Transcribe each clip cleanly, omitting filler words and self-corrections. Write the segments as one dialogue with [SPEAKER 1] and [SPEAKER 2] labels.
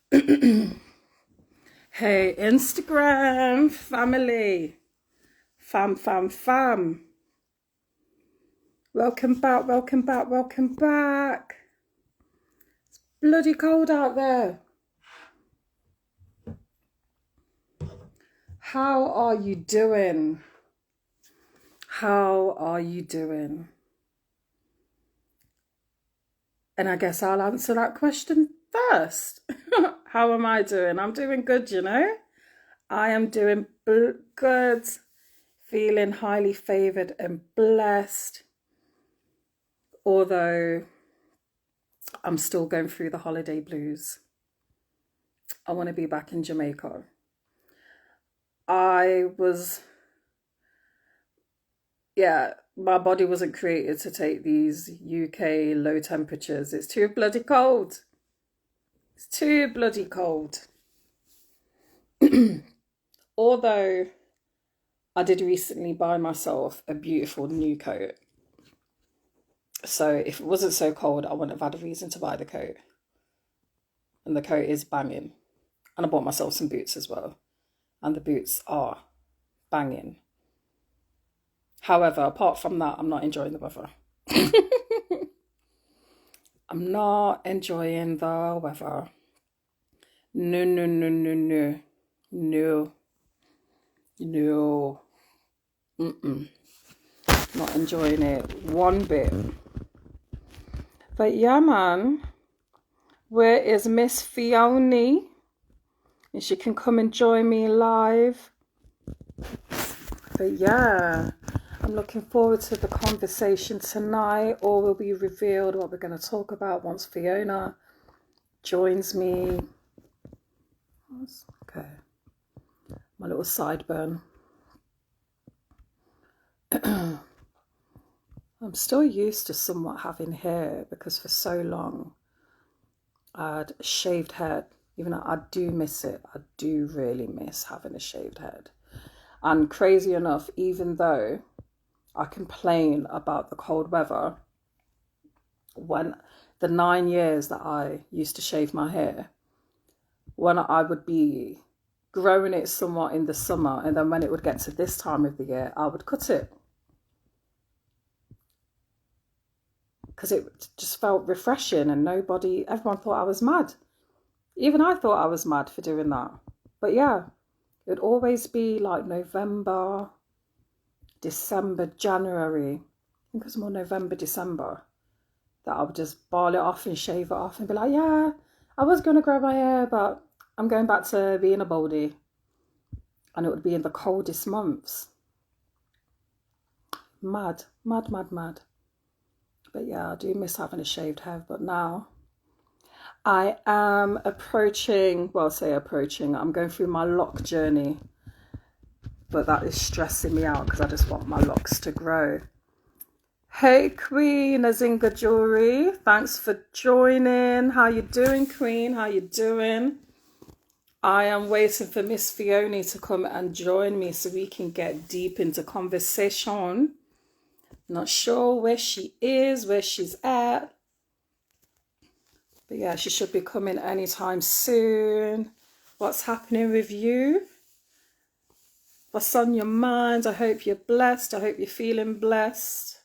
[SPEAKER 1] Hey, Instagram family, fam. Welcome back, welcome back, welcome back. It's bloody cold out there. How are you doing? How are you doing? And I guess I'll answer that question first. How am I doing? I'm doing good, you know. I am doing good, feeling highly favored and blessed. Although I'm still going through the holiday blues. I want to be back in Jamaica. My body wasn't created to take these UK low temperatures. It's too bloody cold. It's too bloody cold. Although I did recently buy myself a beautiful new coat. So if it wasn't so cold, I wouldn't have had a reason to buy the coat. And the coat is banging. And I bought myself some boots as well. And the boots are banging. However, apart from that, I'm not enjoying the weather. I'm not enjoying the weather. No. Not enjoying it one bit. But yeah, man. Where is Miss Fiona? And she can come and join me live. But yeah, I'm looking forward to the conversation tonight. All will be revealed what we're going to talk about once Fiona joins me. Okay. My little sideburn. I'm still used to somewhat having hair because for so long I had a shaved head. Even though I do miss it. I do really miss having a shaved head. And crazy enough, even though I complain about the cold weather, when the 9 years that I used to shave my hair, when I would be growing it somewhat in the summer, and then when it would get to this time of the year, I would cut it. Because it just felt refreshing and everyone thought I was mad. Even I thought I was mad for doing that. But yeah, it'd always be like November, December, January. I think it was more November, December, that I would just ball it off and shave it off and be like, yeah, I was going to grow my hair, but I'm going back to being a baldy. And it would be in the coldest months. Mad. But yeah, I do miss having a shaved head. But now I am approaching, I'm going through my lock journey. But that is stressing me out because I just want my locks to grow. Hey Queen Azinga Jewelry, thanks for joining. How you doing, Queen? How you doing? I am waiting for Miss Fiona to come and join me so we can get deep into conversation. Not sure where she is, where she's at. But yeah, she should be coming anytime soon. What's happening with you? What's on your mind? I hope you're blessed. I hope you're feeling blessed.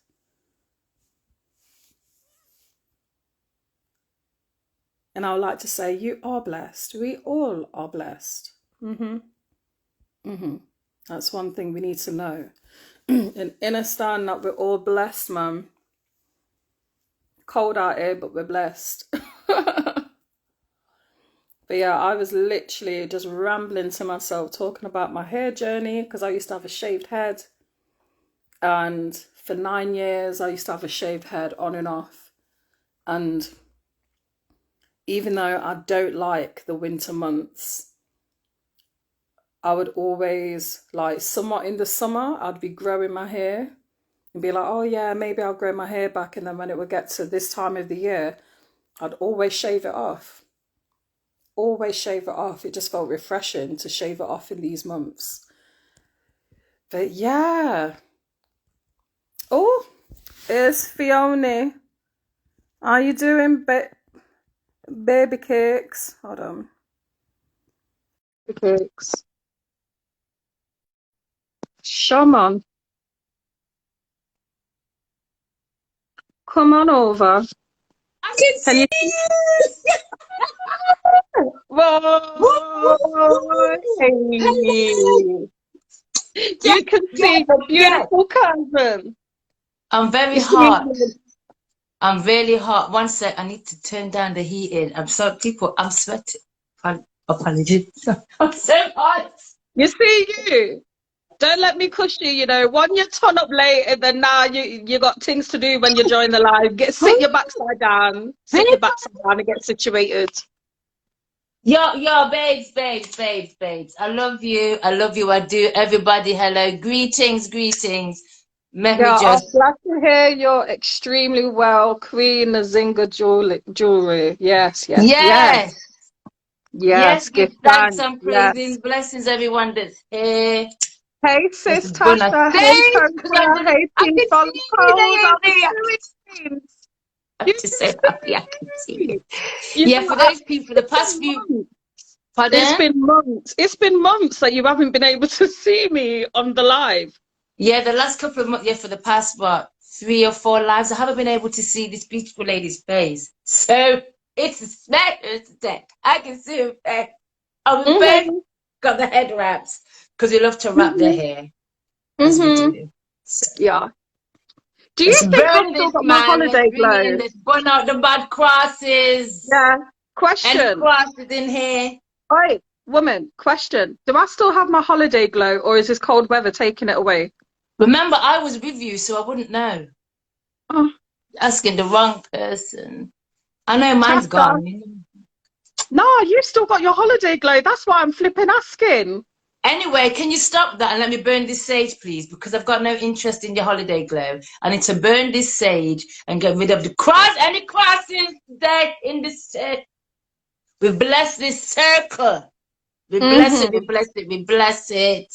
[SPEAKER 1] And I would like to say you are blessed. We all are blessed. That's one thing we need to know. And understand that we're all blessed, man. Cold out here, but we're blessed. But yeah, I was literally just rambling to myself, talking about my hair journey, because I used to have a shaved head. And for 9 years, I used to have a shaved head on and off. And even though I don't like the winter months, I would always, like, somewhat in the summer, I'd be growing my hair and be like, oh yeah, maybe I'll grow my hair back. And then when it would get to this time of the year, I'd always shave it off. It just felt refreshing to shave it off in these months. But yeah. Oh, it's Fiona. How you doing, baby cakes? Hold on. cakes. Shaman, come on over.
[SPEAKER 2] I can
[SPEAKER 1] Can
[SPEAKER 2] see
[SPEAKER 1] you?
[SPEAKER 2] you.
[SPEAKER 1] Whoa!
[SPEAKER 2] Hello.
[SPEAKER 1] Hey.
[SPEAKER 2] Yes,
[SPEAKER 1] You can
[SPEAKER 2] yes,
[SPEAKER 1] see your
[SPEAKER 2] yes.
[SPEAKER 1] beautiful cousin.
[SPEAKER 2] I'm very
[SPEAKER 1] You see
[SPEAKER 2] hot.
[SPEAKER 1] me?
[SPEAKER 2] I'm really hot. One sec, I need to turn down the heating. I'm sweating. Apologies. I'm so hot.
[SPEAKER 1] You see you. Don't let me cush you, you know. When you turn up late and then now you got things to do when you join the live. Sit your backside down. Sit your backside down and get situated.
[SPEAKER 2] Yo, babes. I love you. I love you. I do. Everybody, hello. Greetings. Let me
[SPEAKER 1] Yeah, I'm
[SPEAKER 2] just.
[SPEAKER 1] glad to hear you're extremely well. Queen Nazinga jewelry. Yes.
[SPEAKER 2] Yes. Yes,
[SPEAKER 1] Yes,
[SPEAKER 2] give
[SPEAKER 1] give
[SPEAKER 2] thanks
[SPEAKER 1] thanks.
[SPEAKER 2] and
[SPEAKER 1] Yes.
[SPEAKER 2] praises. Blessings, everyone that's here.
[SPEAKER 1] Hey,
[SPEAKER 2] This
[SPEAKER 1] sis
[SPEAKER 2] is Bunna
[SPEAKER 1] Tasha. Hey,
[SPEAKER 2] Sage, because
[SPEAKER 1] Coca. Hey,
[SPEAKER 2] I can
[SPEAKER 1] people.
[SPEAKER 2] see you,
[SPEAKER 1] Cold. How are
[SPEAKER 2] Naomi.
[SPEAKER 1] you doing?
[SPEAKER 2] I'm
[SPEAKER 1] You
[SPEAKER 2] just
[SPEAKER 1] can
[SPEAKER 2] so happy I can see
[SPEAKER 1] see
[SPEAKER 2] you.
[SPEAKER 1] me. You
[SPEAKER 2] Yeah,
[SPEAKER 1] know,
[SPEAKER 2] for those people, the
[SPEAKER 1] it's
[SPEAKER 2] past
[SPEAKER 1] been
[SPEAKER 2] few,
[SPEAKER 1] months. It's
[SPEAKER 2] pardon?
[SPEAKER 1] been months. It's been months that you haven't been able to see me on the live.
[SPEAKER 2] Yeah, the last couple of months, yeah, for the past, what, 3 or 4 lives, I haven't been able to see this beautiful lady's face. So it's a special today. I can see her face. Oh, we both
[SPEAKER 1] Mm-hmm.
[SPEAKER 2] got the head wraps because we love to wrap their
[SPEAKER 1] Mm-hmm.
[SPEAKER 2] hair as we
[SPEAKER 1] Mm-hmm.
[SPEAKER 2] do. So
[SPEAKER 1] Yeah. Do you
[SPEAKER 2] let's
[SPEAKER 1] think I've
[SPEAKER 2] burn
[SPEAKER 1] still
[SPEAKER 2] this,
[SPEAKER 1] got my
[SPEAKER 2] man. Let's
[SPEAKER 1] holiday
[SPEAKER 2] bring it in.
[SPEAKER 1] glow?
[SPEAKER 2] Let's burn out the bad crosses.
[SPEAKER 1] Yeah.
[SPEAKER 2] Any
[SPEAKER 1] Question.
[SPEAKER 2] crosses in here?
[SPEAKER 1] Oi, woman, question. Do I still have my holiday glow or is this cold weather taking it away?
[SPEAKER 2] Remember, I was with you, so I wouldn't know.
[SPEAKER 1] Oh,
[SPEAKER 2] Asking the wrong person. I know mine's
[SPEAKER 1] Tasha.
[SPEAKER 2] gone.
[SPEAKER 1] No, you still got your holiday glow. That's why I'm flipping asking.
[SPEAKER 2] Anyway, can you stop that and let me burn this sage, please? Because I've got no interest in your holiday glow. I need to burn this sage and get rid of the cross, any crosses there in this set. We bless this circle. We bless it, we
[SPEAKER 1] Mm-hmm.
[SPEAKER 2] bless it, we bless it.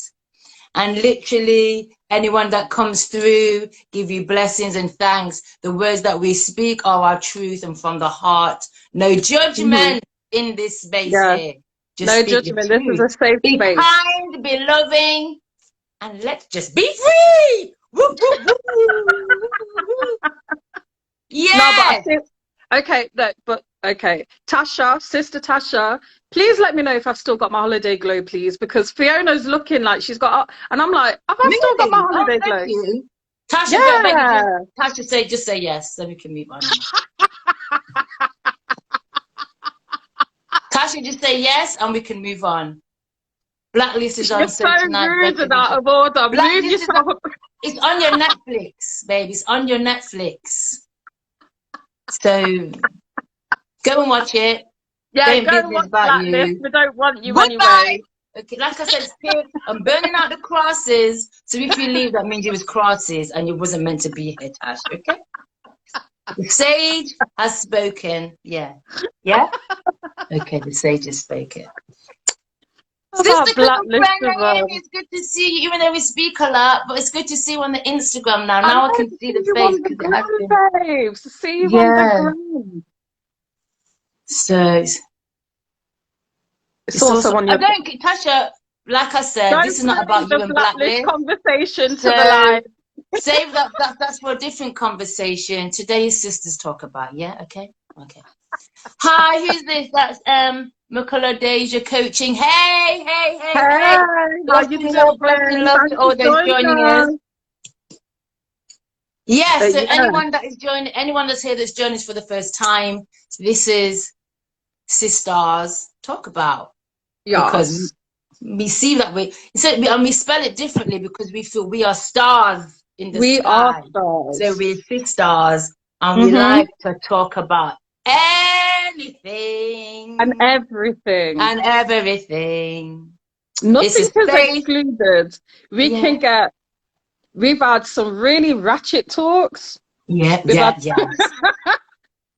[SPEAKER 2] And literally, anyone that comes through, give you blessings and thanks. The words that we speak are our truth and from the heart. No
[SPEAKER 1] Mm-hmm.
[SPEAKER 2] judgment in this space
[SPEAKER 1] Yeah.
[SPEAKER 2] here. Just
[SPEAKER 1] No
[SPEAKER 2] speak the
[SPEAKER 1] judgment. This is a
[SPEAKER 2] truth.
[SPEAKER 1] safe
[SPEAKER 2] Be
[SPEAKER 1] space.
[SPEAKER 2] kind, be loving, and let's just be free. Woo, woo, woo.
[SPEAKER 1] No, but I
[SPEAKER 2] Yes.
[SPEAKER 1] think okay, look, but okay. Tasha, sister Tasha, please let me know if I've still got my holiday glow, please, because Fiona's looking like she's got and I'm like, have I still got my
[SPEAKER 2] Really? Oh,
[SPEAKER 1] holiday
[SPEAKER 2] thank
[SPEAKER 1] glow?
[SPEAKER 2] you. Tasha, beg you,
[SPEAKER 1] Yeah.
[SPEAKER 2] Tasha, just say yes. Then we can move on now. Tasha, just say yes, and we can move on. Blacklist is
[SPEAKER 1] You're
[SPEAKER 2] on,
[SPEAKER 1] so
[SPEAKER 2] so tonight,
[SPEAKER 1] rude
[SPEAKER 2] beg
[SPEAKER 1] and
[SPEAKER 2] you.
[SPEAKER 1] out of order. Move
[SPEAKER 2] Blacklist is on,
[SPEAKER 1] yourself.
[SPEAKER 2] it's on your Netflix, babe. It's on your Netflix. So go and watch it. They
[SPEAKER 1] Yeah,
[SPEAKER 2] ain't
[SPEAKER 1] go and
[SPEAKER 2] business
[SPEAKER 1] watch
[SPEAKER 2] about
[SPEAKER 1] Blacklist.
[SPEAKER 2] you.
[SPEAKER 1] We don't want you
[SPEAKER 2] Goodbye.
[SPEAKER 1] anyway.
[SPEAKER 2] Okay, like I said, Spirit, I'm burning out the crosses. So if you leave, that means it was crosses and you wasn't meant to be here, Tash. Okay? The sage has spoken. Yeah. Yeah? Okay, the sage has spoken. Sister
[SPEAKER 1] About
[SPEAKER 2] cousin
[SPEAKER 1] Blacklist
[SPEAKER 2] friend
[SPEAKER 1] as
[SPEAKER 2] Naomi,
[SPEAKER 1] well.
[SPEAKER 2] it's good to see you, even though we speak a lot, but it's good to see you on the Instagram now.
[SPEAKER 1] I
[SPEAKER 2] Now I
[SPEAKER 1] know
[SPEAKER 2] can
[SPEAKER 1] to
[SPEAKER 2] see
[SPEAKER 1] see
[SPEAKER 2] the
[SPEAKER 1] you
[SPEAKER 2] face
[SPEAKER 1] on the
[SPEAKER 2] because it has been.
[SPEAKER 1] ground, babes. To see you on the
[SPEAKER 2] Yeah.
[SPEAKER 1] ground.
[SPEAKER 2] So
[SPEAKER 1] It's
[SPEAKER 2] it's
[SPEAKER 1] also
[SPEAKER 2] also,
[SPEAKER 1] on
[SPEAKER 2] I
[SPEAKER 1] your.
[SPEAKER 2] don't, Tasha, like I said, this
[SPEAKER 1] Don't
[SPEAKER 2] is not
[SPEAKER 1] bring
[SPEAKER 2] about you
[SPEAKER 1] the
[SPEAKER 2] and
[SPEAKER 1] Blacklist
[SPEAKER 2] Blacklist.
[SPEAKER 1] conversation to the
[SPEAKER 2] So
[SPEAKER 1] live.
[SPEAKER 2] save that's for a different conversation. Today's sisters talk about, yeah? Okay. Okay. Hi, who's this? That's Mikola Deja coaching. Hey.
[SPEAKER 1] Hey, how you
[SPEAKER 2] Blessing,
[SPEAKER 1] doing?
[SPEAKER 2] love to
[SPEAKER 1] Thanks for
[SPEAKER 2] all those
[SPEAKER 1] joining
[SPEAKER 2] joining us.
[SPEAKER 1] us.
[SPEAKER 2] Yeah, so
[SPEAKER 1] Yeah,
[SPEAKER 2] anyone that's here that's joined us for the first time, this is Sisters Talk About. Because
[SPEAKER 1] yes,
[SPEAKER 2] we see that and we spell it differently because we feel we are stars in the
[SPEAKER 1] we are
[SPEAKER 2] sky. So
[SPEAKER 1] stars.
[SPEAKER 2] we're sisters and we
[SPEAKER 1] Mm-hmm.
[SPEAKER 2] like to talk about
[SPEAKER 1] And
[SPEAKER 2] anything
[SPEAKER 1] everything.
[SPEAKER 2] and everything. It's a
[SPEAKER 1] Nothing is
[SPEAKER 2] space.
[SPEAKER 1] excluded. We can
[SPEAKER 2] Yeah.
[SPEAKER 1] get, we've had some really ratchet talks. We've had,
[SPEAKER 2] Yes.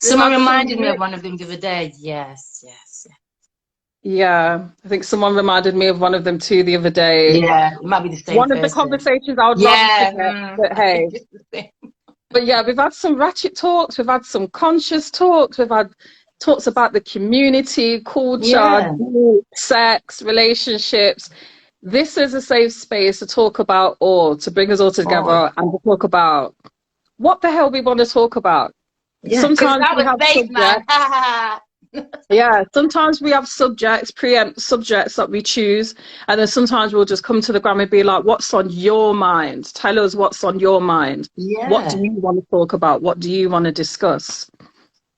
[SPEAKER 1] we've
[SPEAKER 2] Someone
[SPEAKER 1] had some,
[SPEAKER 2] reminded me of one of them the other day. Yes.
[SPEAKER 1] yeah, I think someone reminded me of one of them too the other day.
[SPEAKER 2] Yeah, it might be the same
[SPEAKER 1] One of the
[SPEAKER 2] person.
[SPEAKER 1] conversations I would rather
[SPEAKER 2] Yeah,
[SPEAKER 1] forget, but
[SPEAKER 2] I think
[SPEAKER 1] hey.
[SPEAKER 2] it's the same.
[SPEAKER 1] But yeah, we've had some ratchet talks, we've had some conscious talks, we've had talks about the community, culture,
[SPEAKER 2] Yeah.
[SPEAKER 1] sex, relationships. This is a safe space to talk about all, to bring us all
[SPEAKER 2] Oh,
[SPEAKER 1] together and to talk about what the hell we want to talk about.
[SPEAKER 2] yeah. Because
[SPEAKER 1] Sometimes
[SPEAKER 2] that
[SPEAKER 1] we
[SPEAKER 2] was
[SPEAKER 1] have
[SPEAKER 2] safe, man.
[SPEAKER 1] subjects. Yeah, sometimes we have subjects, preempt subjects that we choose, and then sometimes we'll just come to the gram and be like, what's on your mind? Tell us what's on your mind. What do
[SPEAKER 2] Yeah.
[SPEAKER 1] you want to talk about? What do you want to discuss?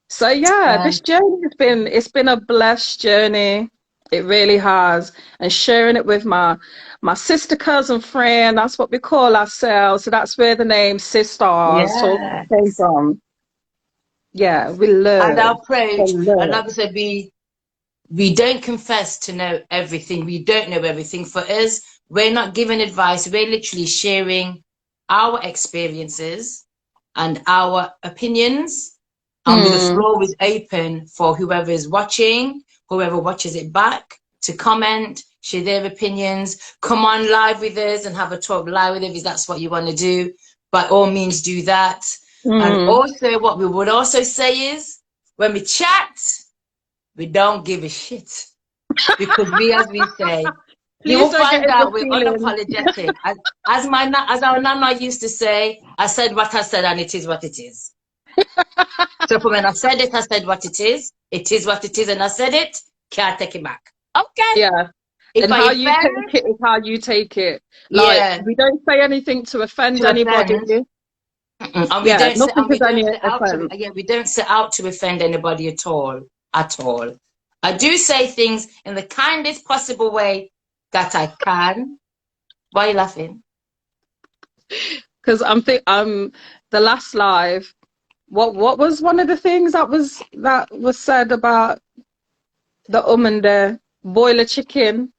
[SPEAKER 1] So yeah,
[SPEAKER 2] Um,
[SPEAKER 1] this journey has been, it's been a blessed journey. It really has. And sharing it with my sister, cousin, friend, that's what we call ourselves. So that's where the name Sisters talk
[SPEAKER 2] yeah.
[SPEAKER 1] came from. Yeah, we
[SPEAKER 2] And our
[SPEAKER 1] learn. So
[SPEAKER 2] approach, and
[SPEAKER 1] learn.
[SPEAKER 2] like I said, we don't confess to know everything. We don't know everything. For us, we're not giving advice. We're literally sharing our experiences and our opinions. And with the
[SPEAKER 1] Hmm.
[SPEAKER 2] floor is open for whoever is watching, whoever watches it back, to comment, share their opinions, come on live with us and have a talk live with us if that's what you want to do. By all means, do that. And
[SPEAKER 1] Hmm.
[SPEAKER 2] also, what we would also say is when we chat, we don't give a shit because we, as we say, you
[SPEAKER 1] Please
[SPEAKER 2] will
[SPEAKER 1] don't get
[SPEAKER 2] find
[SPEAKER 1] in the
[SPEAKER 2] out we're
[SPEAKER 1] feelings.
[SPEAKER 2] unapologetic. As our nana used to say, I said what I said, and it is what it is. So for when I said it, I said what it is. It is what it is, and I said it. Can't take it back. Okay.
[SPEAKER 1] Yeah.
[SPEAKER 2] If
[SPEAKER 1] And
[SPEAKER 2] I
[SPEAKER 1] how you
[SPEAKER 2] offend,
[SPEAKER 1] take it is how you take it. Like,
[SPEAKER 2] yeah,
[SPEAKER 1] we don't say anything to offend
[SPEAKER 2] to
[SPEAKER 1] anybody.
[SPEAKER 2] offend, and
[SPEAKER 1] Yeah, nothing is
[SPEAKER 2] we don't
[SPEAKER 1] any
[SPEAKER 2] set out to,
[SPEAKER 1] offense.
[SPEAKER 2] yeah, we don't set out to offend anybody at all, at all. I do say things in the kindest possible way that I can. Why are you laughing?
[SPEAKER 1] Because the last live, what was one of the things that was said about the and the boiler chicken?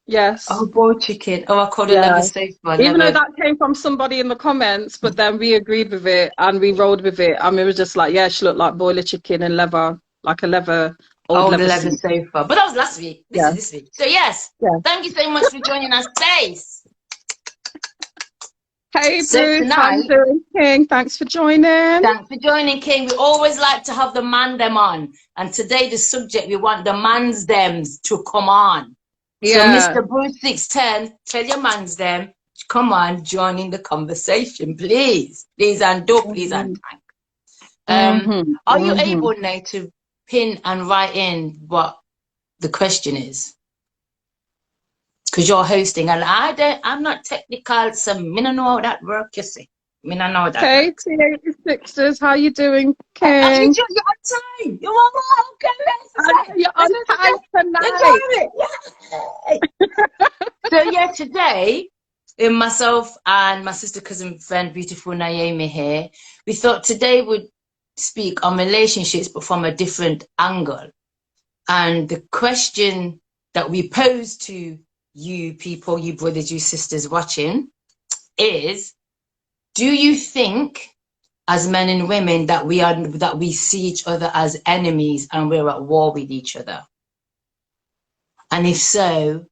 [SPEAKER 2] Oh,
[SPEAKER 1] Yes.
[SPEAKER 2] boiled chicken. Oh, I called it
[SPEAKER 1] Yeah.
[SPEAKER 2] leather safe, but
[SPEAKER 1] Even though
[SPEAKER 2] never.
[SPEAKER 1] that came from somebody in the comments, but then we agreed with it and we rolled with it. And we were just like, yeah, she looked like boiler chicken and leather, like a old
[SPEAKER 2] Oh, the
[SPEAKER 1] leather
[SPEAKER 2] leather
[SPEAKER 1] seat.
[SPEAKER 2] sofa. But that was last week. This
[SPEAKER 1] Yeah.
[SPEAKER 2] is this week. So yes,
[SPEAKER 1] Yeah.
[SPEAKER 2] thank you so much for joining us, Stace.
[SPEAKER 1] Hey,
[SPEAKER 2] So
[SPEAKER 1] Bruce, how you
[SPEAKER 2] tonight,
[SPEAKER 1] doing, King? Thanks for joining.
[SPEAKER 2] thanks for joining, King. We always like to have the man them on. And today the subject, we want the mans thems to come on. So
[SPEAKER 1] Yeah.
[SPEAKER 2] Mr. Bruce 610, tell your mans them, come on, join in the conversation, please. Please and do, please and
[SPEAKER 1] Hmm.
[SPEAKER 2] thank.
[SPEAKER 1] Hmm.
[SPEAKER 2] Are you
[SPEAKER 1] Hmm.
[SPEAKER 2] able now to pin and write in what the question is? Because you're hosting, and I'm not technical, so me don't know how that work, you see. Me don't know how that
[SPEAKER 1] Hey,
[SPEAKER 2] works.
[SPEAKER 1] T86ers, how you doing,
[SPEAKER 2] I
[SPEAKER 1] King?
[SPEAKER 2] you're on time. You're on okay,
[SPEAKER 1] I know you're on
[SPEAKER 2] let's
[SPEAKER 1] time
[SPEAKER 2] say. You're
[SPEAKER 1] tonight.
[SPEAKER 2] driving. Yeah. So yeah, today, myself and my sister, cousin, friend, beautiful Naomi here, we thought today would speak on relationships, but from a different angle. And the question that we pose to you people, you brothers, you sisters watching, is: do you think, as men and women, that we see each other as enemies and we're at war with each other? And if so,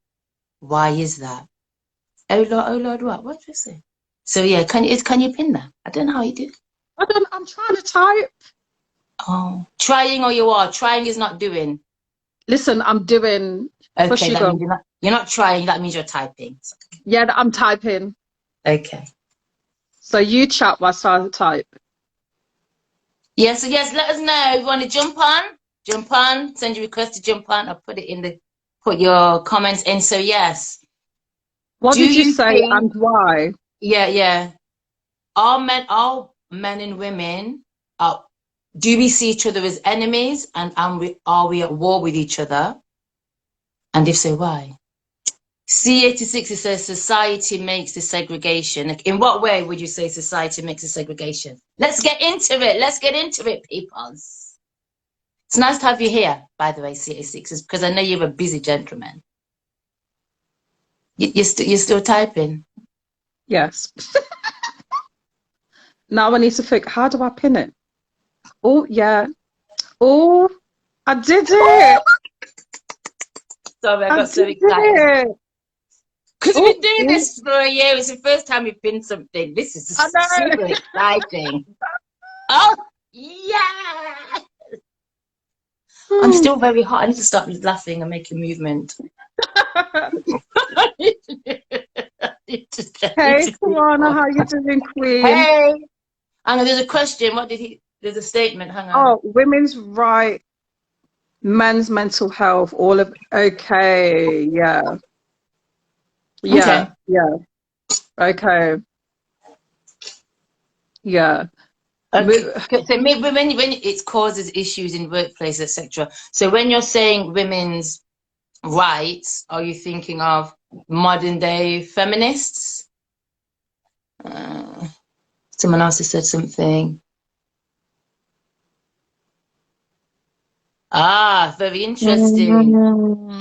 [SPEAKER 2] why is that? Oh Lord, what did you say? So yeah, can you pin that? I don't know how you do.
[SPEAKER 1] I'm trying to type.
[SPEAKER 2] Oh, trying, or you are trying is not doing.
[SPEAKER 1] Listen, I'm doing. Push
[SPEAKER 2] Okay,
[SPEAKER 1] you
[SPEAKER 2] that
[SPEAKER 1] go.
[SPEAKER 2] means you're not trying. That means you're typing.
[SPEAKER 1] Yeah, I'm typing.
[SPEAKER 2] Okay.
[SPEAKER 1] So you chat whilst I type.
[SPEAKER 2] Yes, so yes, let us know if you want to jump on. Jump on. Send your request to jump on. Or put your comments in. So yes,
[SPEAKER 1] What
[SPEAKER 2] do
[SPEAKER 1] did you
[SPEAKER 2] you
[SPEAKER 1] say
[SPEAKER 2] think?
[SPEAKER 1] and why?
[SPEAKER 2] Yeah, yeah. All men and women are. Do we see each other as enemies, and are we at war with each other? And if so, why? C86, it says society makes the segregation. Like, in what way would you say society makes the segregation? Let's get into it. Let's get into it, people. It's nice to have you here, by the way, C86, because I know you're a busy gentleman. You're still typing.
[SPEAKER 1] Yes. Now I need to think, how do I pin it? Oh, yeah. Oh, I did it.
[SPEAKER 2] Sorry, I
[SPEAKER 1] I
[SPEAKER 2] got so
[SPEAKER 1] did
[SPEAKER 2] excited.
[SPEAKER 1] it.
[SPEAKER 2] Because we've
[SPEAKER 1] Oh,
[SPEAKER 2] been doing
[SPEAKER 1] oh,
[SPEAKER 2] this for a year. It's the first time we've pinned something. This is
[SPEAKER 1] I know.
[SPEAKER 2] super exciting. Oh, yeah. I'm still very hot. I need to stop laughing and make a movement.
[SPEAKER 1] Hey, Tawana, how you doing, Queen?
[SPEAKER 2] Hey, hang on, there's a question. What did he? There's a statement. Hang on.
[SPEAKER 1] Oh, women's right, men's mental health, all of. Okay, yeah,
[SPEAKER 2] Okay.
[SPEAKER 1] yeah. Okay, yeah.
[SPEAKER 2] Okay. So maybe when it causes issues in workplace, etc. So when you're saying women's rights, are you thinking of modern day feminists? Someone else has said something. Ah, very interesting.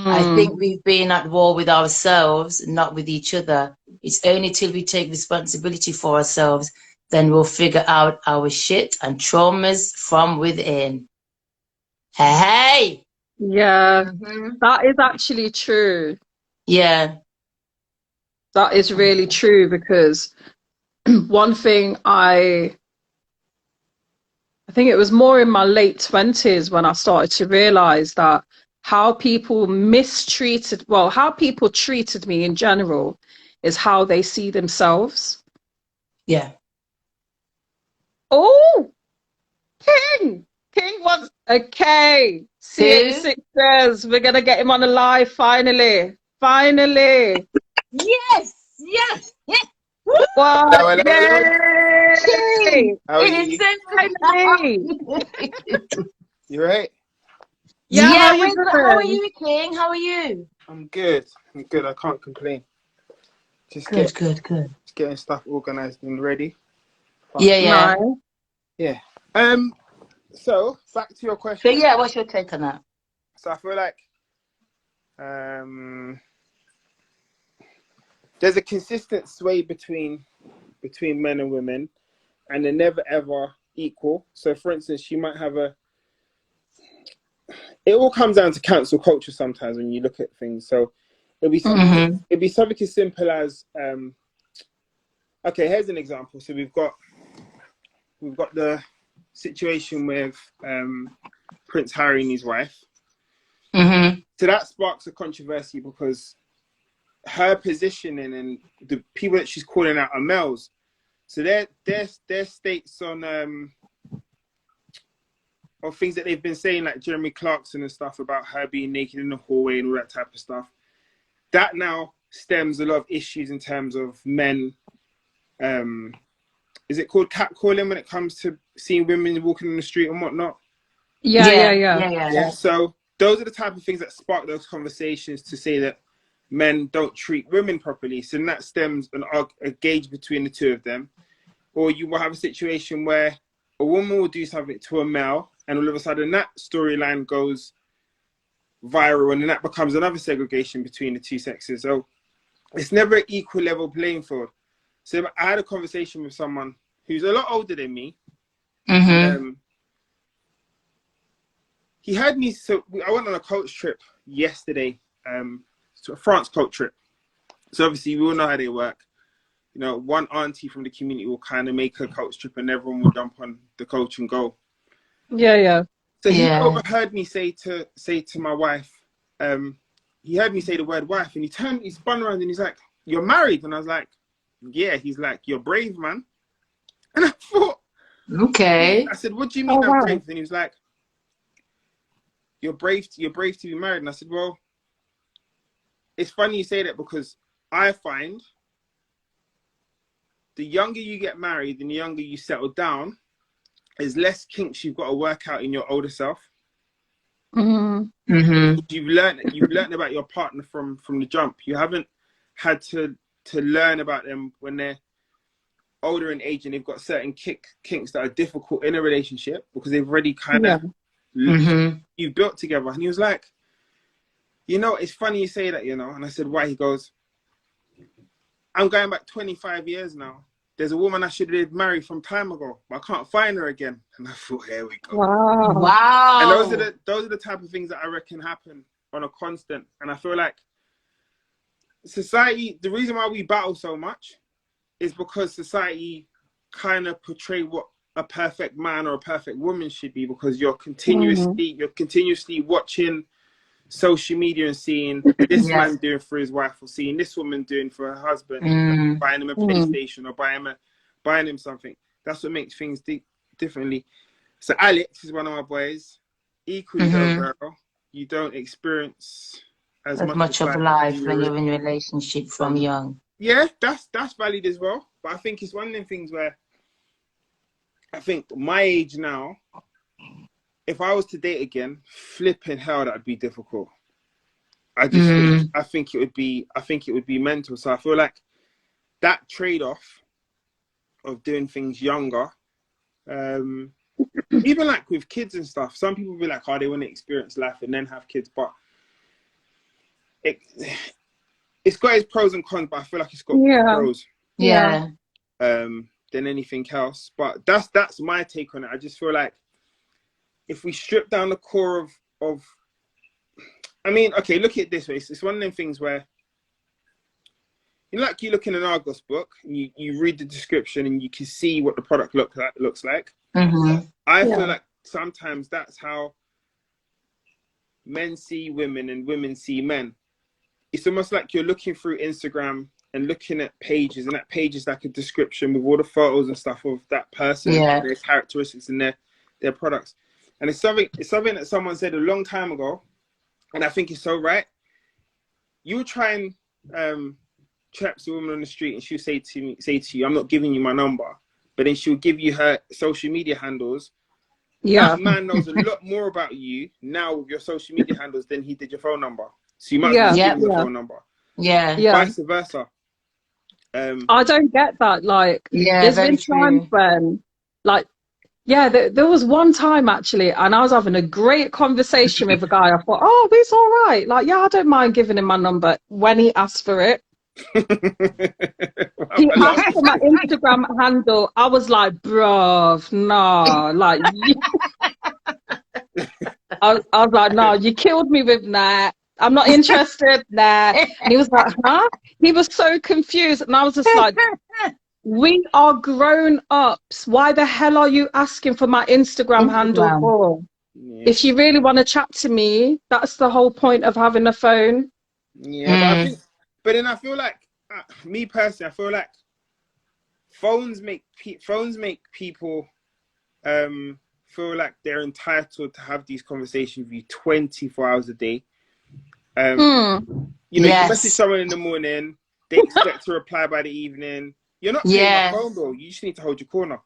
[SPEAKER 2] I
[SPEAKER 1] Mm,
[SPEAKER 2] think we've been at war with ourselves, not with each other. It's only till we take responsibility for ourselves, then we'll figure out our shit and traumas from within. Hey!
[SPEAKER 1] yeah,
[SPEAKER 2] Mm-hmm.
[SPEAKER 1] that is actually true.
[SPEAKER 2] Yeah.
[SPEAKER 1] That is really true because one thing I think it was more in my late 20s when I started to realize that how people mistreated, well, how people treated me in general is how they see themselves.
[SPEAKER 2] Yeah.
[SPEAKER 1] Oh, King! King wants, okay.
[SPEAKER 2] Who?
[SPEAKER 1] CH6 says we're going to get him on the live finally. Finally.
[SPEAKER 2] Yes! Yes! Yes!
[SPEAKER 1] What?
[SPEAKER 3] Hello, hello, hello.
[SPEAKER 2] King!
[SPEAKER 1] Yay!
[SPEAKER 3] How are
[SPEAKER 2] It is
[SPEAKER 3] you?
[SPEAKER 2] so
[SPEAKER 1] Finally.
[SPEAKER 3] You right?
[SPEAKER 1] Yeah, how
[SPEAKER 2] Yeah,
[SPEAKER 1] you
[SPEAKER 2] how are
[SPEAKER 1] doing?
[SPEAKER 2] you, King? How are you?
[SPEAKER 3] I'm good. I'm good. I can't complain. Just
[SPEAKER 2] Good, good, good.
[SPEAKER 3] getting stuff organized and ready. But
[SPEAKER 2] Yeah, yeah.
[SPEAKER 1] Nice.
[SPEAKER 3] yeah. Um. So back to your
[SPEAKER 2] So
[SPEAKER 3] question.
[SPEAKER 2] yeah, what's your take on that?
[SPEAKER 3] So I feel like um there's a consistent sway between men and women, and they're never ever equal. So for instance, you might have a. It all comes down to cancel culture sometimes when you look at things. So it'll be something.
[SPEAKER 2] Mm-hmm.
[SPEAKER 3] It'll be something as simple as Okay, here's an example. So we've got the situation with Prince Harry and his wife.
[SPEAKER 2] Mm-hmm.
[SPEAKER 3] So that sparks a controversy because her positioning and the people that she's calling out are males. So their states on of things that they've been saying, like Jeremy Clarkson and stuff about her being naked in the hallway and all that type of stuff. That now stems a lot of issues in terms of men. Is it called catcalling when it comes to seeing women walking on the street and whatnot?
[SPEAKER 1] Yeah, yeah,
[SPEAKER 2] Yeah,
[SPEAKER 1] yeah.
[SPEAKER 2] yeah, yeah.
[SPEAKER 3] Yeah. So those are the type of things that spark those conversations to say that men don't treat women properly. So that stems a gauge between the two of them. Or you will have a situation where a woman will do something to a male, and all of a sudden that storyline goes viral, and then that becomes another segregation between the two sexes. So it's never an equal level playing field. So I had a conversation with someone who's a lot older than me, and
[SPEAKER 2] Mm-hmm.
[SPEAKER 3] he had me. So I went on a coach trip yesterday, to a France coach trip. So obviously we all know how they work. You know, one auntie from the community will kind of make her coach trip, and everyone will jump on the coach and go.
[SPEAKER 1] Yeah, yeah.
[SPEAKER 3] So he
[SPEAKER 2] Yeah.
[SPEAKER 3] overheard me say to my wife, he heard me say the word wife, and he spun around, and he's like, "You're married?" And I was like, "Yeah." He's like, "You're brave, man." And I thought,
[SPEAKER 2] Okay.
[SPEAKER 3] I said, "What do you
[SPEAKER 1] Oh,
[SPEAKER 3] mean I'm
[SPEAKER 1] wow.
[SPEAKER 3] brave?" And he was like, "You're brave. You're brave to be married." And I said, "Well, it's funny you say that because I find the younger you get married and the younger you settle down, there's less kinks you've got to work out in your older self.
[SPEAKER 1] Mm,
[SPEAKER 2] Mm-hmm.
[SPEAKER 3] You've learned about your partner from the jump. You haven't had to learn about them when they're older in age and they've got certain kinks that are difficult in a relationship because they've already kind
[SPEAKER 1] yeah.
[SPEAKER 3] of
[SPEAKER 2] Mm-hmm.
[SPEAKER 3] you've built together. And he was like, it's funny you say that, And I said, why? He goes, I'm going back 25 years now. There's a woman I should have married from time ago, but I can't find her again. And I thought, here we go.
[SPEAKER 1] Wow.
[SPEAKER 3] And those are
[SPEAKER 2] Wow.
[SPEAKER 3] the type of things that I reckon happen on a constant. And I feel like society, the reason why we battle so much is because society kind of portray what a perfect man or a perfect woman should be, because you're continuously watching social media and seeing this man doing for his wife, or seeing this woman doing for her husband, buying him a PlayStation or buying him something. That's what makes things differently. So Alex is one of my boys. Equally though, girl, you don't experience as
[SPEAKER 2] much of life when you're in a relationship from young.
[SPEAKER 3] Yeah, that's valid as well. But I think it's one of them things where I think my age now, if I was to date again, flipping hell, that'd be difficult. I think it would be mental. So I feel like that trade-off of doing things younger, even like with kids and stuff, some people be like, oh, they want to experience life and then have kids, but it's got its pros and cons, but I feel like it's got pros than anything else. But that's my take on it. I just feel like if we strip down the core of I mean, okay, look at it this way. It's one of them things where you look in an Argos book and you read the description and you can see what the product looks like. I feel like sometimes that's how men see women and women see men. It's almost like you're looking through Instagram and looking at pages, and that page is like a description with all the photos and stuff of that person, their characteristics and their products. And it's something that someone said a long time ago, and I think it's so right. You try and chat to a woman on the street and she'll say to you, I'm not giving you my number, but then she'll give you her social media handles. That man knows a lot more about you now with your social media handles than he did your phone number. So you might as well give him your phone number. Vice versa.
[SPEAKER 1] I don't get that. Like, there's been times when, like, there was one time actually, and I was having a great conversation with a guy. I thought, oh, he's all right. Like, I don't mind giving him my number when he asked for it. He asked for my Instagram handle. I was like, bruv, no. Like, I was like, no, you killed me with that. I'm not interested. Nah. And he was like, huh? He was so confused. And I was just like, we are grown ups. Why the hell are you asking for my Instagram handle for? If you really want to chat to me, that's the whole point of having a phone.
[SPEAKER 3] But then I feel like, me personally, I feel like phones make people feel like they're entitled to have these conversations with you 24 hours a day. You message someone in the morning, they expect to reply by the evening. You're not paying my phone bill. You just need to hold your corner.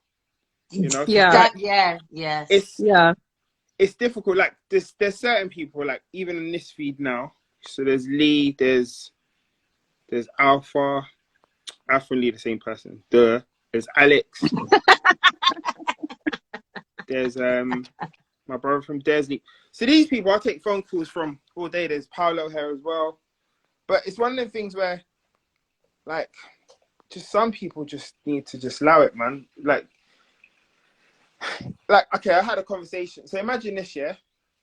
[SPEAKER 3] You know? It's difficult. Like there's certain people, like even in this feed now. So there's Lee, there's Alpha and Lee, the same person. There's Alex. There's my brother from Desley. So these people I take phone calls from all day. There's Paolo here as well. But it's one of them things where, like, just some people just need to just allow it, man. Like okay, I had a conversation. So imagine this,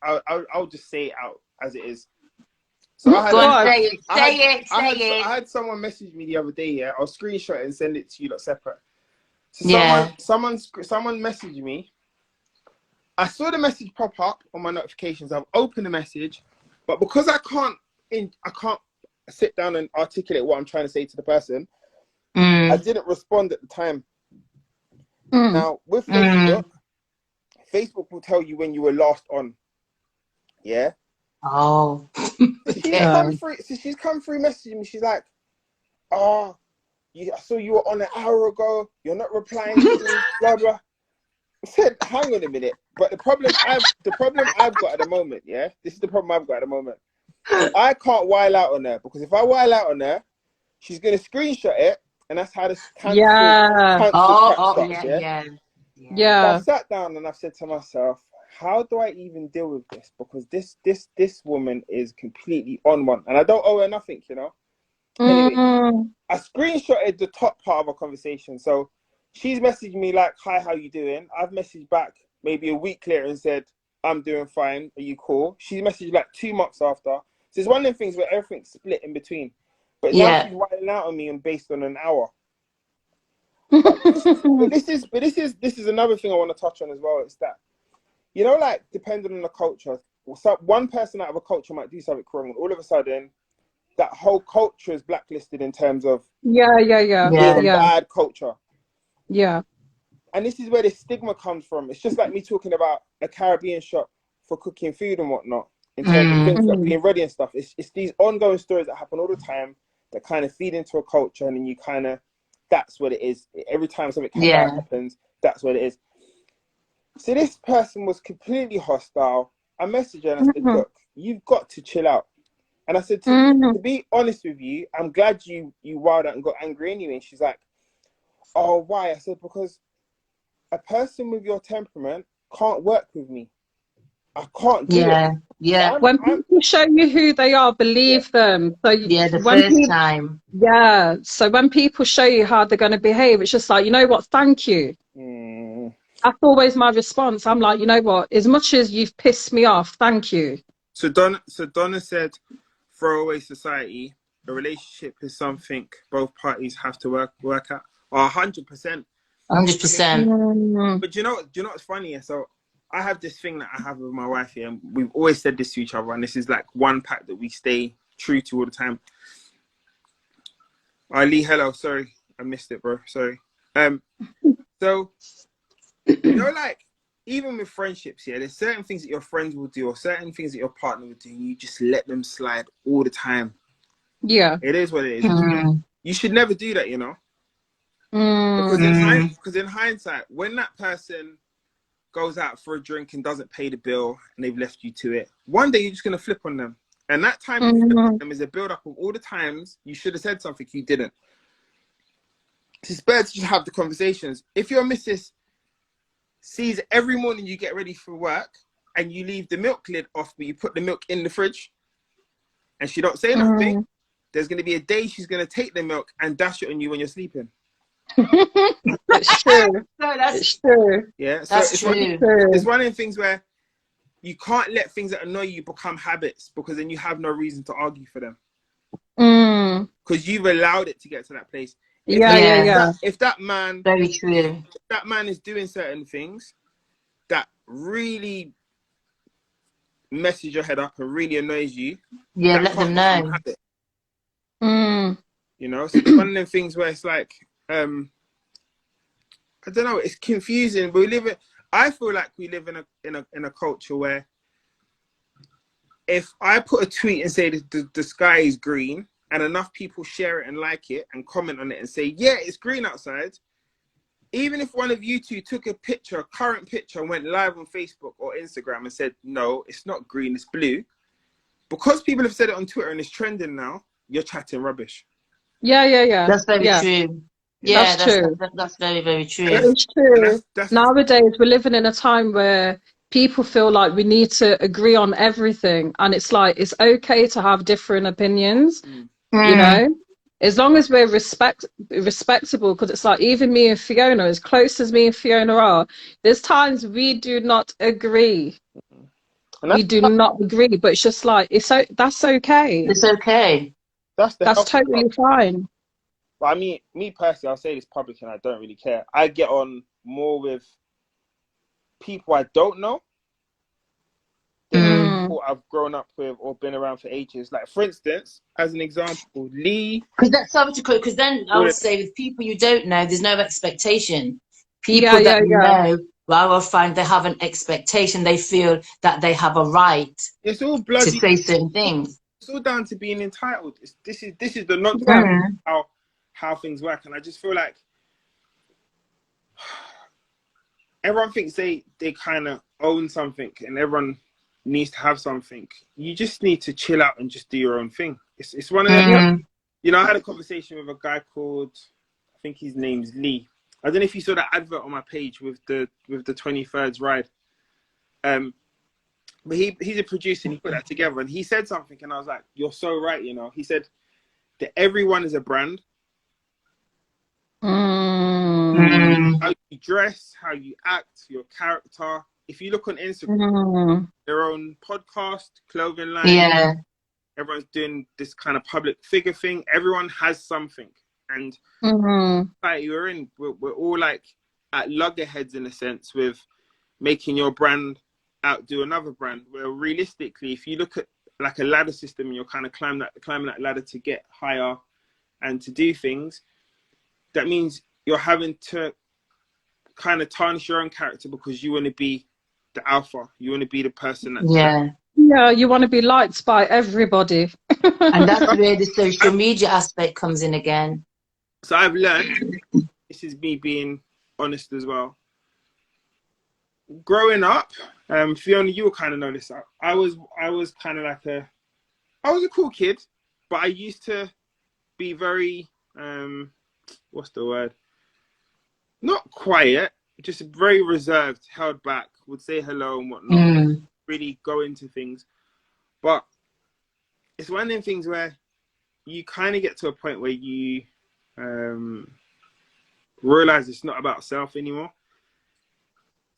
[SPEAKER 3] I'll just say it out as it is. So I had someone message me the other day. I'll screenshot it and send it to you, like separate. So someone messaged me. I saw the message pop up on my notifications. I've opened the message, but because I can't sit down and articulate what I'm trying to say to the person, I didn't respond at the time. Now with Facebook will tell you when you were last on. Yeah.
[SPEAKER 2] Oh.
[SPEAKER 3] She's come through messaging me. She's like, "Oh, I saw you were on an hour ago. You're not replying to me." Blah blah. I said, "Hang on a minute." But the problem I've got at the moment, this is the problem I've got at the moment. I can't while out on her, because if I while out on her, she's gonna screenshot it, and that's how this cancel starts. I've sat down and I've said to myself, how do I even deal with this? Because this woman is completely on one, and I don't owe her nothing, you know. Anyway, I screenshotted the top part of our conversation. So she's messaged me like, "Hi, how you doing?" I've messaged back maybe a week later and said, "I'm doing fine. Are you cool?" She messaged like 2 months after. So it's one of them things where everything's split in between. But now she's writing out on me and based on an hour. But this is another thing I want to touch on as well. It's that, you know, like, depending on the culture, so one person out of a culture might do something wrong, and all of a sudden, that whole culture is blacklisted in terms of
[SPEAKER 1] Yeah,
[SPEAKER 2] Yeah.
[SPEAKER 3] being a
[SPEAKER 1] yeah,
[SPEAKER 3] bad culture.
[SPEAKER 1] yeah.
[SPEAKER 3] And this is where the stigma comes from. It's just like me talking about a Caribbean shop for cooking food and whatnot, in terms of things not being ready and stuff. It's these ongoing stories that happen all the time that kind of feed into a culture, and then you kind of, that's what it is. Every time something bad
[SPEAKER 2] Yeah.
[SPEAKER 3] happens, that's what it is. So this person was completely hostile. I messaged her and I said,
[SPEAKER 1] Mhm.
[SPEAKER 3] look, you've got to chill out. And I said, to
[SPEAKER 1] Mhm.
[SPEAKER 3] be honest with you, I'm glad you wild out and got angry anyway. And she's like, oh, why? I said, because a person with your temperament can't work with me. I can't do it.
[SPEAKER 2] Yeah. Yeah.
[SPEAKER 1] When people show you who they are,
[SPEAKER 3] Yeah.
[SPEAKER 1] believe them. So
[SPEAKER 2] Yeah. The
[SPEAKER 1] when
[SPEAKER 2] first
[SPEAKER 1] people,
[SPEAKER 2] time.
[SPEAKER 1] yeah. So when people show you how they're going to behave, it's just like, you know what? Thank you.
[SPEAKER 3] Mm.
[SPEAKER 1] That's always my response. I'm like, you know what? As much as you've pissed me off, thank you.
[SPEAKER 3] So Donna said, throwaway society. A relationship is something both parties have to work at. 100%. I mean,
[SPEAKER 2] 100%.
[SPEAKER 1] Mm.
[SPEAKER 3] but do you know what's funny? So I have this thing that I have with my wife here, and we've always said this to each other, and this is like one pact that we stay true to all the time. Lee, hello. Sorry, I missed it, bro. Sorry. So, you know, like, even with friendships, yeah, there's certain things that your friends will do or certain things that your partner will do, and you just let them slide all the time.
[SPEAKER 1] Yeah.
[SPEAKER 3] It is what it is.
[SPEAKER 2] Mm.
[SPEAKER 3] You should never do that, you know, because
[SPEAKER 1] Mm.
[SPEAKER 3] in hindsight, when that person goes out for a drink and doesn't pay the bill and they've left you to it, one day you're just gonna flip on them, and that time you flip on
[SPEAKER 1] Mm.
[SPEAKER 3] them is a build up of all the times you should have said something you didn't. It's better to just have the conversations. If your missus sees every morning you get ready for work and you leave the milk lid off, but you put the milk in the fridge, and she don't say nothing,
[SPEAKER 1] Mm.
[SPEAKER 3] there's going to be a day she's going to take the milk and dash it on you when you're sleeping.
[SPEAKER 1] It's true.
[SPEAKER 2] No, that's
[SPEAKER 1] It's true.
[SPEAKER 3] Yeah, so
[SPEAKER 2] that's
[SPEAKER 3] it's one,
[SPEAKER 2] true.
[SPEAKER 3] it's
[SPEAKER 1] True.
[SPEAKER 3] one of the things where you can't let things that annoy you become habits, because then you have no reason to argue for them,
[SPEAKER 1] Mm.
[SPEAKER 3] because you've allowed it to get to that place. If
[SPEAKER 1] Yeah,
[SPEAKER 3] that
[SPEAKER 1] yeah,
[SPEAKER 2] Yeah.
[SPEAKER 1] yeah.
[SPEAKER 3] if that man
[SPEAKER 2] Very true.
[SPEAKER 3] is doing certain things that really messes your head up and really annoys you,
[SPEAKER 2] Yeah.
[SPEAKER 3] that
[SPEAKER 2] Let them
[SPEAKER 3] can't become a
[SPEAKER 2] know.
[SPEAKER 3] habit.
[SPEAKER 1] Mm.
[SPEAKER 3] You know, so it's one of them things where it's like, I don't know, it's confusing. But I feel like we live in a culture where if I put a tweet and say the sky is green, and enough people share it and like it and comment on it and say, yeah, it's green outside, even if one of you two took a picture, a current picture, and went live on Facebook or Instagram and said, no, it's not green, it's blue, because people have said it on Twitter and it's trending now, you're chatting rubbish.
[SPEAKER 1] Yeah, yeah, yeah.
[SPEAKER 2] That's very
[SPEAKER 1] Yeah,
[SPEAKER 2] true.
[SPEAKER 3] You know,
[SPEAKER 2] Yeah.
[SPEAKER 1] that's
[SPEAKER 2] That's
[SPEAKER 1] true.
[SPEAKER 2] that's very, very
[SPEAKER 3] and
[SPEAKER 1] It
[SPEAKER 2] true.
[SPEAKER 3] that's
[SPEAKER 1] is
[SPEAKER 3] and
[SPEAKER 1] true.
[SPEAKER 3] that's
[SPEAKER 1] Nowadays, we're living in a time where people feel like we need to agree on everything. And it's like, it's okay to have different opinions,
[SPEAKER 3] mm,
[SPEAKER 1] you
[SPEAKER 2] Mm.
[SPEAKER 1] know, as long as we're respectable. Because it's like, even me and Fiona, as close as me and Fiona are, there's times we do not agree.
[SPEAKER 3] and
[SPEAKER 1] We do not agree, but it's just like, that's okay.
[SPEAKER 2] It's okay.
[SPEAKER 3] that's the
[SPEAKER 1] That's
[SPEAKER 3] healthy part.
[SPEAKER 1] totally fine.
[SPEAKER 3] But I mean, me personally, I'll say this public, and I don't really care. I get on more with people I don't know than
[SPEAKER 2] Mm.
[SPEAKER 1] Mm.
[SPEAKER 3] people I've grown up with or been around for ages. Like, for instance, as an example, Lee.
[SPEAKER 2] Because that's something to because then I would say with people you don't know, there's no expectation.
[SPEAKER 1] Yeah,
[SPEAKER 2] People that
[SPEAKER 1] yeah,
[SPEAKER 2] you
[SPEAKER 1] yeah.
[SPEAKER 2] know, well, I will find they have an expectation. They feel that they have a right
[SPEAKER 3] It's all
[SPEAKER 2] to
[SPEAKER 3] bloody.
[SPEAKER 2] say certain things.
[SPEAKER 3] It's all down to being entitled. This is the nonsense
[SPEAKER 1] Yeah.
[SPEAKER 2] Mm.
[SPEAKER 3] how things work, and I just feel like everyone thinks they kind of own something, and everyone needs to have something. You just need to chill out and just do your own thing. It's one of them.
[SPEAKER 1] Yep.
[SPEAKER 2] Mm.
[SPEAKER 3] You know, I had a conversation with a guy called, I think his name's Lee. I don't know if you saw that advert on my page with the 23rd ride. But he's a producer and he put that together, and he said something and I was like, you're so right, you know. He said that everyone is a brand.
[SPEAKER 1] Mm.
[SPEAKER 2] Mm.
[SPEAKER 3] How you dress, how you act, your character. If you look on Instagram,
[SPEAKER 1] Mm.
[SPEAKER 3] their own podcast, clothing line,
[SPEAKER 2] Yeah.
[SPEAKER 3] everyone's doing this kind of public figure thing. Everyone has something. And
[SPEAKER 1] Mm-hmm.
[SPEAKER 3] society we're in, we're all like at loggerheads in a sense with making your brand outdo another brand. Where realistically, if you look at like a ladder system and you're kind of climbing that ladder to get higher and to do things, that means you're having to kind of tarnish your own character because you want to be the alpha. You want to be the person that
[SPEAKER 1] Yeah, you want to be liked by everybody.
[SPEAKER 2] And that's where the social media aspect comes in again.
[SPEAKER 3] So I've learned, this is me being honest as well. Growing up, Fiona, you will kind of know this. I was kind of like I was a cool kid, but I used to be very, what's the word? Not quiet, just very reserved, held back, would say hello and whatnot, really go into things. But it's one of them things where you kind of get to a point where you realize it's not about self anymore.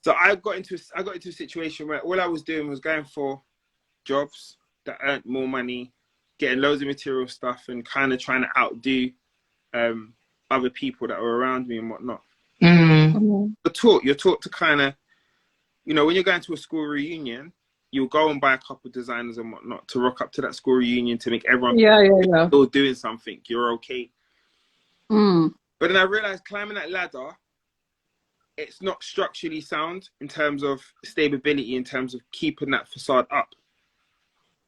[SPEAKER 3] So I got into a situation where all I was doing was going for jobs that earned more money, getting loads of material stuff, and kind of trying to outdo other people that were around me and whatnot. You're taught to kind of, you know, when you're going to a school reunion, you'll go and buy a couple of designers and whatnot to rock up to that school reunion to make everyone feel doing something. You're okay. But then I realized climbing that ladder, it's not structurally sound in terms of stability, in terms of keeping that facade up.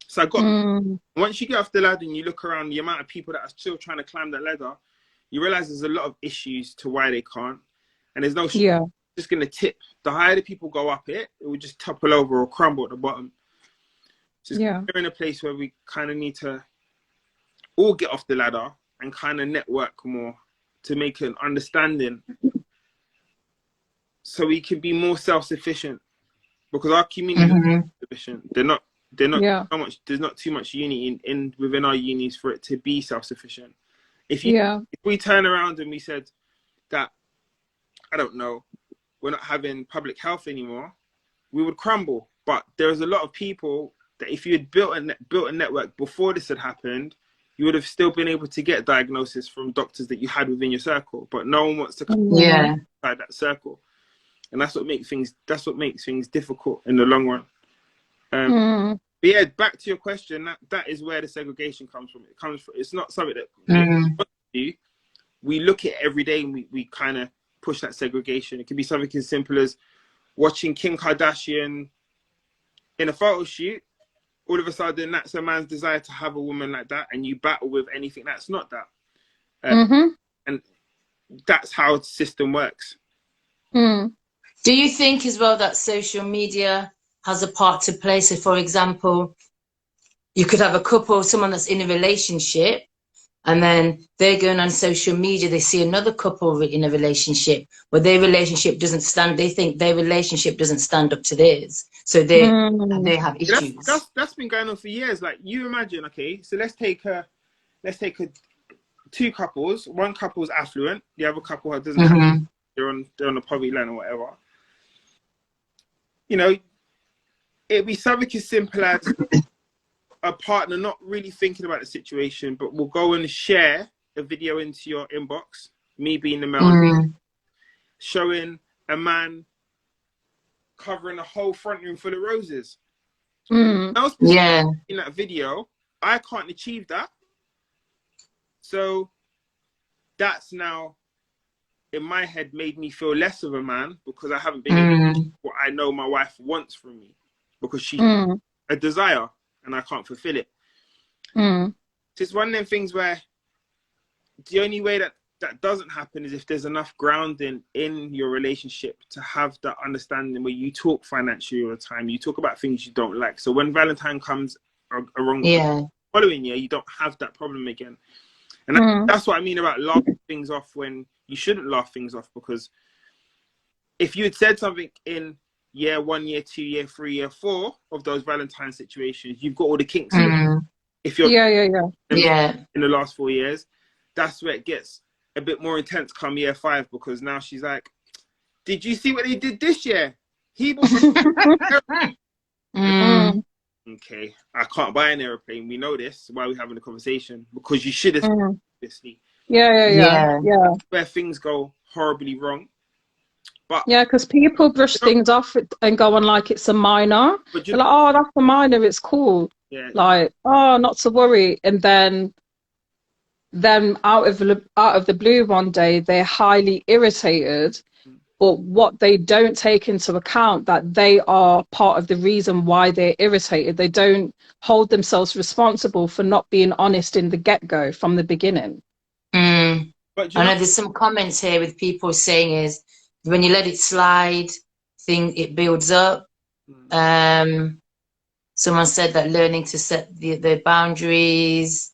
[SPEAKER 3] So I got, once you get off the ladder and you look around the amount of people that are still trying to climb that ladder, you realize there's a lot of issues to why they can't. And there's no just going to tip. The higher the people go up it will just topple over or crumble at the bottom. So we're in a place where we kind of need to all get off the ladder and kind of network more to make an understanding so we can be more self-sufficient, because our community is not sufficient. They're not so much, there's not too much unity in within our unis for it to be self-sufficient. If we turn around and we said that, I don't know, we're not having public health anymore, we would crumble. But there's a lot of people that if you had built a network before this had happened, you would have still been able to get diagnosis from doctors that you had within your circle. But no one wants to come inside that circle, and that's what makes things difficult in the long run. But yeah, back to your question, that is where the segregation comes from. It's not something that we want to do. We look at it every day and we kind of push that segregation. It can be something as simple as watching Kim Kardashian in a photo shoot. All of a sudden, that's a man's desire to have a woman like that, and you battle with anything that's not that. And that's how the system works.
[SPEAKER 2] Do you think as well that social media has a part to play? So, for example, you could have a couple, someone that's in a relationship, and then they're going on social media, they see another couple in a relationship, but their relationship doesn't stand, they think their relationship doesn't stand up to theirs. So they have issues.
[SPEAKER 3] That's been going on for years. Like, you imagine, okay, so let's take two couples. One couple's affluent, the other couple doesn't have, they're on the poverty line or whatever. You know, it'd be something as simple as a partner not really thinking about the situation, but will go and share a video into your inbox, me being the male, showing a man covering a whole front room full of roses. In that video, I can't achieve that. So that's now, in my head, made me feel less of a man, because I haven't been able to do what I know my wife wants from me, because she's a desire and I can't fulfill it. It's one of them things where the only way that doesn't happen is if there's enough grounding in your relationship to have that understanding where you talk financially all the time, you talk about things you don't like. So when Valentine comes around following year, you don't have that problem again. And that's what I mean about laughing things off when you shouldn't laugh things off, because if you had said something in year 1, year 2, year 3, year 4 of those Valentine situations, you've got all the kinks. If you're in the last 4 years, that's where it gets a bit more intense come year 5, because now she's like, did you see what he did this year? He bought okay, I can't buy an aeroplane. We know this. Why are we having a conversation? Because you should have, obviously.
[SPEAKER 2] Yeah.
[SPEAKER 3] where things go horribly wrong. But
[SPEAKER 1] Yeah, because people brush things off and go on like it's a minor.
[SPEAKER 3] but
[SPEAKER 1] They're like, oh, that's a minor, it's cool.
[SPEAKER 3] yeah,
[SPEAKER 1] Like, oh, not to worry. And then out of the blue one day, they're highly irritated. But what they don't take into account that they are part of the reason why they're irritated. They don't hold themselves responsible for not being honest in the get-go from the beginning.
[SPEAKER 3] but
[SPEAKER 2] I know there's some comments here with people saying is when you let it slide, it builds up. Someone said that learning to set the boundaries,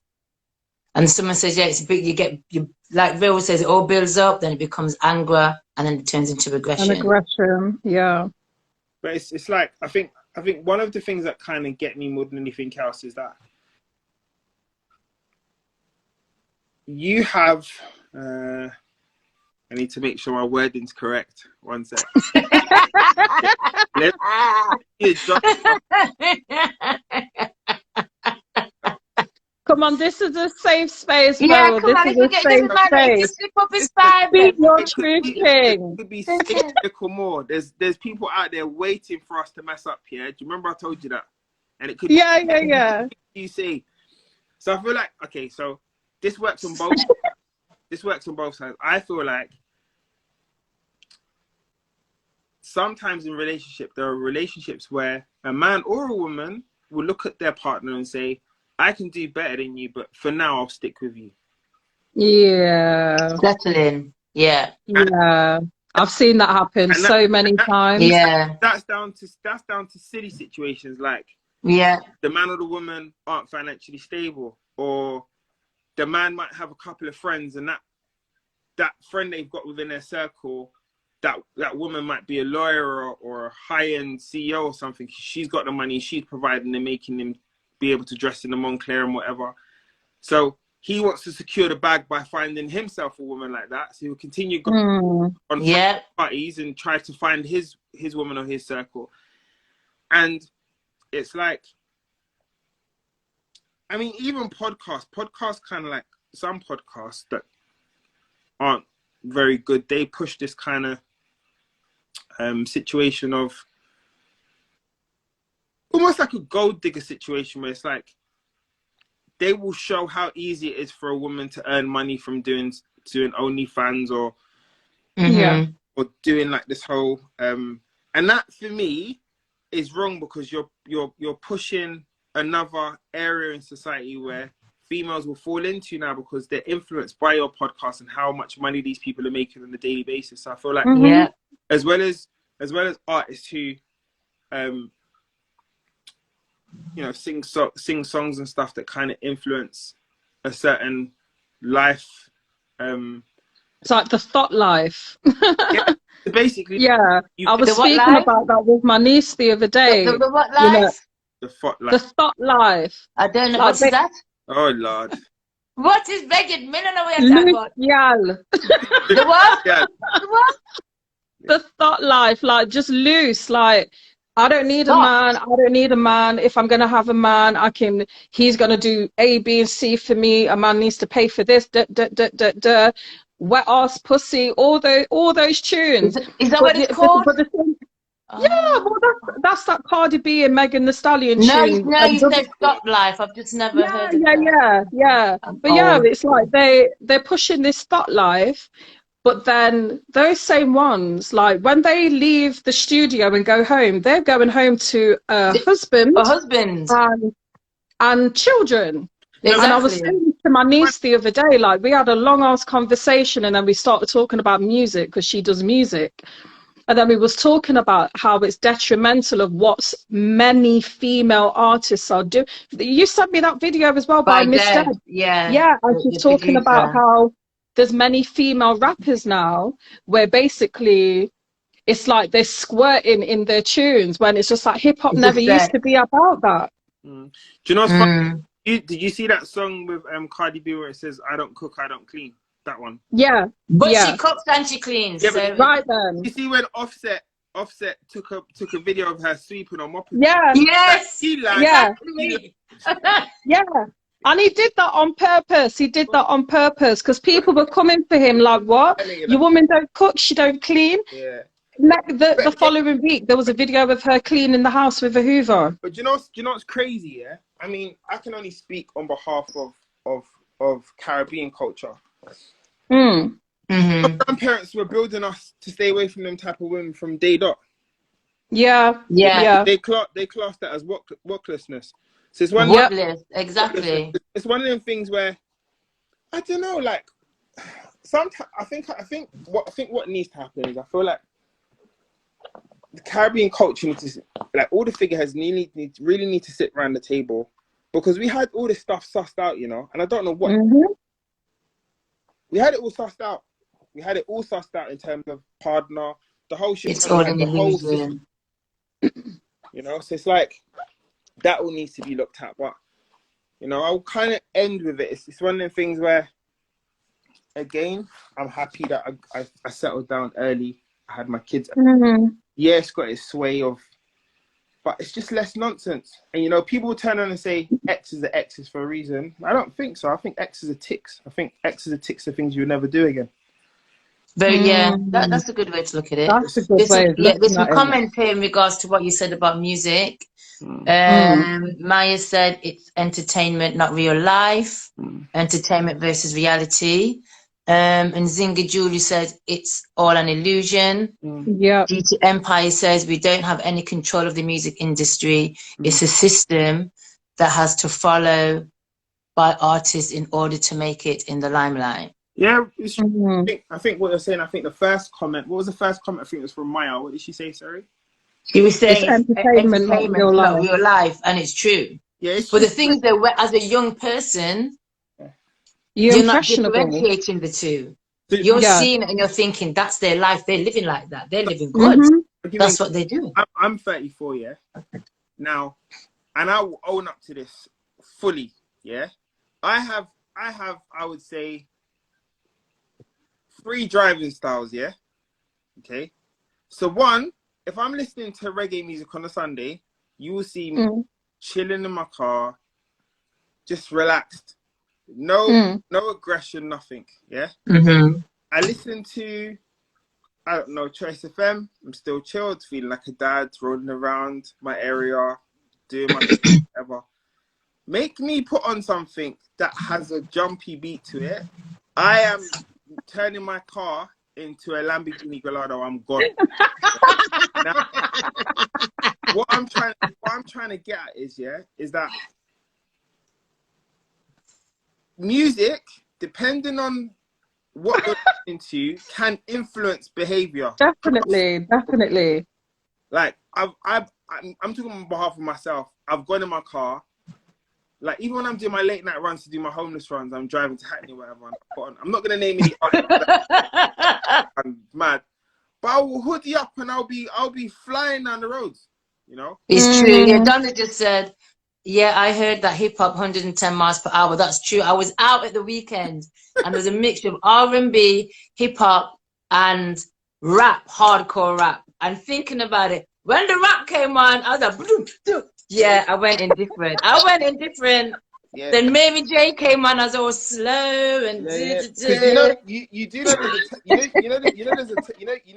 [SPEAKER 2] and someone says, yeah, it's big. You like Bill says, it all builds up, then it becomes anger, and then it turns into aggression.
[SPEAKER 1] And aggression, yeah.
[SPEAKER 3] But it's like I think one of the things that kind of get me more than anything else is that you have. I need to make sure my wording's correct. One sec.
[SPEAKER 1] Come on, this is a safe space,
[SPEAKER 2] yeah,
[SPEAKER 1] bro.
[SPEAKER 2] come on,
[SPEAKER 1] This is a safe space.
[SPEAKER 2] Slip up his five.
[SPEAKER 1] Speak your truth, King.
[SPEAKER 3] It could be cyclical more. There's people out there waiting for us to mess up here. Do you remember I told you that? And it could
[SPEAKER 1] Yeah.
[SPEAKER 3] You see. So I feel like okay, so this works on both this works on both sides. I feel like sometimes in relationship there are relationships where a man or a woman will look at their partner and say, I can do better than you, but for now I'll stick with you.
[SPEAKER 1] Yeah.
[SPEAKER 2] Settle in. Yeah.
[SPEAKER 1] Yeah. I've seen that happen so many times.
[SPEAKER 2] Yeah.
[SPEAKER 3] That's down to silly situations like the man or the woman aren't financially stable, or the man might have a couple of friends and that friend they've got within their circle, that woman might be a lawyer or a high-end CEO or something. She's got the money, she's providing and making them be able to dress in the Moncler and whatever. So he wants to secure the bag by finding himself a woman like that. So he'll continue going on parties and try to find his woman or his circle. And it's like, I mean, even podcasts kind of like some podcasts that aren't very good, they push this kind of situation of almost like a gold digger situation where it's like they will show how easy it is for a woman to earn money from doing OnlyFans or doing like this whole and that for me is wrong, because you're pushing another area in society where females will fall into now because they're influenced by your podcast and how much money these people are making on a daily basis. So I feel like as well as artists who sing songs and stuff that kind of influence a certain life.
[SPEAKER 1] It's like the thought life.
[SPEAKER 3] Basically.
[SPEAKER 1] I was speaking about that with my niece the other day.
[SPEAKER 2] The what life?
[SPEAKER 3] The thought life.
[SPEAKER 1] The thought life.
[SPEAKER 2] I don't know. Like what's that?
[SPEAKER 3] Oh, Lord.
[SPEAKER 2] What is begging? Me don't know what you're talking about. The what?
[SPEAKER 3] Yeah.
[SPEAKER 2] The what?
[SPEAKER 1] The thought life, like just loose, like I don't need a man. I don't need a man. If I'm gonna have a man, he's gonna do A, B, and C for me. A man needs to pay for this. Wet ass pussy. All those tunes.
[SPEAKER 2] Is that what it's called?
[SPEAKER 1] Yeah, well, that's that Cardi B and Megan Thee Stallion tune.
[SPEAKER 2] No, you said thought life. I've just never heard of that.
[SPEAKER 1] Yeah. But it's like they're pushing this thought life. But then those same ones, like when they leave the studio and go home, they're going home to a husband and children.
[SPEAKER 2] Exactly.
[SPEAKER 1] And I was saying to my niece the other day, like we had a long ass conversation and then we started talking about music because she does music. And then we was talking about how it's detrimental of what many female artists are doing. You sent me that video as well by Miss Deb. Yeah, and she's talking about how there's many female rappers now where basically it's like they're squirting in their tunes when it's just like hip hop never used to be about that.
[SPEAKER 3] Do you know what's funny? Did you see that song with Cardi B where it says, I don't cook, I don't clean? That one.
[SPEAKER 1] Yeah.
[SPEAKER 2] But she cooks and she cleans.
[SPEAKER 3] Yeah,
[SPEAKER 2] so.
[SPEAKER 1] Right then.
[SPEAKER 3] You see when Offset took a video of her sweeping or mopping?
[SPEAKER 1] Yeah.
[SPEAKER 2] Yes.
[SPEAKER 3] He like,
[SPEAKER 1] yeah. Yeah. And he did that on purpose. He did that on purpose because people were coming for him like, what? Your woman don't cook, she don't clean.
[SPEAKER 3] Yeah.
[SPEAKER 1] Like the following week, there was a video of her cleaning the house with a Hoover.
[SPEAKER 3] But do you know what's crazy? Yeah, I mean, I can only speak on behalf of Caribbean culture.
[SPEAKER 1] Mm.
[SPEAKER 2] Mm-hmm.
[SPEAKER 3] Grandparents were building us to stay away from them type of women from day dot.
[SPEAKER 1] Yeah.
[SPEAKER 2] Yeah.
[SPEAKER 1] Yeah.
[SPEAKER 3] They class that as worklessness. So it's one.
[SPEAKER 2] Worthless. Exactly.
[SPEAKER 3] It's one of them things where I don't know. Like sometimes I think what needs to happen is I feel like the Caribbean culture needs to, like, all the figureheads really need to sit around the table, because we had all this stuff sussed out, you know, and I don't know what we had it all sussed out. We had it all sussed out in terms of partner, the whole shit.
[SPEAKER 2] It's all an
[SPEAKER 3] the whole
[SPEAKER 2] illusion.
[SPEAKER 3] system, you know. So it's like that all needs to be looked at. But you know, I'll kind of end with it. It's one of them things where, again, I'm happy that I settled down early. I had my kids. Yeah, it's got its sway of, but it's just less nonsense. And you know, people turn on and say X is the X's for a reason. I don't think so. I think X is a ticks. I think X is a ticks of things you would never do again.
[SPEAKER 2] But yeah, that's a good way to look at it.
[SPEAKER 1] That's a good way of looking
[SPEAKER 2] there's some
[SPEAKER 1] at it.
[SPEAKER 2] comments here in regards to what you said about music. Maya said it's entertainment, not real life. Entertainment versus reality. And Zinga Julie said it's all an illusion.
[SPEAKER 1] Yeah.
[SPEAKER 2] GT Empire says we don't have any control of the music industry. It's a system that has to follow by artists in order to make it in the limelight.
[SPEAKER 3] Yeah, I think what you're saying. I think the first comment. What was the first comment? I think it was from Maya. What did she say? Sorry.
[SPEAKER 2] She was saying
[SPEAKER 1] it's entertainment, not real life.
[SPEAKER 2] Not real life, and it's true.
[SPEAKER 3] Yeah,
[SPEAKER 2] but the thing is that as a young person, you're not differentiating the two. You're seeing it and you're thinking that's their life. They're living like that. They're living good. That's what they do.
[SPEAKER 3] I'm 34, yeah. Now, and I will own up to this fully, yeah. I have, I would say, 3 driving styles, yeah. Okay. So one, if I'm listening to reggae music on a Sunday, you will see me chilling in my car, just relaxed. No aggression, nothing. Yeah. I listen to, I don't know, Choice FM. I'm still chilled, feeling like a dad, rolling around my area, doing my whatever. Make me put on something that has a jumpy beat to it. I am turning my car into a Lamborghini Gallardo. I'm gone. Now, what I'm trying to get at is that music, depending on what you're listening to, can influence behavior.
[SPEAKER 1] Definitely.
[SPEAKER 3] Like I'm talking on behalf of myself. I've gone in my car. Like, even when I'm doing my late night runs to do my homeless runs, I'm driving to Hackney or whatever. I'm not gonna name any I'm mad. But I will hoodie up and I'll be flying down the roads, you know?
[SPEAKER 2] It's true. Yeah, Donna just said, yeah, I heard that hip hop 110 miles per hour. That's true. I was out at the weekend and there's a mixture of R&B, hip hop, and rap, hardcore rap. And thinking about it, when the rap came on, I was like, yeah, I went indifferent. Yeah. Then Mary J came on as all slow and
[SPEAKER 3] you do know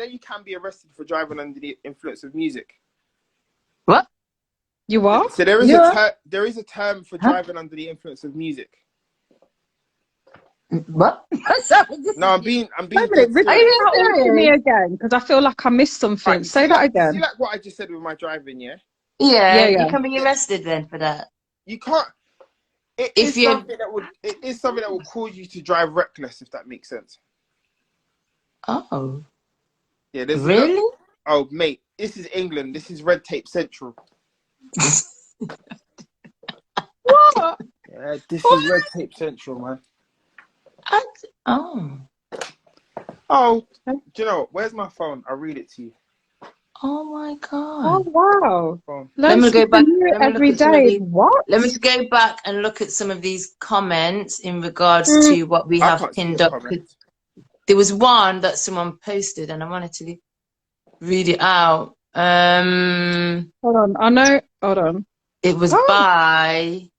[SPEAKER 3] you can be arrested for driving under the influence of music.
[SPEAKER 2] What?
[SPEAKER 1] You are?
[SPEAKER 3] So there is a term for driving under the influence of music.
[SPEAKER 2] What?
[SPEAKER 3] No, I'm being.
[SPEAKER 1] Are you to me again? Because I feel like I missed something.
[SPEAKER 3] Right,
[SPEAKER 1] Say that again.
[SPEAKER 3] See, like what I just said with my driving, yeah?
[SPEAKER 2] Yeah. You can be arrested then for that.
[SPEAKER 3] You can't. It is something that will cause you to drive reckless, if that makes sense.
[SPEAKER 2] Oh.
[SPEAKER 3] Yeah.
[SPEAKER 2] Really?
[SPEAKER 3] Oh, mate, this is England. This is red tape central.
[SPEAKER 1] What?
[SPEAKER 3] Yeah, this is red tape central, man. Oh, do you know what? Where's my phone? I'll read it to you.
[SPEAKER 2] Oh my God.
[SPEAKER 1] Oh wow.
[SPEAKER 2] Let me go back
[SPEAKER 1] every day. What?
[SPEAKER 2] Let me go back and look at some of these comments in regards to what we have pinned up. There was one that someone posted and I wanted to read it out.
[SPEAKER 1] Hold on. Hold on.
[SPEAKER 2] It was by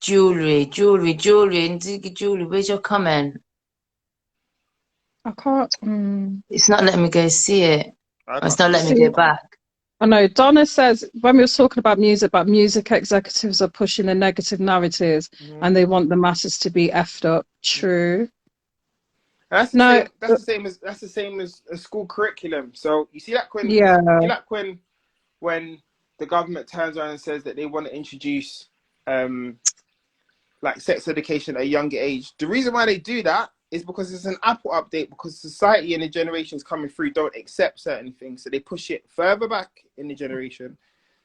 [SPEAKER 2] Jewelry. Nzigi jewelry. Where's your comment?
[SPEAKER 1] I can't.
[SPEAKER 2] It's not letting me go see it.
[SPEAKER 3] I
[SPEAKER 2] It's
[SPEAKER 3] can't
[SPEAKER 2] not
[SPEAKER 3] see
[SPEAKER 2] letting
[SPEAKER 3] it.
[SPEAKER 2] me go back.
[SPEAKER 1] I know Donna says when we were talking about music executives are pushing the negative narratives and they want the masses to be effed up. True.
[SPEAKER 3] That's the
[SPEAKER 1] No,
[SPEAKER 3] same. That's the same as a school curriculum. So you see, like
[SPEAKER 1] yeah.
[SPEAKER 3] when the government turns around and says that they want to introduce like sex education at a younger age. The reason why they do that is because it's an Apple update, because society and the generations coming through don't accept certain things. So they push it further back in the generation.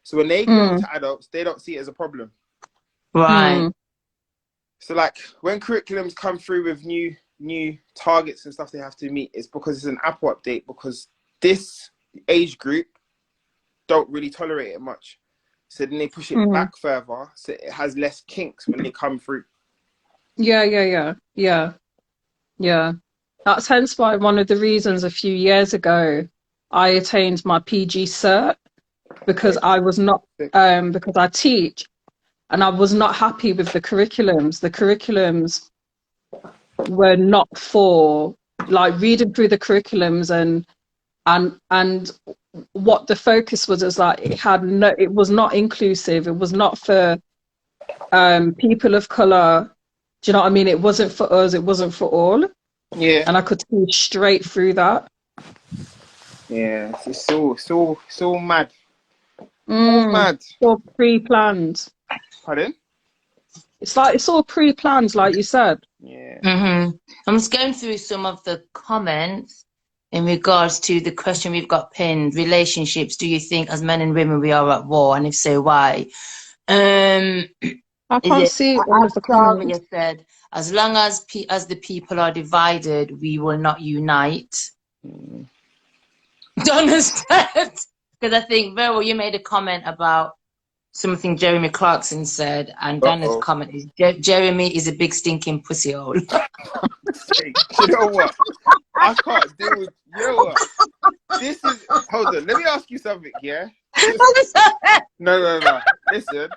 [SPEAKER 3] So when they grow into adults, they don't see it as a problem.
[SPEAKER 2] Right.
[SPEAKER 3] So like when curriculums come through with new targets and stuff they have to meet, it's because it's an Apple update, because this age group don't really tolerate it much. So then they push it back further so it has less kinks when they come through.
[SPEAKER 1] Yeah. That's hence why one of the reasons a few years ago I attained my PG cert, because I was not because I teach and I was not happy with the curriculums. The curriculums were not for, like, reading through the curriculums and what the focus was is like it was not inclusive. It was not for people of color. Do you know what I mean? It wasn't for us. It wasn't for all.
[SPEAKER 3] Yeah.
[SPEAKER 1] And I could see straight through that.
[SPEAKER 3] Yeah. It's all mad. All mad.
[SPEAKER 1] It's all pre-planned.
[SPEAKER 3] Pardon?
[SPEAKER 1] It's like it's all pre-planned, like you said.
[SPEAKER 3] Yeah.
[SPEAKER 2] I'm just going through some of the comments in regards to the question we've got pinned. Relationships. Do you think as men and women we are at war? And if so, why?
[SPEAKER 1] I can't see all of the comments.
[SPEAKER 2] Said, as long as the people are divided, we will not unite. Don't understand. Because I think, Vero, you made a comment about something Jeremy Clarkson said, and Donna's comment is Jeremy is a big stinking pussy hole.
[SPEAKER 3] Hey, you know what? I can't deal with you. This is, hold on, let me ask you something, yeah? No. Listen,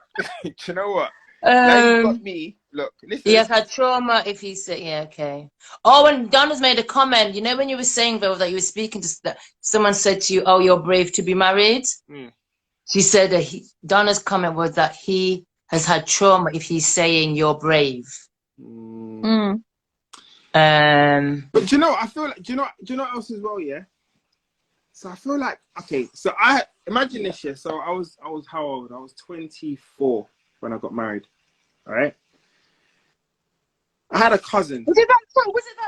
[SPEAKER 3] you know what? Now you've got me. Look, listen.
[SPEAKER 2] He has had trauma if he said, yeah, okay. Oh, and Donna's made a comment. You know, when you were saying, though, that you were speaking to someone said to you, oh, you're brave to be married. She said that Donna's comment was that he has had trauma if he's saying you're brave.
[SPEAKER 3] But do you know, I feel like, do you know what else as well, yeah? So I feel like, okay, so I imagine this year. So I was how old? I was 24 when I got married. All right. I had a cousin.
[SPEAKER 2] Was it that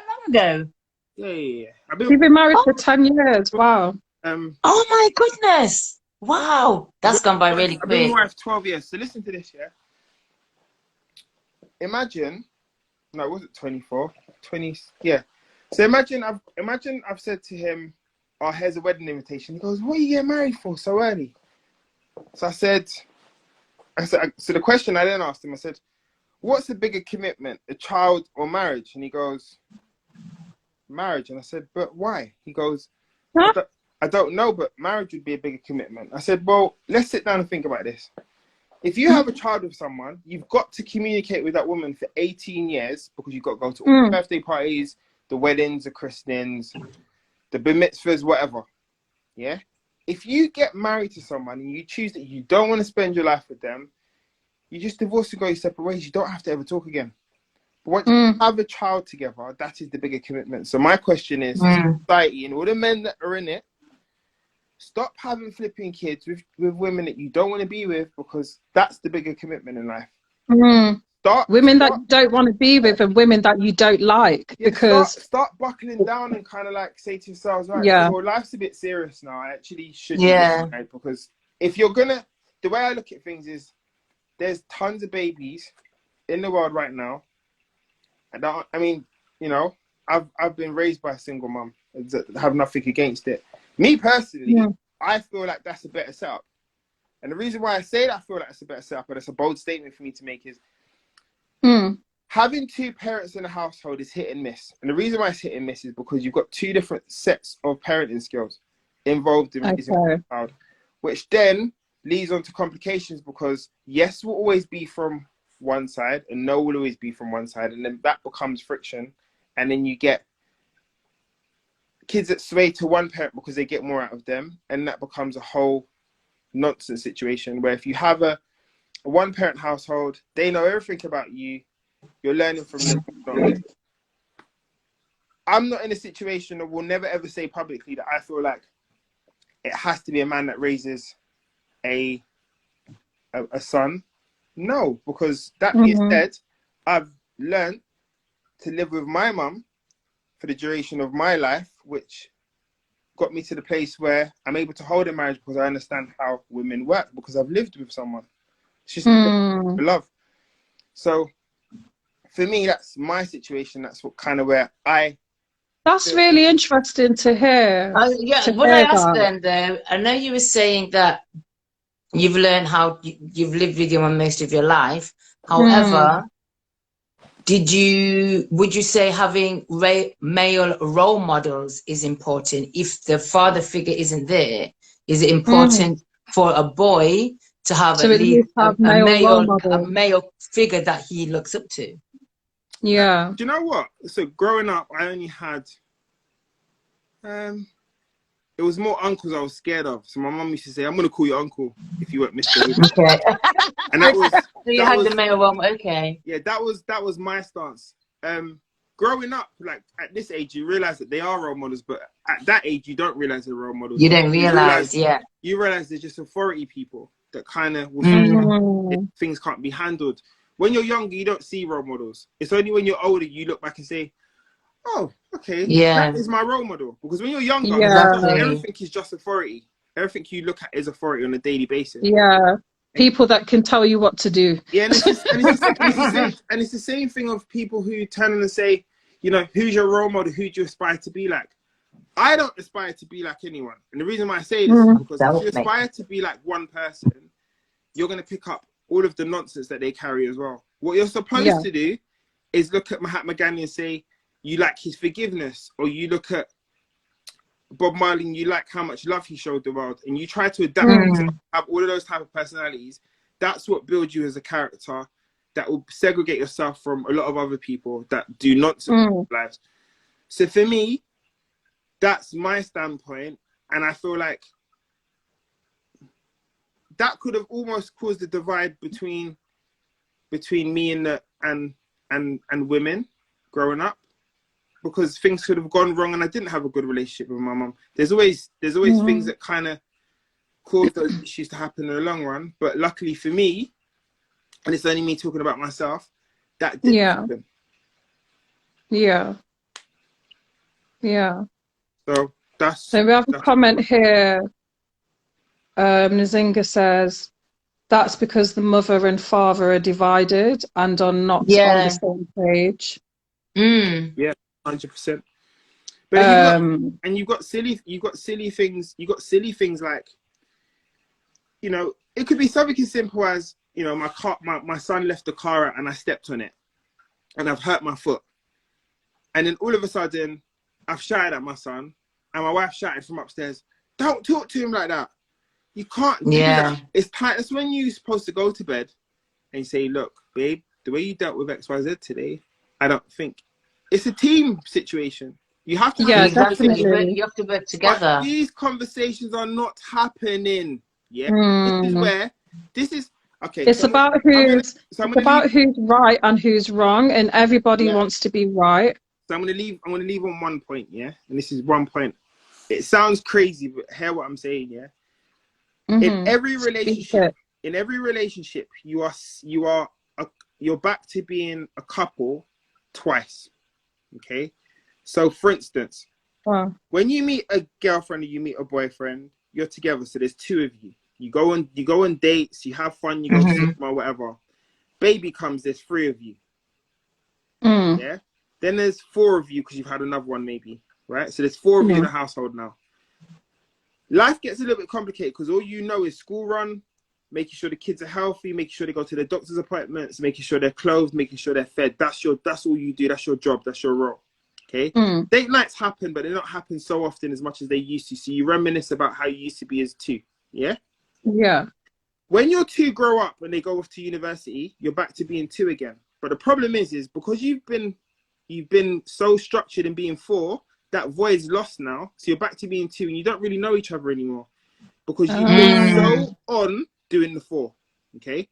[SPEAKER 2] long ago?
[SPEAKER 3] Yeah.
[SPEAKER 1] You've been married for 10 years. Wow.
[SPEAKER 2] Oh my goodness. Wow. That's gone by really quick.
[SPEAKER 3] I've been married for 12 years. So listen to this, yeah. Imagine, no, was it 24? 20, yeah. So imagine I've said to him, oh, here's a wedding invitation. He goes, what are you getting married for so early? So I said, so the question I then asked him, I said, what's the bigger commitment, a child or marriage? And he goes, marriage. And I said, but why? He goes, I don't know, but marriage would be a bigger commitment. I said, well, let's sit down and think about this. If you have a child with someone, you've got to communicate with that woman for 18 years, because you've got to go to all the birthday parties, the weddings, the christenings, the bar mitzvahs, whatever. Yeah? If you get married to someone and you choose that you don't want to spend your life with them, you just divorce and go your separate ways. You don't have to ever talk again. But once you have a child together, that is the bigger commitment. So my question is, society and all the men that are in it, stop having flipping kids with women that you don't want to be with, because that's the bigger commitment in life. Women
[SPEAKER 1] that you don't want to be with and women that you don't like.
[SPEAKER 3] Yeah,
[SPEAKER 1] because
[SPEAKER 3] start buckling down and kind of like say to yourselves, right, well, life's a bit serious now. I actually should be married, because if you're gonna, the way I look at things is, there's tons of babies in the world right now. And I mean, you know, I've been raised by a single mum. I have nothing against it. Me personally, I feel like that's a better setup. And the reason why I say that I feel like it's a better setup, and it's a bold statement for me to make, is having two parents in a household is hit and miss. And the reason why it's hit and miss is because you've got two different sets of parenting skills involved in raising a child, which then leads on to complications, because yes, will always be from one side and no will always be from one side, and then that becomes friction, and then you get kids that sway to one parent because they get more out of them, and that becomes a whole nonsense situation where if you have a one parent household, they know everything about you, you're learning from them. I'm not in a situation that will never ever say publicly that I feel like it has to be a man that raises a son. No, because that being said, I've learned to live with my mum for the duration of my life, which got me to the place where I'm able to hold a marriage because I understand how women work, because I've lived with someone. It's just love. So for me, that's my situation. That's what kind of where I...
[SPEAKER 1] That's really interesting to hear.
[SPEAKER 2] What I asked then, though, I know you were saying that you've learned how you've lived with your mum most of your life. However, would you say having male role models is important? If the father figure isn't there, is it important for a boy to have at least a male figure that he looks up to?
[SPEAKER 1] Yeah.
[SPEAKER 3] Do you know what? So growing up, I only had it was more uncles I was scared of. So my mum used to say, "I'm gonna call you uncle if you weren't Mr. Hood."
[SPEAKER 2] Okay.
[SPEAKER 3] And that was
[SPEAKER 2] so you had the male role model. Okay.
[SPEAKER 3] Yeah, that was my stance. Growing up, like at this age, you realize that they are role models, but at that age, you don't realize they're role models.
[SPEAKER 2] You don't realize,
[SPEAKER 3] You realize they're just authority people that kind of will things can't be handled. When you're younger, you don't see role models. It's only when you're older you look back and say, "Oh, okay, that is my role model." Because when you're younger, everything is just authority. Everything you look at is authority on a daily basis.
[SPEAKER 1] Yeah, people that can tell you what to do.
[SPEAKER 3] Yeah, and it's the same thing of people who turn and say, you know, who's your role model? Who do you aspire to be like? I don't aspire to be like anyone. And the reason why I say this is because if you aspire to be like one person, you're going to pick up all of the nonsense that they carry as well. What you're supposed to do is look at Mahatma Gandhi and say, you like his forgiveness, or you look at Bob Marley and you like how much love he showed the world, and you try to adapt yourself, have all of those type of personalities. That's what builds you as a character that will segregate yourself from a lot of other people that do nonsense in their lives. So for me, that's my standpoint, and I feel like that could have almost caused a divide between me and women growing up, because things could have gone wrong and I didn't have a good relationship with my mum. There's always things that kind of cause those issues to happen in the long run. But luckily for me, and it's only me talking about myself, that didn't happen. Yeah. So that's...
[SPEAKER 1] So we have a comment here. Nzinga says, that's because the mother and father are divided and are not on the same page.
[SPEAKER 3] Yeah, 100%. But you've got silly things like, you know, it could be something as simple as, you know, my son left the car out and I stepped on it and I've hurt my foot, and then all of a sudden I've shouted at my son and my wife shouted from upstairs, "Don't talk to him like that. You can't do that. It's time." It's when you're supposed to go to bed and you say, "Look, babe, the way you dealt with XYZ today, I don't think..." It's a team situation. You have to
[SPEAKER 1] definitely.
[SPEAKER 2] You have to work together.
[SPEAKER 3] But these conversations are not happening. Yeah, this is okay.
[SPEAKER 1] It's about who's right and who's wrong, and everybody wants to be right.
[SPEAKER 3] So I'm gonna leave on one point, yeah. And this is one point. It sounds crazy, but hear what I'm saying, yeah. In every relationship, you're back to being a couple twice. Okay, so for instance, when you meet a girlfriend or you meet a boyfriend, you're together. So there's two of you. You go on dates, you have fun, you go to cinema, whatever. Baby comes, there's three of you. Yeah. Then there's four of you because you've had another one, maybe, right? So there's four of you in the household now. Life gets a little bit complicated because all you know is school run, making sure the kids are healthy, making sure they go to their doctor's appointments, making sure they're clothed, making sure they're fed. That's all you do. That's your job. That's your role. Okay. Date nights happen, but they don't happen so often as much as they used to. So you reminisce about how you used to be as two. Yeah.
[SPEAKER 1] Yeah.
[SPEAKER 3] when your two grow up and they go off to university, you're back to being two again. But the problem is because you've been so structured in being four, that void's lost now. So you're back to being two, and you don't really know each other anymore because you've been so on doing the four. Okay,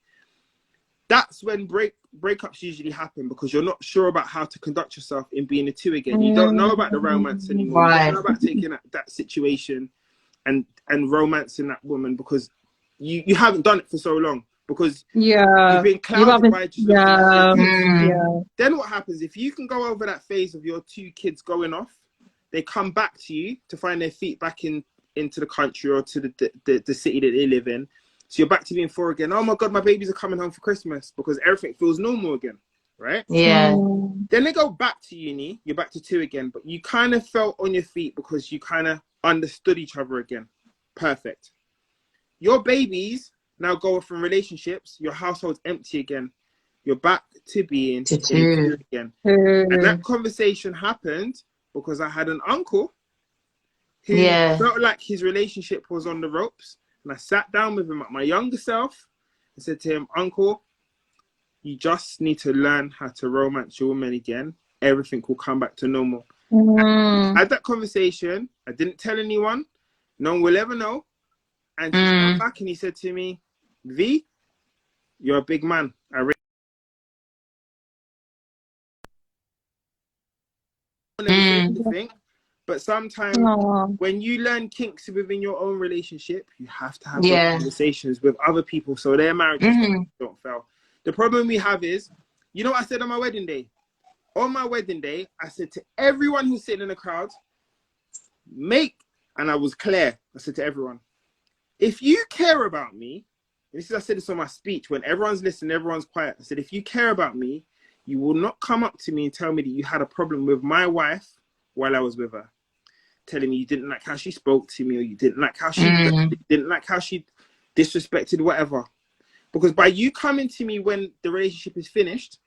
[SPEAKER 3] that's when breakups usually happen, because you're not sure about how to conduct yourself in being a two again. You don't know about the romance anymore.
[SPEAKER 2] Right.
[SPEAKER 3] You don't know about taking that situation and romancing that woman, because you haven't done it for so long, because you've been clouded by just looking at it. Then what happens if you can go over that phase of your two kids going off? They come back to you to find their feet back into the country or to the city that they live in. So you're back to being four again. Oh my God, my babies are coming home for Christmas, because everything feels normal again, right?
[SPEAKER 2] Yeah.
[SPEAKER 3] Then they go back to uni, you're back to two again, but you kind of felt on your feet because you kind of understood each other again. Perfect. Your babies now go from relationships, your household's empty again. You're back to being two again. And that conversation happened because I had an uncle who felt like his relationship was on the ropes. And I sat down with him at my younger self and said to him, Uncle, you just need to learn how to romance your woman again. Everything will come back to normal. I had that conversation. I didn't tell anyone. No one will ever know. And he came back and he said to me, V, you're a big man. I really want to say anything. But sometimes when you learn kinks within your own relationship, you have to have those conversations with other people so their marriages don't fail. The problem we have is, you know what I said on my wedding day? On my wedding day, I said to everyone who's sitting in the crowd, and I was clear. I said to everyone, if you care about me, I said this on my speech, when everyone's listening, everyone's quiet. I said, if you care about me, you will not come up to me and tell me that you had a problem with my wife while I was with her. Telling me you didn't like how she spoke to me, or you didn't like how she didn't like how she disrespected whatever. Because by you coming to me when the relationship is finished,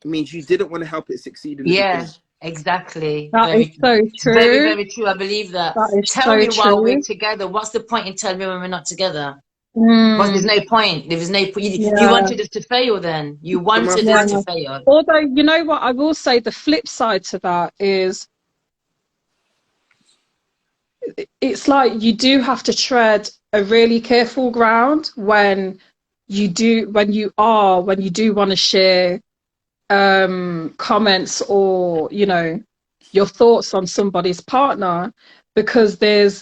[SPEAKER 3] it means you didn't want to help it succeed in the beginning.
[SPEAKER 2] Exactly.
[SPEAKER 1] That is so true.
[SPEAKER 2] Very, very true. I believe that. Tell me while we're together. What's the point in telling me when we're not together? But there's no point. There was no point. You wanted us to fail then. You wanted us to fail.
[SPEAKER 1] Although, you know what, I will say the flip side to that is, it's like you do have to tread a really careful ground when you do want to share comments or, you know, your thoughts on somebody's partner, because there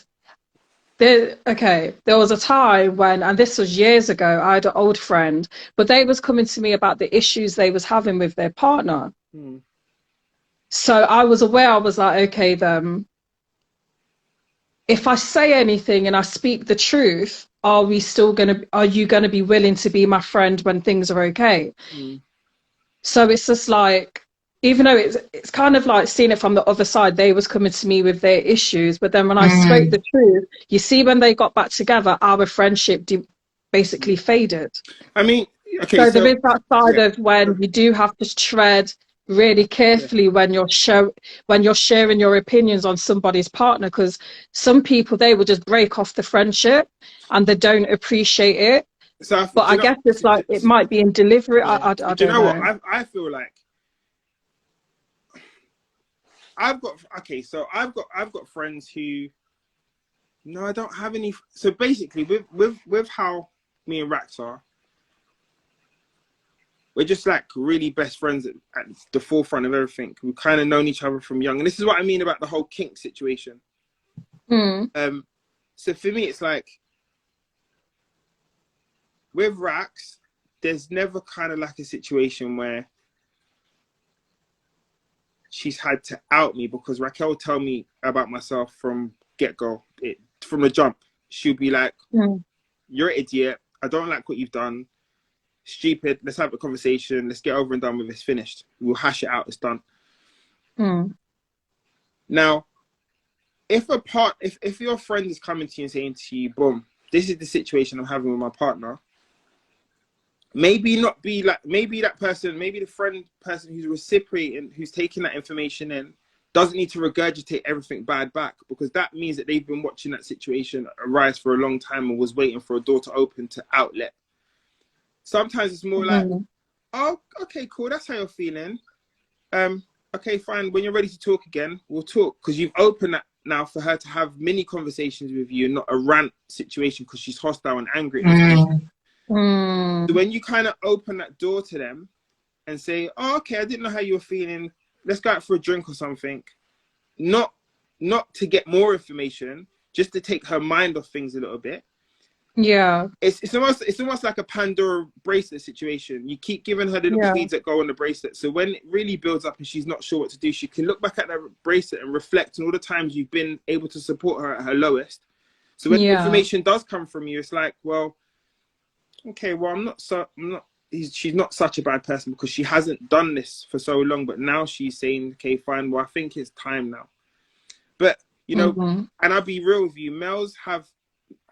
[SPEAKER 1] was a time when, and this was years ago, I had an old friend, but they was coming to me about the issues they was having with their partner. So I was aware, I was like, okay, then if I say anything and I speak the truth, are you gonna be willing to be my friend when things are okay? So it's just like, even though it's kind of like seeing it from the other side, they was coming to me with their issues, but then when I spoke the truth, you see, when they got back together, our friendship basically faded.
[SPEAKER 3] I mean, okay,
[SPEAKER 1] so there is that side of when you do have to tread really carefully when you're sharing your opinions on somebody's partner, because some people, they will just break off the friendship and they don't appreciate it. So but I guess it's like, it might be in delivery. I don't know.
[SPEAKER 3] What I feel like I've got friends who, no, I don't have any. So basically with how me and Rax are, we're just like really best friends at the forefront of everything. We've kind of known each other from young. And this is what I mean about the whole kink situation. So for me, it's like, with Rax, there's never kind of like a situation where she's had to out me, because Raquel tell me about myself from get-go. From the jump, she'll be like, you're an idiot. I don't like what you've done. Stupid. Let's have a conversation. Let's get over and done with it. It's finished. We'll hash it out. It's done. Now, if your friend is coming to you and saying to you, boom, this is the situation I'm having with my partner, maybe the friend person who's reciprocating, who's taking that information in, doesn't need to regurgitate everything bad back, because that means that they've been watching that situation arise for a long time and was waiting for a door to open to outlet Sometimes it's more like, oh, okay, cool, that's how you're feeling. Okay, fine. When you're ready to talk again, we'll talk, because you've opened that now for her to have mini conversations with you, and not a rant situation because she's hostile and angry. So when you kind of open that door to them and say, oh, okay, I didn't know how you were feeling. Let's go out for a drink or something. Not to get more information, just to take her mind off things a little bit.
[SPEAKER 1] Yeah.
[SPEAKER 3] It's almost like a Pandora bracelet situation. You keep giving her the little beads that go on the bracelet. So when it really builds up and she's not sure what to do, she can look back at that bracelet and reflect on all the times you've been able to support her at her lowest. So when the information does come from you, it's like, well, okay, well, she's not such a bad person because she hasn't done this for so long, but now she's saying, okay, fine, well, I think it's time now. But, you know, and I'll be real with you, males have,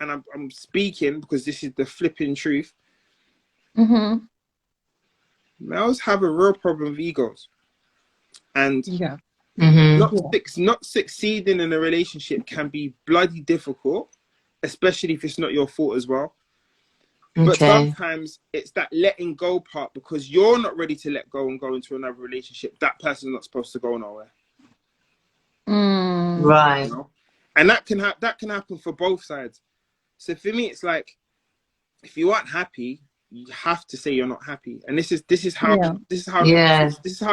[SPEAKER 3] and I'm speaking because this is the flipping truth. Males have a real problem with egos, and not succeeding in a relationship can be bloody difficult, especially if it's not your fault as well. But sometimes it's that letting go part, because you're not ready to let go and go into another relationship. That person's not supposed to go nowhere.
[SPEAKER 2] Right.
[SPEAKER 3] You know? And that can happen for both sides. So for me, it's like, if you aren't happy, you have to say you're not happy. And this is how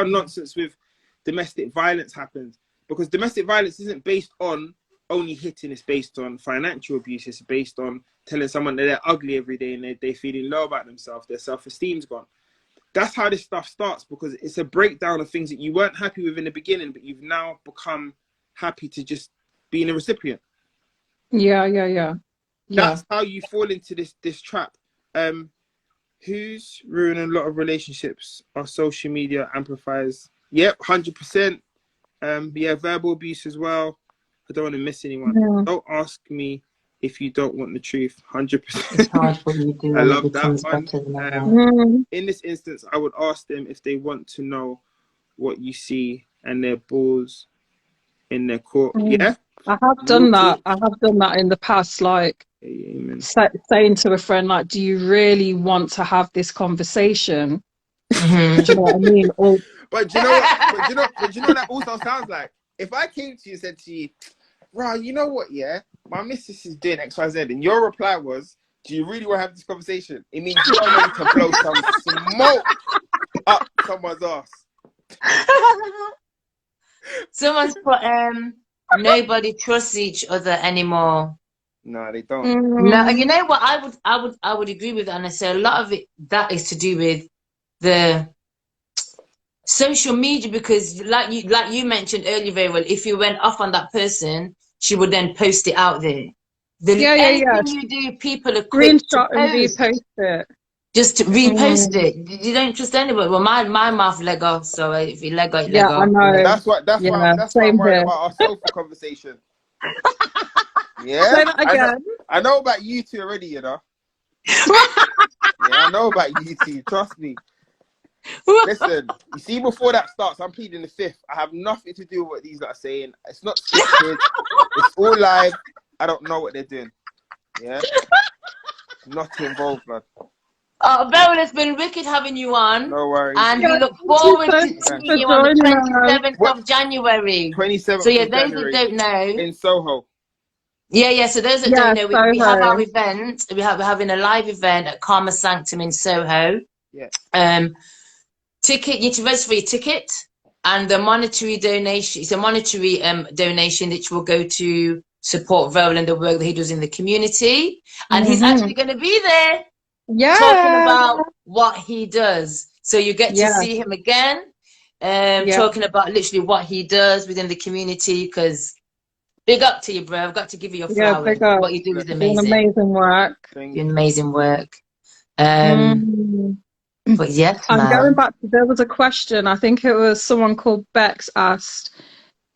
[SPEAKER 3] nonsense with domestic violence happens. Because domestic violence isn't based on only hitting, it's based on financial abuse, it's based on telling someone that they're ugly every day and they're feeling low about themselves, their self-esteem's gone. That's how this stuff starts, because it's a breakdown of things that you weren't happy with in the beginning, but you've now become happy to just being a recipient. That's how you fall into this trap. Who's ruining a lot of relationships are social media amplifiers. Yep, 100%. Verbal abuse as well. I don't want to miss anyone. Don't ask me if you don't want the truth. 100%.
[SPEAKER 2] It's hard for you to.
[SPEAKER 3] I love that one. In this instance, I would ask them if they want to know what you see and their balls in their court. Yeah,
[SPEAKER 1] I have done that. I have done that in the past, like saying to a friend, like, do you really want to have this conversation? Do you know what I mean? Or,
[SPEAKER 3] but do you know what? But you know what that also sounds like? If I came to you and said to you, right, you know what, yeah, my missus is doing X, Y, Z, and your reply was, do you really want to have this conversation? It means you are ready to blow some smoke up someone's ass.
[SPEAKER 2] Someone's put, nobody trusts each other anymore.
[SPEAKER 3] No, they don't.
[SPEAKER 2] No, you know what? I would agree with that, and I say a lot of it that is to do with the social media, because like you mentioned earlier very well, if you went off on that person, she would then post it out there. Anything you do, people are quick to
[SPEAKER 1] and repost it.
[SPEAKER 2] Just to repost it. You don't trust anybody. Well, my mouth let go, so if you let go, you let go.
[SPEAKER 1] I know.
[SPEAKER 3] That's why I'm worried about our sofa conversation. Yeah,
[SPEAKER 1] say that again.
[SPEAKER 3] I know about you two already, you know. I know about you two. Trust me. Listen, you see, before that starts, I'm pleading the fifth. I have nothing to do with what these are saying. It's not scripted. It's all live. I don't know what they're doing. Yeah, not involved, man.
[SPEAKER 2] Beryl, it's been wicked having you on.
[SPEAKER 3] No worries.
[SPEAKER 2] And we look forward to seeing you on the 27th of January.
[SPEAKER 3] 27th
[SPEAKER 2] so, yeah,
[SPEAKER 3] of
[SPEAKER 2] those
[SPEAKER 3] January,
[SPEAKER 2] that don't know.
[SPEAKER 3] in Soho.
[SPEAKER 2] Yeah. So those that don't know, we have our event. We're having a live event at Karma Sanctum in Soho.
[SPEAKER 3] Yeah.
[SPEAKER 2] Ticket, you need to register for your ticket. And the monetary donation, it's a monetary donation which will go to support Roland and the work that he does in the community. And he's actually going to be there. Talking about what he does. So you get to see him again, talking about literally what he does within the community, because big up to you, bro. I've got to give you your flowers.
[SPEAKER 1] Big up.
[SPEAKER 2] What you do is amazing.
[SPEAKER 1] Amazing work.
[SPEAKER 2] Doing amazing work. But yes,
[SPEAKER 1] I'm going back to, there was a question, I think it was someone called Bex asked,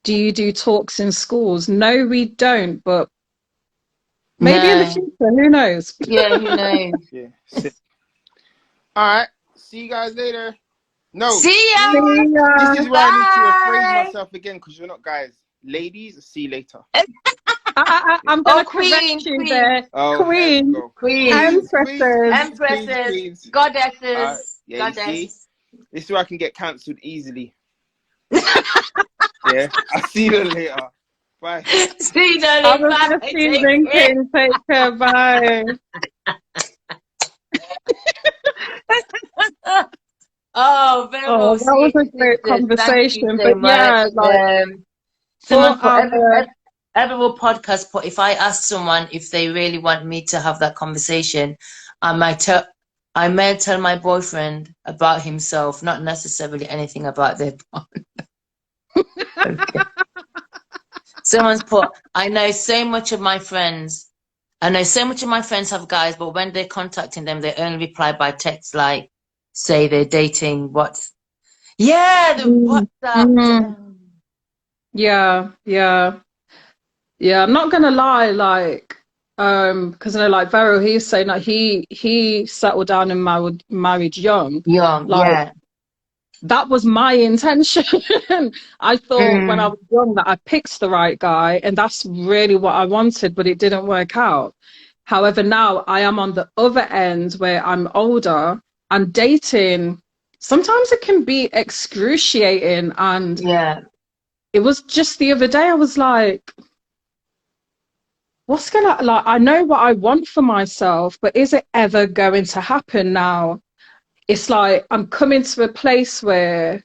[SPEAKER 1] do you do talks in schools? No, we don't, but maybe in the future, who knows?
[SPEAKER 2] Yeah, who knows?
[SPEAKER 3] Yeah. All right. See you guys later. No.
[SPEAKER 2] See ya.
[SPEAKER 3] This is where I need to rephrase myself again, because you're not guys. Ladies, see you later.
[SPEAKER 1] I'm
[SPEAKER 2] Oh,
[SPEAKER 1] gonna correct you
[SPEAKER 2] queen,
[SPEAKER 1] there.
[SPEAKER 3] Oh, here we
[SPEAKER 1] Queen,
[SPEAKER 3] go.
[SPEAKER 2] queen,
[SPEAKER 1] empresses.
[SPEAKER 2] empresses,
[SPEAKER 3] Uh,
[SPEAKER 2] goddesses,
[SPEAKER 3] yeah, you see,
[SPEAKER 2] goddess.
[SPEAKER 3] this is where I can get cancelled easily. Yeah, I'll see you later. Bye.
[SPEAKER 2] See you,
[SPEAKER 1] Have
[SPEAKER 2] darling.
[SPEAKER 1] a
[SPEAKER 2] Bye.
[SPEAKER 1] blessed
[SPEAKER 2] Take
[SPEAKER 1] evening,
[SPEAKER 2] care.
[SPEAKER 1] King. Take care. Bye.
[SPEAKER 2] Oh, very
[SPEAKER 1] Oh,
[SPEAKER 2] well.
[SPEAKER 1] that
[SPEAKER 2] See
[SPEAKER 1] was
[SPEAKER 2] you,
[SPEAKER 1] a great
[SPEAKER 2] sisters. Thank you
[SPEAKER 1] conversation.
[SPEAKER 2] so
[SPEAKER 1] But
[SPEAKER 2] much.
[SPEAKER 1] yeah, like
[SPEAKER 2] Someone
[SPEAKER 1] for
[SPEAKER 2] put
[SPEAKER 1] our
[SPEAKER 2] every podcast put. If I ask someone if they really want me to have that conversation, I might tell. I may tell my boyfriend about himself, not necessarily anything about their partner. Okay. Someone's put. I know so much of my friends. I know so much of my friends have guys, but when they're contacting them, they only reply by text, like say they're dating. Yeah, the
[SPEAKER 1] Mm,
[SPEAKER 2] WhatsApp.
[SPEAKER 1] mm,
[SPEAKER 2] Damn.
[SPEAKER 1] yeah. I'm not gonna lie, like, because I know, like Vero, he's saying that he settled down and married young.
[SPEAKER 2] Young,
[SPEAKER 1] Like
[SPEAKER 2] yeah.
[SPEAKER 1] that was my intention. I thought when I
[SPEAKER 2] Mm,
[SPEAKER 1] was young that I picked the right guy, and that's really what I wanted, but it didn't work out. However, now I am on the other end where I'm older and dating. Sometimes it can be excruciating, and
[SPEAKER 2] yeah.
[SPEAKER 1] it was just the other day I was like, what's gonna, like, I know what I want for myself, but is it ever going to happen now? It's like I'm coming to a place where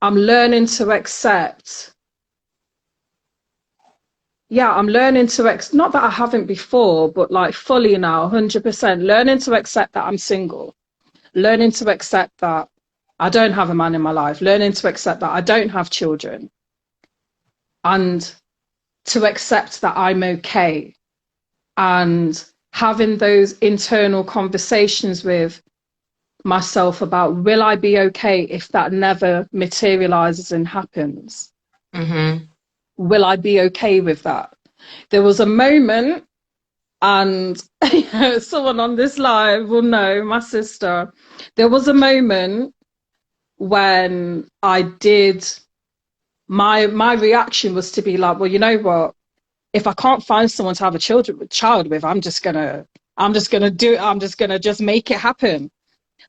[SPEAKER 1] I'm learning to accept. Yeah, I'm learning to not that I haven't before, but like fully now, 100%, learning to accept that I'm single, learning to accept that I don't have a man in my life, learning to accept that I don't have children, and to accept that I'm okay, and having those internal conversations with myself about, will I be okay if that never materializes and happens?
[SPEAKER 2] Mm-hmm.
[SPEAKER 1] Will I be okay with that? There was a moment, and someone on this live will know, my sister, there was a moment when I did, my reaction was to be like, well, you know what? If I can't find someone to have a child with, I'm just gonna do it. I'm just gonna just make it happen.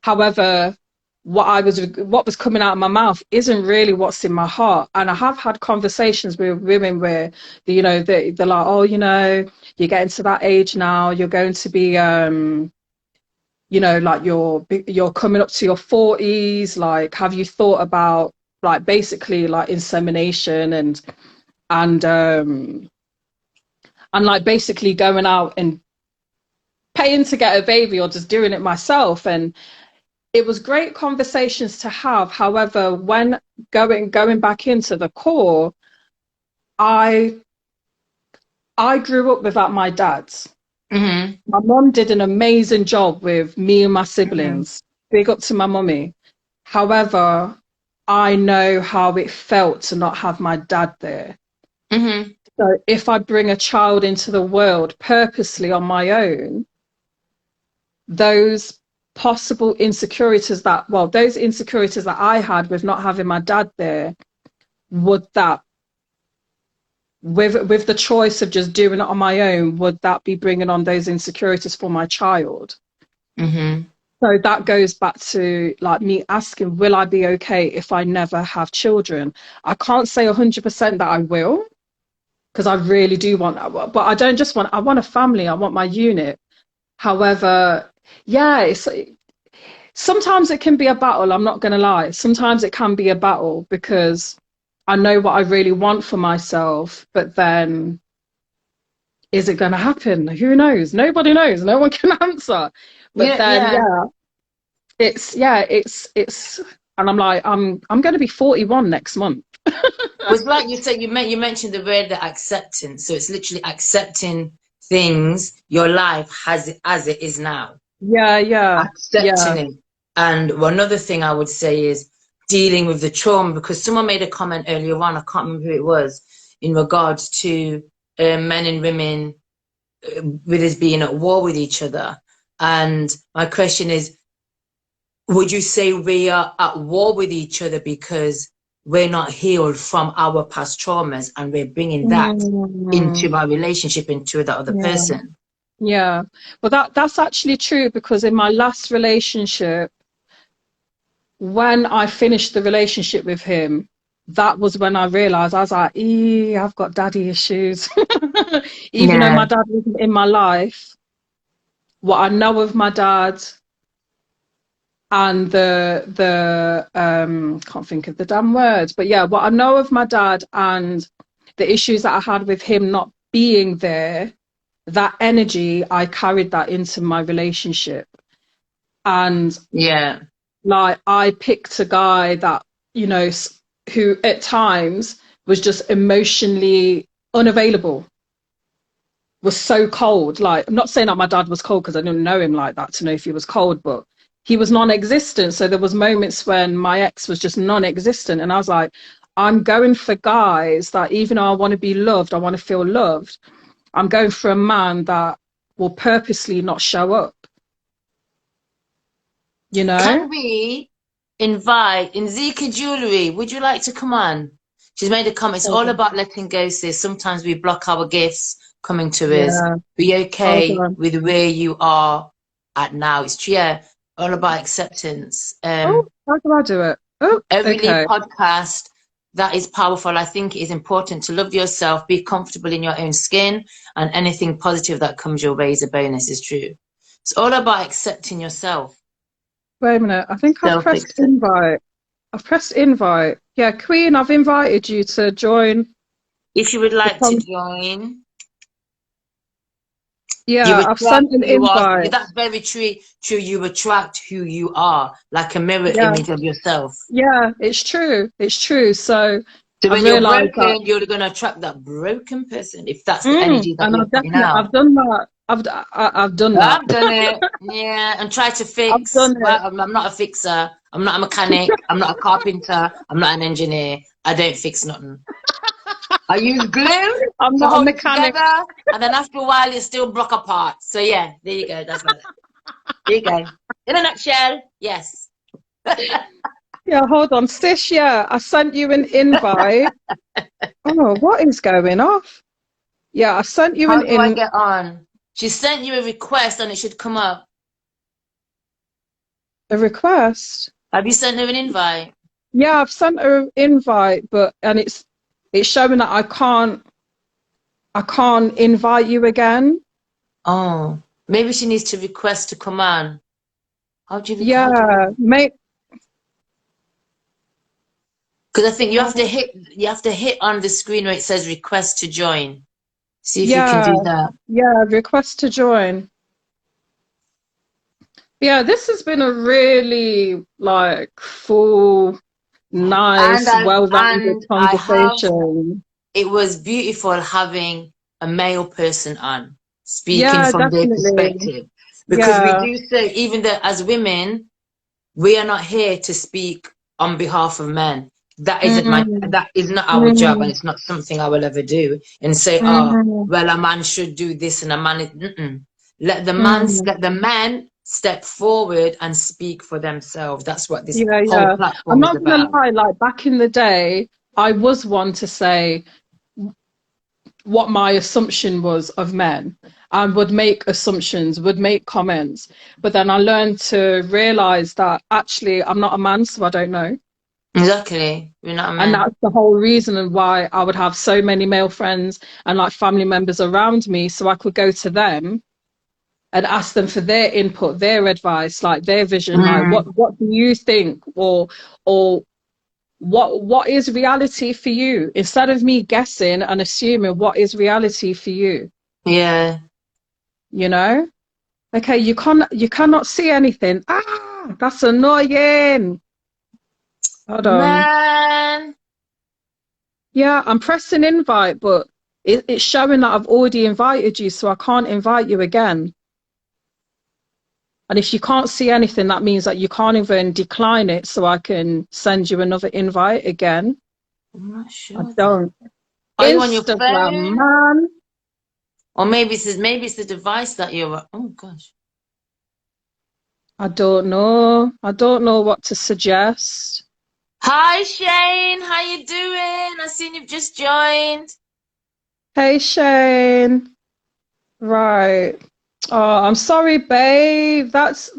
[SPEAKER 1] However, what was coming out of my mouth isn't really what's in my heart. And I have had conversations with women where, you know, they're like, oh, you know, you're getting to that age now, you're going to be, you know, like you're coming up to your 40s. Like, have you thought about like basically like insemination and like basically going out and paying to get a baby or just doing it myself? And it was great conversations to have. However, when going back into the core, I I grew up without my dad.
[SPEAKER 2] Mm-hmm.
[SPEAKER 1] My mom did an amazing job with me and my
[SPEAKER 2] Mm-hmm.
[SPEAKER 1] siblings. Big up to my mummy. However, I know how it felt to not have my dad there.
[SPEAKER 2] Mm-hmm.
[SPEAKER 1] So if I bring a child into the world purposely on my own, those possible insecurities those insecurities that I had with not having my dad there, would that, with the choice of just doing it on my own, would that be bringing on those insecurities for my child?
[SPEAKER 2] Mm-hmm.
[SPEAKER 1] So that goes back to like me asking, will I be okay if I never have children? I can't say 100% that I will, because I really do want that, but I don't just want, I want a family, I want my unit. However, yeah, sometimes it can be a battle. I'm not going to lie. Sometimes it can be a battle because I know what I really want for myself, but then is it going to happen? Who knows? Nobody knows. No one can answer. But
[SPEAKER 2] Yeah,
[SPEAKER 1] then,
[SPEAKER 2] yeah.
[SPEAKER 1] it's, and I'm like, I'm going to be 41 next month.
[SPEAKER 2] Was like you said, you mentioned the word the acceptance. So it's literally accepting things, your life has it as it is now.
[SPEAKER 1] Yeah.
[SPEAKER 2] Accepting it. And another thing I would say is dealing with the trauma, because someone made a comment earlier on, I can't remember who it was, in regards to men and women with us being at war with each other. And my question is, would you say we are at war with each other because we're not healed from our past traumas, and we're bringing that into our relationship, into the other person.
[SPEAKER 1] Yeah. Well, that's actually true, because in my last relationship, when I finished the relationship with him, that was when I realized, I was like, I've got daddy issues. Even though my dad wasn't in my life, what I know of my dad and the can't think of the damn words, but yeah, what I know of my dad and the issues that I had with him not being there, that energy, I carried that into my relationship. And like, I picked a guy that, you know, who at times was just emotionally unavailable, was so cold. Like, I'm not saying that my dad was cold, because I didn't know him like that to know if he was cold, but he was non-existent. So there was moments when my ex was just non-existent, and I was like, I'm going for guys that, even though I want to be loved, I want to feel loved, I'm going for a man that will purposely not show up, you know?
[SPEAKER 2] Can we invite Nzika Jewelry? Would you like to come on? She's made a comment. It's all about letting go, sis. Sometimes we block our gifts coming to us. Be okay with where you are at now. It's all about acceptance.
[SPEAKER 1] How do I do it?
[SPEAKER 2] Every podcast, that is powerful. I think it is important to love yourself, be comfortable in your own skin, and anything positive that comes your way is a bonus. Is true. It's all about accepting yourself.
[SPEAKER 1] Wait a minute. I think I've pressed invite. I've pressed invite. Yeah, Queen, I've invited you to join.
[SPEAKER 2] If you would like to join.
[SPEAKER 1] Yeah, I've sent an invite.
[SPEAKER 2] That's very true. You attract who you are, like a mirror image of yourself.
[SPEAKER 1] Yeah, it's true. It's true. So
[SPEAKER 2] when you're broken, you're going to attract that broken person, if that's the energy that you're putting out.
[SPEAKER 1] I've done that. I've done that.
[SPEAKER 2] I've done it. Yeah, and try to fix. Well, I'm not a fixer. I'm not a mechanic. I'm not a carpenter. I'm not an engineer. I don't fix nothing. I use glue.
[SPEAKER 1] I'm not a mechanic.
[SPEAKER 2] Together, and then after a while, it still broke apart. So yeah, there you go. That's like that. There you go. In a nutshell, yes.
[SPEAKER 1] Yeah, hold on, sis. Yeah, I sent you an invite. Oh, what is going off? Yeah, I sent you
[SPEAKER 2] How do I get on? She sent you a request, and it should come up.
[SPEAKER 1] A request?
[SPEAKER 2] Have you sent her an invite?
[SPEAKER 1] Yeah, I've sent her an invite, and it's showing that I can't invite you again.
[SPEAKER 2] Oh, maybe she needs to request to come on. How do you?
[SPEAKER 1] Yeah, mate.
[SPEAKER 2] Because I think you have to hit on the screen where it says request to join. See if you can do that.
[SPEAKER 1] Yeah, request to join. Yeah, this has been a really full, nice, well-rounded conversation.
[SPEAKER 2] It was beautiful having a male person on, speaking from their perspective. Because we do say, even though as women, we are not here to speak on behalf of men. That isn't that is not our job, and it's not something I will ever do. And say, well, a man should do this, and a man let the man step forward and speak for themselves. That's what this whole platform is about.
[SPEAKER 1] I'm not gonna lie, like back in the day, I was one to say what my assumption was of men, and would make assumptions, would make comments. But then I learned to realize that actually I'm not a man, so I don't know.
[SPEAKER 2] Exactly. You're not a man.
[SPEAKER 1] And that's the whole reason why I would have so many male friends and family members around me, so I could go to them and ask them for their input, their advice, their vision, what do you think, or what is reality for you, instead of me guessing and assuming what is reality for you.
[SPEAKER 2] Yeah.
[SPEAKER 1] You know? Okay, you cannot see anything. That's annoying. Hold on.
[SPEAKER 2] Man.
[SPEAKER 1] Yeah, I'm pressing invite, but it's showing that I've already invited you, so I can't invite you again. And if you can't see anything, that means that you can't even decline it, so I can send you another invite again.
[SPEAKER 2] I'm not sure.
[SPEAKER 1] I don't.
[SPEAKER 2] Are you on your phone?
[SPEAKER 1] Man.
[SPEAKER 2] Or maybe it's the device that you're. Oh gosh.
[SPEAKER 1] I don't know. I don't know what to suggest.
[SPEAKER 2] Hi Shane, how you doing? I seen you've just joined.
[SPEAKER 1] Hey, Shane. Right. Oh, I'm sorry, babe. That's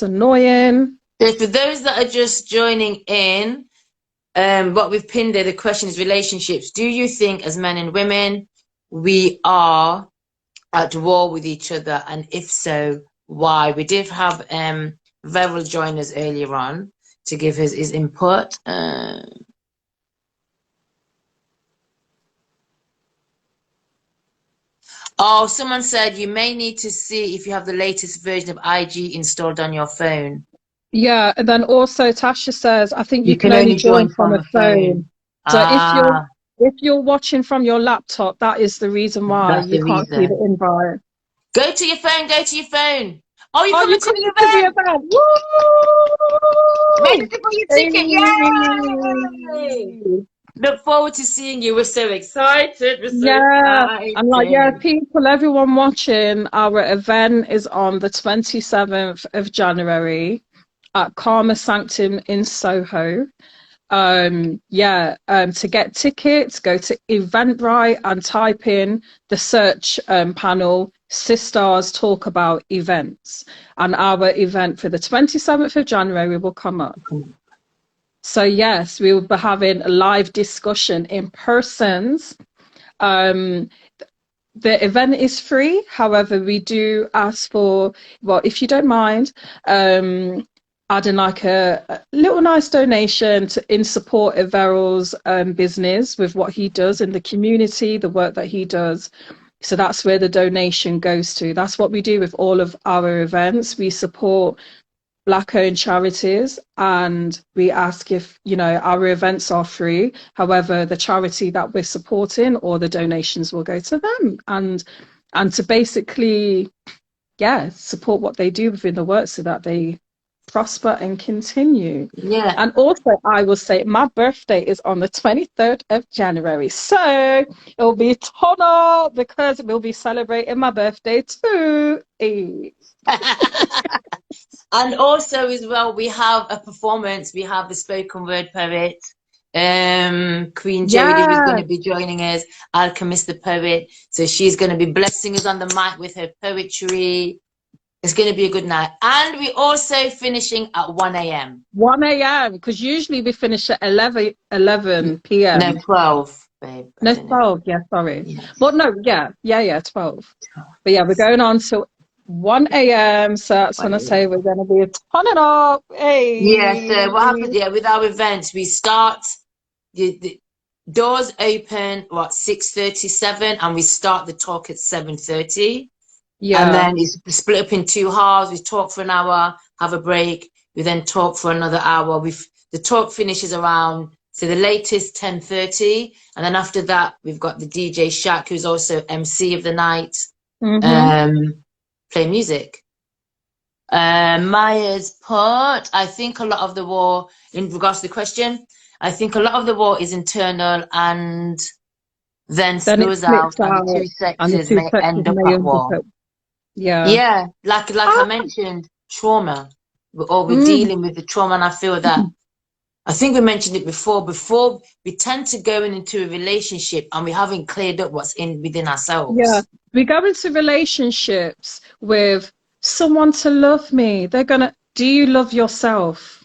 [SPEAKER 1] annoying.
[SPEAKER 2] So for those that are just joining in, what we've pinned there, the question is relationships. Do you think as men and women we are at war with each other? And if so, why? We did have Veril join us earlier on to give his input. Oh, someone said you may need to see if you have the latest version of IG installed on your phone.
[SPEAKER 1] Yeah, and then also Tasha says, I think you
[SPEAKER 2] You
[SPEAKER 1] can
[SPEAKER 2] can
[SPEAKER 1] only
[SPEAKER 2] only
[SPEAKER 1] join
[SPEAKER 2] join
[SPEAKER 1] from
[SPEAKER 2] from
[SPEAKER 1] a
[SPEAKER 2] a
[SPEAKER 1] phone.
[SPEAKER 2] phone.
[SPEAKER 1] So
[SPEAKER 2] Ah,
[SPEAKER 1] if you're watching from your laptop, that is the reason why
[SPEAKER 2] that's
[SPEAKER 1] you
[SPEAKER 2] the
[SPEAKER 1] can't see the
[SPEAKER 2] reason.
[SPEAKER 1] invite.
[SPEAKER 2] Go to your phone, go to your phone. Oh, you're
[SPEAKER 1] Oh, you're
[SPEAKER 2] coming to
[SPEAKER 1] coming
[SPEAKER 2] the
[SPEAKER 1] to the
[SPEAKER 2] event.
[SPEAKER 1] event. Woo!
[SPEAKER 2] Register for your ticket. Yay!
[SPEAKER 1] Hey!
[SPEAKER 2] Look forward to seeing you. We're so excited. We're so
[SPEAKER 1] Yeah, and like, yeah,
[SPEAKER 2] excited.
[SPEAKER 1] people, everyone watching, our event is on the 27th of January at Karma Sanctum in Soho. To get tickets, go to Eventbrite and type in the search panel Sisters Talk About Events, and our event for the 27th of January will come up. So yes, we will be having a live discussion in persons. Um, the event is free. However, we do ask for, well, if you don't mind, adding like a little nice donation in support of Veril's business with what he does in the community, the work that he does. So that's where the donation goes to. That's what we do with all of our events. We support Black-owned charities, and we ask if, our events are free. However, the charity that we're supporting or the donations will go to them, and to basically, support what they do within the work so that they prosper and continue.
[SPEAKER 2] Yeah.
[SPEAKER 1] And also, I will say my birthday is on the 23rd of January. So it'll be ton up because we'll be celebrating my birthday too. Eh.
[SPEAKER 2] And also as well, we have a performance. We have the spoken word poet, Queen Jodie, who's going
[SPEAKER 1] Yeah.
[SPEAKER 2] to be joining us, Alchemist the poet. So she's going to be blessing us on the mic with her poetry. It's going to be a good night. And we're also finishing at 1 a.m.
[SPEAKER 1] 1 a.m. because usually we finish at 11
[SPEAKER 2] No,
[SPEAKER 1] p.m.
[SPEAKER 2] 12, babe. I
[SPEAKER 1] No,
[SPEAKER 2] don't know.
[SPEAKER 1] 12. Yeah, sorry.
[SPEAKER 2] Yes.
[SPEAKER 1] Well, no, yeah, 12. But yeah, we're going on till 1 a.m. So that's when I
[SPEAKER 2] 1
[SPEAKER 1] say
[SPEAKER 2] a.m.
[SPEAKER 1] we're going to be turning up.
[SPEAKER 2] Yeah,
[SPEAKER 1] Hey.
[SPEAKER 2] so what happens, yeah, with our events, we start, the doors open, 6:37, and we start the talk at 7:30. And
[SPEAKER 1] Yeah.
[SPEAKER 2] then it's split up in two halves. We talk for an hour, have a break. We then talk for another hour. The talk finishes around, so the latest 10:30. And then after that, we've got the DJ Shaq, who's also MC of the night,
[SPEAKER 1] Mm-hmm.
[SPEAKER 2] um, play music. Maya's part, I think a lot of the war, in regards to the question, I think a lot of the war is internal and then
[SPEAKER 1] Then it
[SPEAKER 2] spills out,
[SPEAKER 1] splits
[SPEAKER 2] and the
[SPEAKER 1] out
[SPEAKER 2] two
[SPEAKER 1] and the
[SPEAKER 2] sectors
[SPEAKER 1] two
[SPEAKER 2] may
[SPEAKER 1] sectors
[SPEAKER 2] end up
[SPEAKER 1] may
[SPEAKER 2] at
[SPEAKER 1] end up
[SPEAKER 2] war.
[SPEAKER 1] at, yeah.
[SPEAKER 2] Yeah, like I
[SPEAKER 1] Ah,
[SPEAKER 2] mentioned, trauma, or we're
[SPEAKER 1] mm,
[SPEAKER 2] dealing with the trauma, and I feel that I think we mentioned it before. Before we tend to go into a relationship and we haven't cleared up what's in within
[SPEAKER 1] yeah.
[SPEAKER 2] ourselves.
[SPEAKER 1] We go into relationships with someone to love me. Do you love yourself?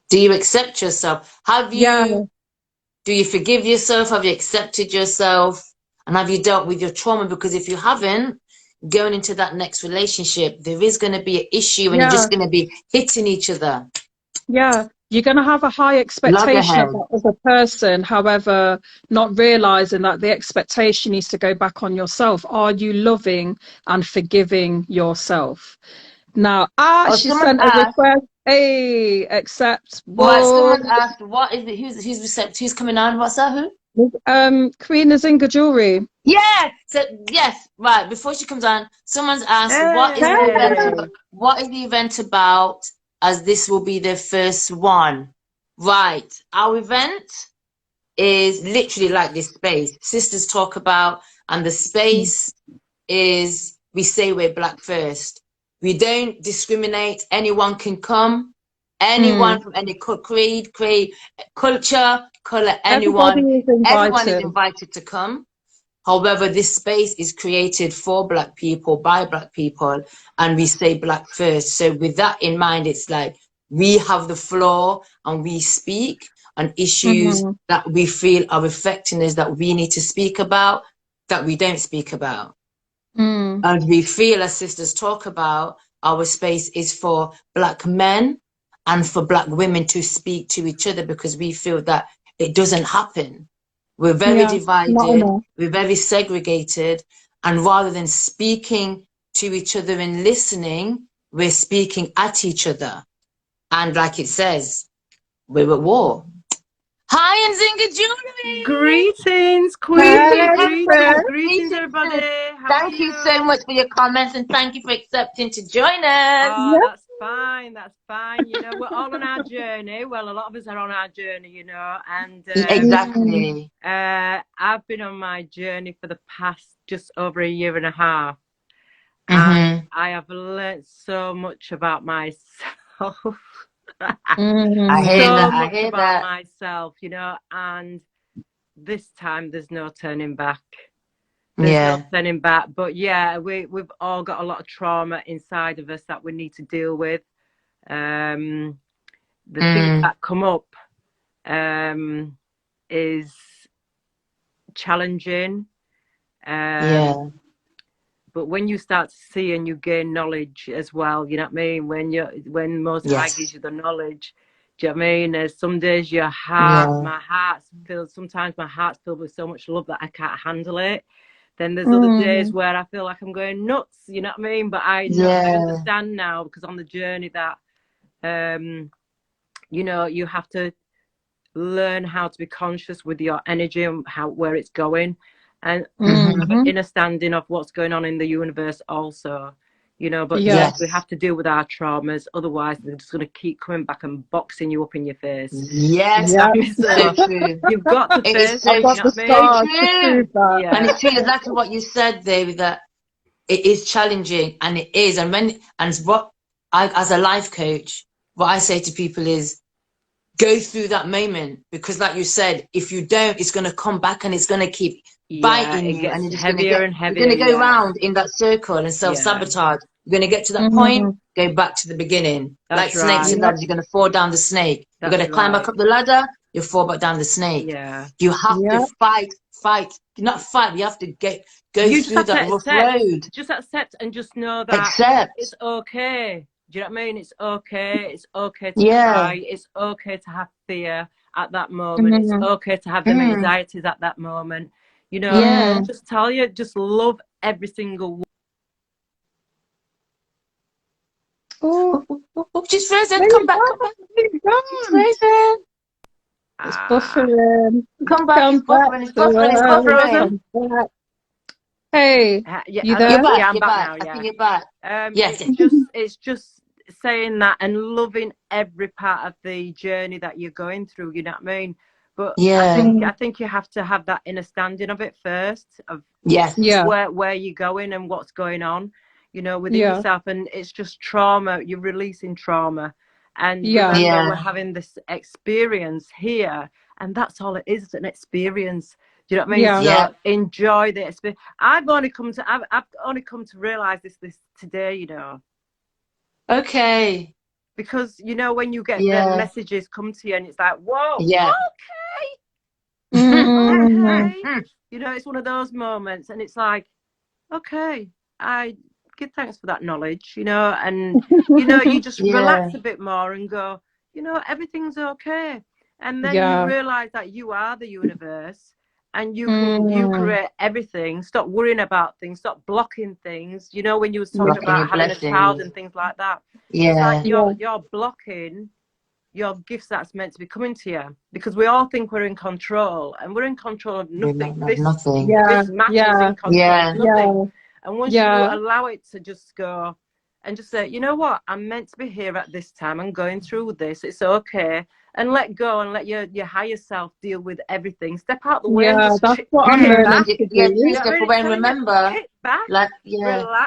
[SPEAKER 2] Do you accept yourself?
[SPEAKER 1] Yeah.
[SPEAKER 2] Do you forgive yourself? Have you accepted yourself? And have you dealt with your trauma? Because if you haven't, going into that next relationship, there is going to be an issue and you're
[SPEAKER 1] Yeah.
[SPEAKER 2] just going to be hitting each other.
[SPEAKER 1] Yeah, you're going to have a high expectation of
[SPEAKER 2] Loggerhead.
[SPEAKER 1] that other person, however, not realizing that the expectation needs to go back on yourself. Are you loving and forgiving yourself? Now,
[SPEAKER 2] Or
[SPEAKER 1] she
[SPEAKER 2] someone's
[SPEAKER 1] sent a
[SPEAKER 2] asked,
[SPEAKER 1] request. Hey, accept.
[SPEAKER 2] right,
[SPEAKER 1] Whoa.
[SPEAKER 2] someone's asked, what is it? Who's recept? Who's coming on? What's that? Who?
[SPEAKER 1] Queen Zinga Jewelry.
[SPEAKER 2] Yeah. So yes, right. Before she comes on, someone's asked, what is the event
[SPEAKER 1] Hey.
[SPEAKER 2] about? What is the event about? As this will be the first one. Right. Our event is literally like this space. Sisters talk about, and the space is, we say we're black first. We don't discriminate. Anyone can come. Anyone from any creed, culture, color,
[SPEAKER 1] Everybody
[SPEAKER 2] anyone,
[SPEAKER 1] is
[SPEAKER 2] everyone is
[SPEAKER 1] invited.
[SPEAKER 2] invited to come. However, this space is created for Black people, by Black people, and we say Black first. So with that in mind, it's like we have the floor and we speak on issues that we feel are affecting us, that we need to speak about, that we don't speak about. And we feel, as sisters talk about, our space is for Black men and for Black women to speak to each other, because we feel that it doesn't happen. We're very
[SPEAKER 1] Yeah, not
[SPEAKER 2] divided,
[SPEAKER 1] enough.
[SPEAKER 2] we're very segregated, and rather than speaking to each other and listening, we're speaking at each other. And like it says, we're at war. Hi, Nzinga Julie!
[SPEAKER 4] Greetings,
[SPEAKER 1] Hey,
[SPEAKER 4] Queenie.
[SPEAKER 1] sis.
[SPEAKER 4] Greetings, everybody. How are
[SPEAKER 2] Thank you so much for your comments, and thank you for accepting to join us.
[SPEAKER 4] Oh, that's fine. That's fine. You know, we're all on our journey. Well, a lot of us are on our journey, you know, and
[SPEAKER 2] Exactly.
[SPEAKER 4] I've been on my journey for the past just over a year and a half.
[SPEAKER 2] Mm-hmm.
[SPEAKER 4] And I have learned so much about myself.
[SPEAKER 2] I hear
[SPEAKER 4] So
[SPEAKER 2] that.
[SPEAKER 4] much
[SPEAKER 2] I hear
[SPEAKER 4] about
[SPEAKER 2] that.
[SPEAKER 4] myself, you know, and this time there's no turning back. There's
[SPEAKER 2] Yeah.
[SPEAKER 4] no turning back. But yeah, we've all got a lot of trauma inside of us that we need to deal with. The things that come up is challenging.
[SPEAKER 2] Yeah.
[SPEAKER 4] But when you start to see and you gain knowledge as well, you know what I mean? When Most High gives you the knowledge, do you know what I mean? There's some days my heart's filled, sometimes my heart's filled with so much love that I can't handle it. Then there's other days where I feel like I'm going nuts, you know what I mean? But I understand now, because on the journey that, you know, you have to learn how to be conscious with your energy and where it's going, and have an understanding of what's going on in the universe also, you know. But yes, we have to deal with our traumas, otherwise they're just going to keep coming back and boxing you up in your face.
[SPEAKER 2] Yes, that's so true.
[SPEAKER 4] You've got to face it.
[SPEAKER 2] I've got
[SPEAKER 4] the
[SPEAKER 2] scars to prove
[SPEAKER 1] that.
[SPEAKER 2] Yeah. And it's true, exactly what you said, David, that it is challenging, and it is. And what I, as a life coach, what I say to people is, go through that moment, because like you said, if you don't, it's going to come back and it's going to keep biting you, and you're just going to get, you're going to go round in that circle and self-sabotage. You're going to get to that point, go back to the beginning. Like snakes and ladders, you're going to fall down the snake. You're going to climb back up the ladder, you fall back down the snake. You have to fight. Not fight, you have to go through that rough road.
[SPEAKER 4] Just accept and just know that it's okay. Do you know what I mean? It's okay. It's okay to cry. It's okay to have fear at that moment. It's okay to have them anxieties at that moment. You know, just tell you, just love every single one.
[SPEAKER 2] Oh, she's frozen. Come back. She's frozen.
[SPEAKER 1] It's buffering.
[SPEAKER 2] Come back. It's buffering. It's buffering. It's buffering.
[SPEAKER 1] Hey, you there?
[SPEAKER 2] You're back.
[SPEAKER 4] Yeah, I'm
[SPEAKER 2] you're
[SPEAKER 4] back
[SPEAKER 2] back.
[SPEAKER 4] now. Yeah.
[SPEAKER 2] I think you're back.
[SPEAKER 4] Yes. It's just saying that and loving every part of the journey that you're going through. You know what I mean? But I think you have to have that understanding of it first, of where you're going and what's going on, you know, within yourself. And it's just trauma. You're releasing trauma, and remember, we're having this experience here, and that's all it is. It's an experience. Do you know what I mean? So enjoy the experience. I've only come to realize this today, you know.
[SPEAKER 2] Okay.
[SPEAKER 4] Because, you know, when you get the messages come to you and it's like, whoa, okay. You know, it's one of those moments, and it's like, okay, I give thanks for that knowledge, you know, and, you know, you just relax a bit more and go, you know, everything's okay. And then you realize that you are the universe. And you can you create everything. Stop worrying about things. Stop blocking things. You know, when you were talking about having a child and things like that. It's like you're blocking your gifts that's meant to be coming to you, because we all think we're in control, and we're in control of nothing. This matter is in control of nothing. And once you allow it to just go and just say, you know what, I'm meant to be here at this time. I'm going through this. It's okay. And let go and let your higher self deal with everything. Step out the way.
[SPEAKER 1] Yeah, that's what I'm learning to do.
[SPEAKER 2] Step away and remember,
[SPEAKER 4] relax,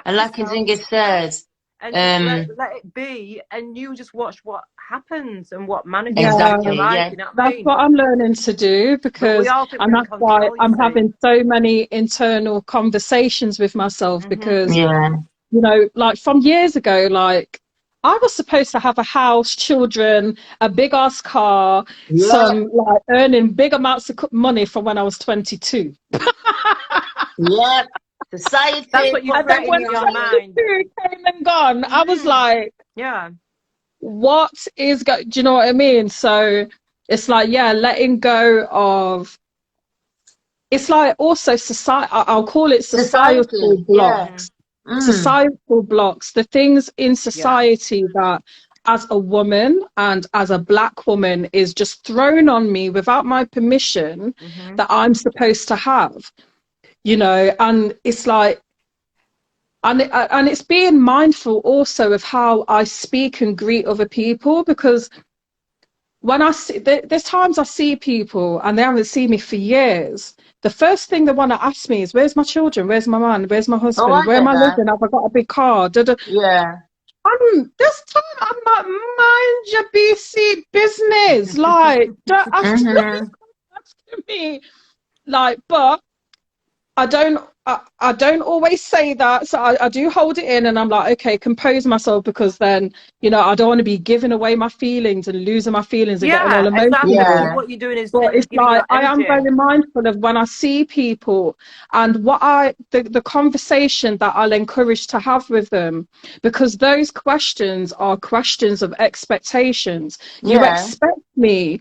[SPEAKER 2] and like Nzinga said,
[SPEAKER 4] and just let it be, and you just watch what happens and what manifests
[SPEAKER 2] exactly,
[SPEAKER 4] in your life.
[SPEAKER 2] yeah.
[SPEAKER 4] You know what I
[SPEAKER 1] That's
[SPEAKER 4] mean?
[SPEAKER 1] what I'm learning to do, because and that's why I'm having so many internal conversations with myself, because
[SPEAKER 2] yeah,
[SPEAKER 1] you know, like from years ago, like I was supposed to have a house, children, a big ass car, some like earning big amounts of money from when I was 22.
[SPEAKER 2] Yeah, society.
[SPEAKER 4] That's what you created in your mind.
[SPEAKER 1] Came and gone. I was like,
[SPEAKER 4] yeah,
[SPEAKER 1] what is do you know what I mean? So it's like, yeah, letting go of, it's like also society, I'll call it societal blocks. Societal blocks, the things in society that as a woman and as a Black woman is just thrown on me without my permission, that I'm supposed to have, you know. And it's like, and it's being mindful also of how I speak and greet other people, because when I see, there's times I see people and they haven't seen me for years. The first thing they want to ask me is, where's my children? Where's my man? Where's my husband? Where am I living? Have I got a big car?
[SPEAKER 2] Yeah.
[SPEAKER 1] This time I'm like, mind your BC business. Like, don't ask me. Like, but I don't always say that, so I do hold it in, and I'm like, okay, compose myself, because then, you know, I don't want to be giving away my feelings and losing my feelings and getting all emotional.
[SPEAKER 4] Exactly. What you're doing is,
[SPEAKER 1] but it's like I am very mindful of when I see people and what the conversation that I'll encourage to have with them, because those questions are questions of expectations. You expect me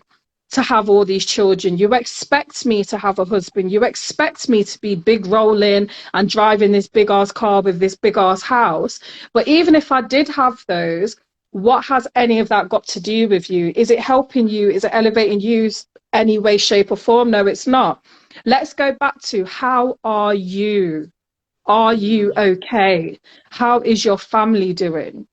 [SPEAKER 1] to have all these children, you expect me to have a husband, you expect me to be big rolling and driving this big ass car with this big ass house. But even if I did have those, what has any of that got to do with you? Is it helping you? Is it elevating you any way, shape or form? No, it's not. Let's go back to, how are you? Are you okay? How is your family doing?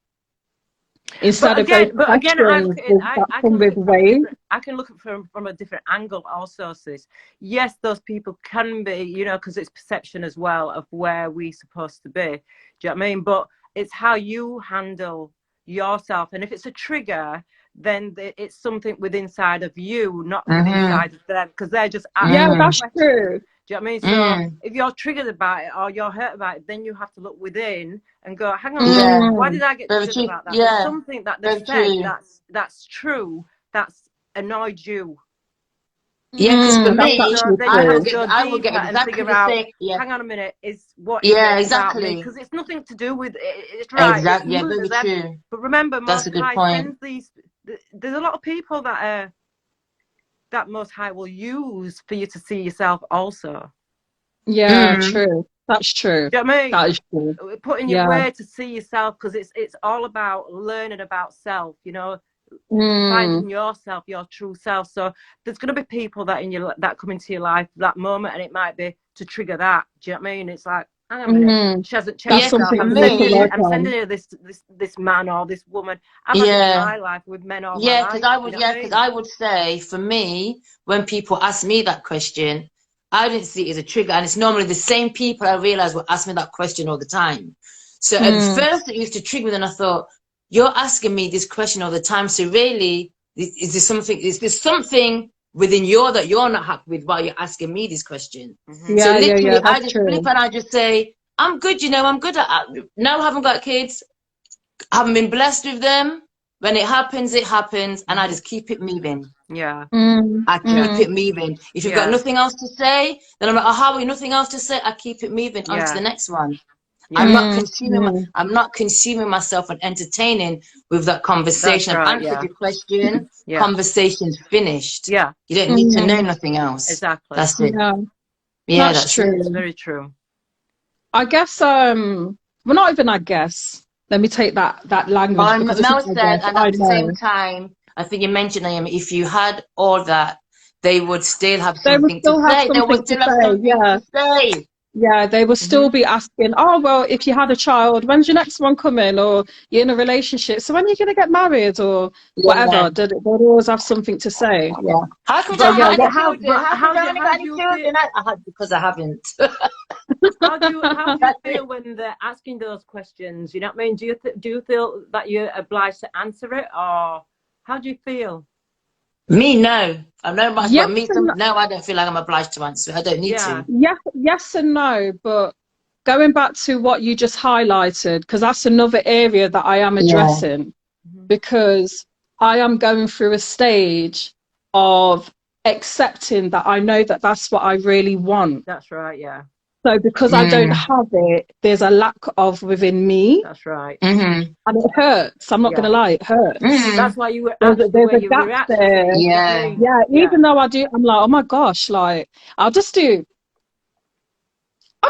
[SPEAKER 1] Instead of those questions that come with weight.
[SPEAKER 4] I can look at it from a different angle also, sis. Yes, those people can be, you know, because it's perception as well of where we're supposed to be. Do you know what I mean? But it's how you handle yourself. And if it's a trigger, then it's something within inside of you, not within inside of them, because they're just asking.
[SPEAKER 1] Yeah, that's true.
[SPEAKER 4] Do you know what I mean? So if you're triggered about it or you're hurt about it, then you have to look within and go, hang on, why did I get triggered about that? There's something that they said that's true, that's annoyed you.
[SPEAKER 2] Yeah, because for me,
[SPEAKER 4] I will get exactly the same. Hang on a minute, is what is about me? Because it's nothing to do with it. It's right.
[SPEAKER 2] Exactly, very true.
[SPEAKER 4] But remember,
[SPEAKER 2] that's a good point.
[SPEAKER 4] There's a lot of people that Most High will use for you to see yourself also.
[SPEAKER 1] Yeah, true. That's true.
[SPEAKER 4] Do you know what I mean?
[SPEAKER 1] That is true.
[SPEAKER 4] Putting your way to see yourself, because it's all about learning about self, you know, finding yourself, your true self. So there's going to be people that come into your life that moment, and it might be to trigger that. Do you know what I mean? It's like, hang on a minute, she hasn't changed. I'm sending her this man or this woman. I've had it in my life with men all my life.
[SPEAKER 2] Because I would say, for me, when people ask me that question, I didn't see it as a trigger, and it's normally the same people I realize will ask me that question all the time. So at first it used to trigger me, then I thought, you're asking me this question all the time, so really, is there something within you that you're not happy with while you're asking me this question? So literally, I just flip and I just say, I'm good, you know, I'm good at now. I haven't got kids, I haven't been blessed with them. When it happens, and I just keep it moving.
[SPEAKER 4] Yeah.
[SPEAKER 2] I keep it moving. If you've got nothing else to say, then I'm like, oh, nothing else to say. I keep it moving on to the next one. I'm not consuming myself and entertaining with that conversation. I've answered your question. Conversation's finished.
[SPEAKER 4] Yeah.
[SPEAKER 2] You don't need to know nothing else.
[SPEAKER 4] Exactly.
[SPEAKER 2] That's it.
[SPEAKER 1] Yeah, that's true.
[SPEAKER 4] It's very true.
[SPEAKER 1] I guess well, not even I guess. Let me take that language.
[SPEAKER 2] Well, Mel said, and at the same time, I think you mentioned, Naomi, if you had all that, they would still have something to say. They would still have something to say.
[SPEAKER 1] Yeah, they will still be asking, oh, well, if you had a child, when's your next one coming? Or you're in a relationship, so when are you going to get married? Or whatever. They'll always have something to say.
[SPEAKER 2] Yeah. How come I only got any children? Because I haven't.
[SPEAKER 4] How do you feel when they're asking those questions? You know what I mean? Do you feel that you're obliged to answer it, or how do you feel?
[SPEAKER 2] Me, no. I know much,
[SPEAKER 1] Yes
[SPEAKER 2] but me, no, I don't feel like I'm obliged to answer it. I don't need to.
[SPEAKER 1] Yes and no, but going back to what you just highlighted, because that's another area that I am addressing, because I am going through a stage of accepting that I know that that's what I really want.
[SPEAKER 4] That's right, yeah.
[SPEAKER 1] So because I don't have it, there's a lack of within me.
[SPEAKER 4] That's right.
[SPEAKER 1] And it hurts. I'm not going to lie, it hurts.
[SPEAKER 4] That's why you were
[SPEAKER 1] there's a
[SPEAKER 4] you
[SPEAKER 1] gap there. Yeah, even though I'm like, oh my gosh, like I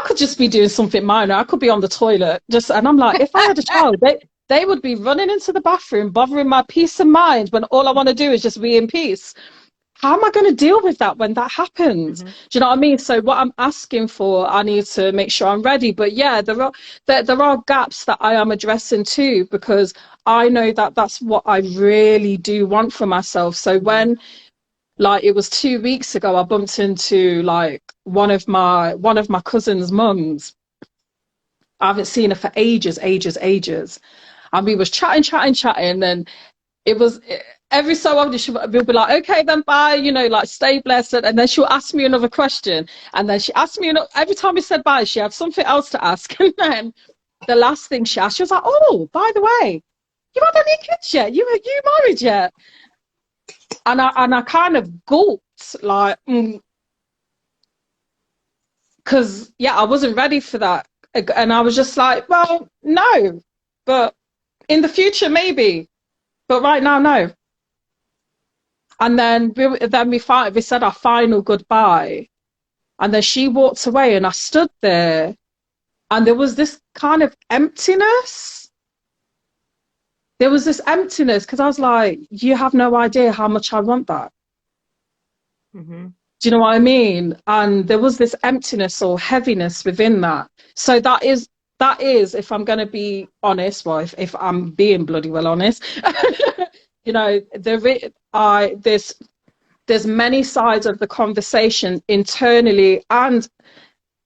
[SPEAKER 1] could just be doing something minor. I could be on the toilet and I'm like, if I had a child, they would be running into the bathroom, bothering my peace of mind when all I want to do is just be in peace. How am I going to deal with that when that happens? Do you know what I mean? So what I'm asking for, I need to make sure I'm ready. But yeah, there are gaps that I am addressing too, because I know that that's what I really do want for myself. So when, like, it was 2 weeks ago, I bumped into like one of my cousin's mums. I haven't seen her for ages. And we was chatting, and it was every so often she'll be like, okay then, bye, you know, like stay blessed, and then she'll ask me another question, and then she asked me every time we said bye she had something else to ask. And then the last thing she asked, she was like, oh, by the way, you had any kids yet? You married yet? And I kind of gulped, like, because I wasn't ready for that, and I was just like, well, no, but in the future maybe, but right now no. And then we said our final goodbye, and then she walked away, and I stood there, and there was this kind of emptiness. There was this emptiness because I was like, you have no idea how much I want that. Do you know what I mean? And there was this emptiness or heaviness within that. So that is, if I'm going to be honest, well, if I'm being bloody well honest, you know, there's many sides of the conversation internally and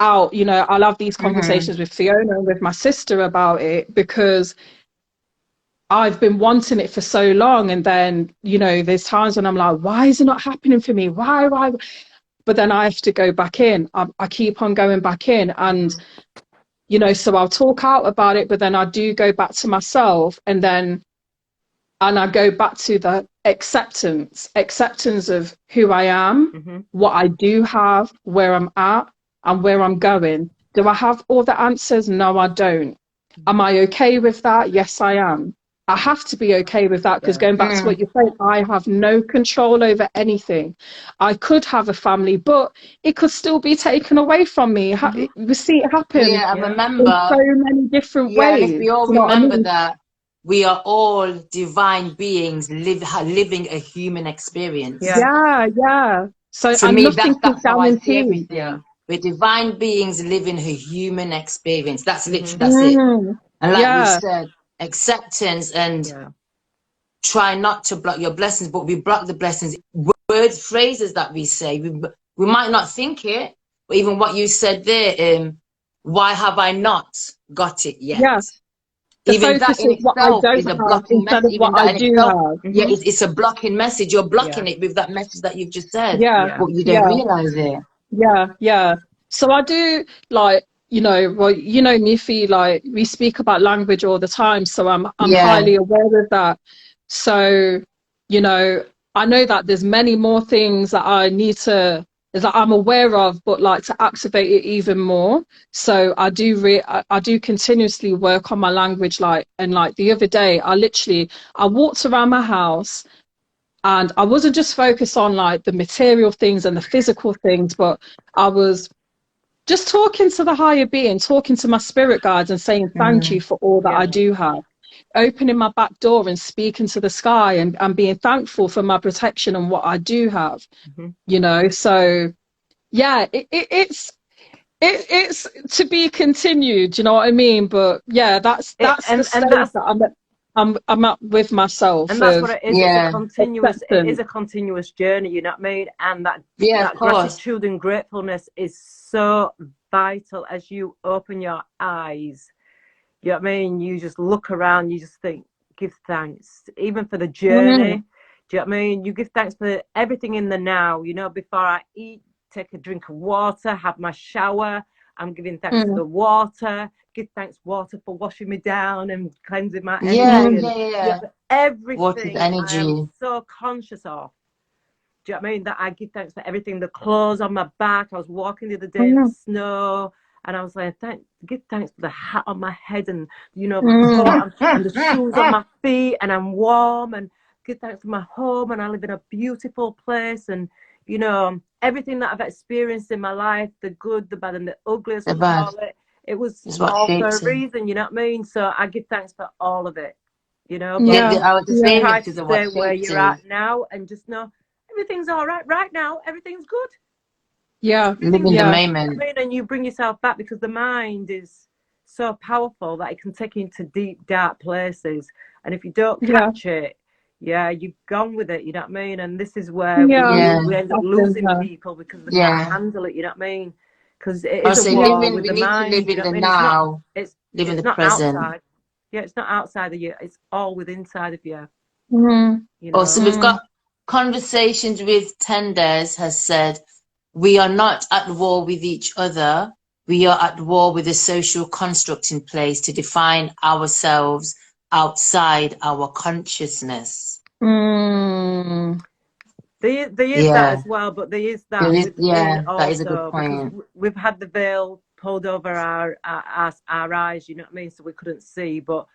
[SPEAKER 1] out. You know, I'll have these conversations with Fiona and with my sister about it, because I've been wanting it for so long, and then, you know, there's times when I'm like, why is it not happening for me? Why? But then I have to go back in. I keep on going back in, and you know, so I'll talk out about it, but then I do go back to myself, and I go back to the acceptance of who I am, what I do have, where I'm at, and where I'm going. Do I have all the answers? No, I don't. Am I okay with that? Yes, I am. I have to be okay with that, because going back to what you're saying, I have no control over anything. I could have a family, but it could still be taken away from me. We see it happen
[SPEAKER 2] I remember,
[SPEAKER 1] in so many different ways.
[SPEAKER 2] And if we all remember that we are all divine beings living a human experience.
[SPEAKER 1] So
[SPEAKER 2] for me, that's how I see
[SPEAKER 1] everything.
[SPEAKER 2] We're divine beings living a human experience. That's literally that's it. And like you said, acceptance and try not to block your blessings, but we block the blessings. Words, phrases that we say, we might not think it, but even what you said there, why have I not got it yet? Even that in itself is a blocking message. Even that in itself, it's a blocking message. You're blocking it with that message that you've just said. But you don't realize it.
[SPEAKER 1] So I do, like, you know, well, you know me, Fee, like, we speak about language all the time, so I'm highly aware of that. So, you know, I know that there's many more things that that I'm aware of, but like to activate it even more. So I do continuously work on my language, like, and like the other day, I walked around my house, and I wasn't just focused on like the material things and the physical things, but I was just talking to the higher being, talking to my spirit guides and saying thank you for all that I do have. Opening my back door and speaking to the sky and being thankful for my protection and what I do have, you know. So yeah, it's to be continued, you know what I mean? But yeah, that's the stage that I'm at. I'm up with myself.
[SPEAKER 4] And that's what it is.
[SPEAKER 2] Yeah.
[SPEAKER 4] It is a continuous journey, you know what I mean? And that gratitude and gratefulness is so vital as you open your eyes. You know what I mean? You just look around, you just think, give thanks, even for the journey. Do you know what I mean? You give thanks for everything in the now. You know, before I eat, take a drink of water, have my shower, I'm giving thanks for the water. Give thanks, water, for washing me down and cleansing my energy. Everything
[SPEAKER 2] water's energy.
[SPEAKER 4] I am so conscious of. Do you know what I mean? That I give thanks for everything. The clothes on my back. I was walking the other day in the snow, and I was like, give thanks for the hat on my head, and you know, my coat and the shoes on my feet, and I'm warm, and give thanks for my home, and I live in a beautiful place, and you know, everything that I've experienced in my life, the good, the bad, and the ugly, as we call it, it was all for a reason. You know what I mean? So I give thanks for all of it. You know,
[SPEAKER 2] I was just saying,
[SPEAKER 4] try to stay where you're at now, and just know everything's all right. Right now, everything's good.
[SPEAKER 1] Yeah,
[SPEAKER 2] live in the moment.
[SPEAKER 4] And you bring yourself back, because the mind is so powerful that it can take you into deep, dark places. And if you don't catch it, you've gone with it. You know what I mean? And this is where we end up losing people, because they can't handle it. You know what I mean? Because it is a war with the mind.
[SPEAKER 2] We need to live in the now. Live in the present.
[SPEAKER 4] Outside. Yeah, it's not outside of you. It's all within inside of you.
[SPEAKER 1] You
[SPEAKER 4] know?
[SPEAKER 2] So we've got Conversations with Tenders has said, we are not at war with each other. We are at war with the social construct in place to define ourselves outside our consciousness.
[SPEAKER 4] There is that as well, but there is that also,
[SPEAKER 2] that is a good point.
[SPEAKER 4] Because we've had the veil pulled over our eyes, you know what I mean, so we couldn't see. But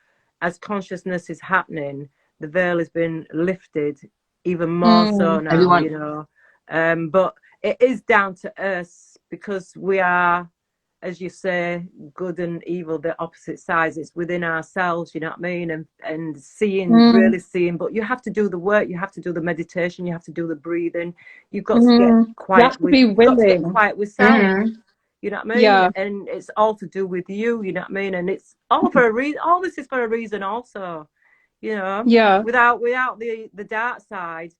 [SPEAKER 4] as consciousness is happening, the veil has been lifted even more so now, you know. But it is down to us, because we are, as you say, good and evil, the opposite sides. It's within ourselves, you know what I mean? And seeing, really seeing. But you have to do the work. You have to do the meditation. You have to do the breathing. You've got to get quiet.
[SPEAKER 1] You have to be willing.
[SPEAKER 4] Got to get quiet with self. You know what I mean?
[SPEAKER 1] Yeah.
[SPEAKER 4] And it's all to do with you, you know what I mean? And it's all for a reason. All this is for a reason also, you know?
[SPEAKER 1] Yeah.
[SPEAKER 4] Without the dark side,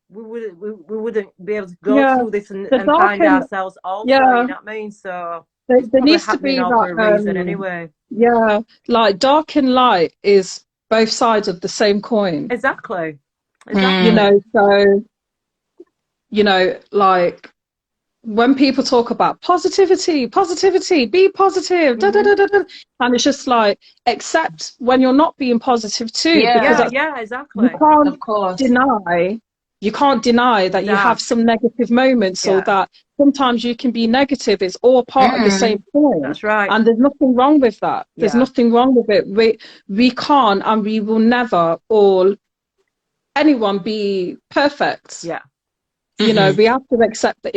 [SPEAKER 4] we wouldn't be able to go through this and find ourselves also, you know what I mean? So
[SPEAKER 1] there needs to be
[SPEAKER 4] for a reason anyway.
[SPEAKER 1] Yeah, like dark and light is both sides of the same coin.
[SPEAKER 4] Exactly.
[SPEAKER 1] You know, so, you know, like when people talk about positivity, be positive, and it's just like, accept when you're not being positive too. Because
[SPEAKER 4] exactly.
[SPEAKER 1] You can't deny that you have some negative moments, or that sometimes you can be negative. It's all part of the same thing.
[SPEAKER 4] That's right.
[SPEAKER 1] And there's nothing wrong with that. There's nothing wrong with it. We can't, and we will never anyone be perfect.
[SPEAKER 4] Yeah.
[SPEAKER 1] You know, we have to accept the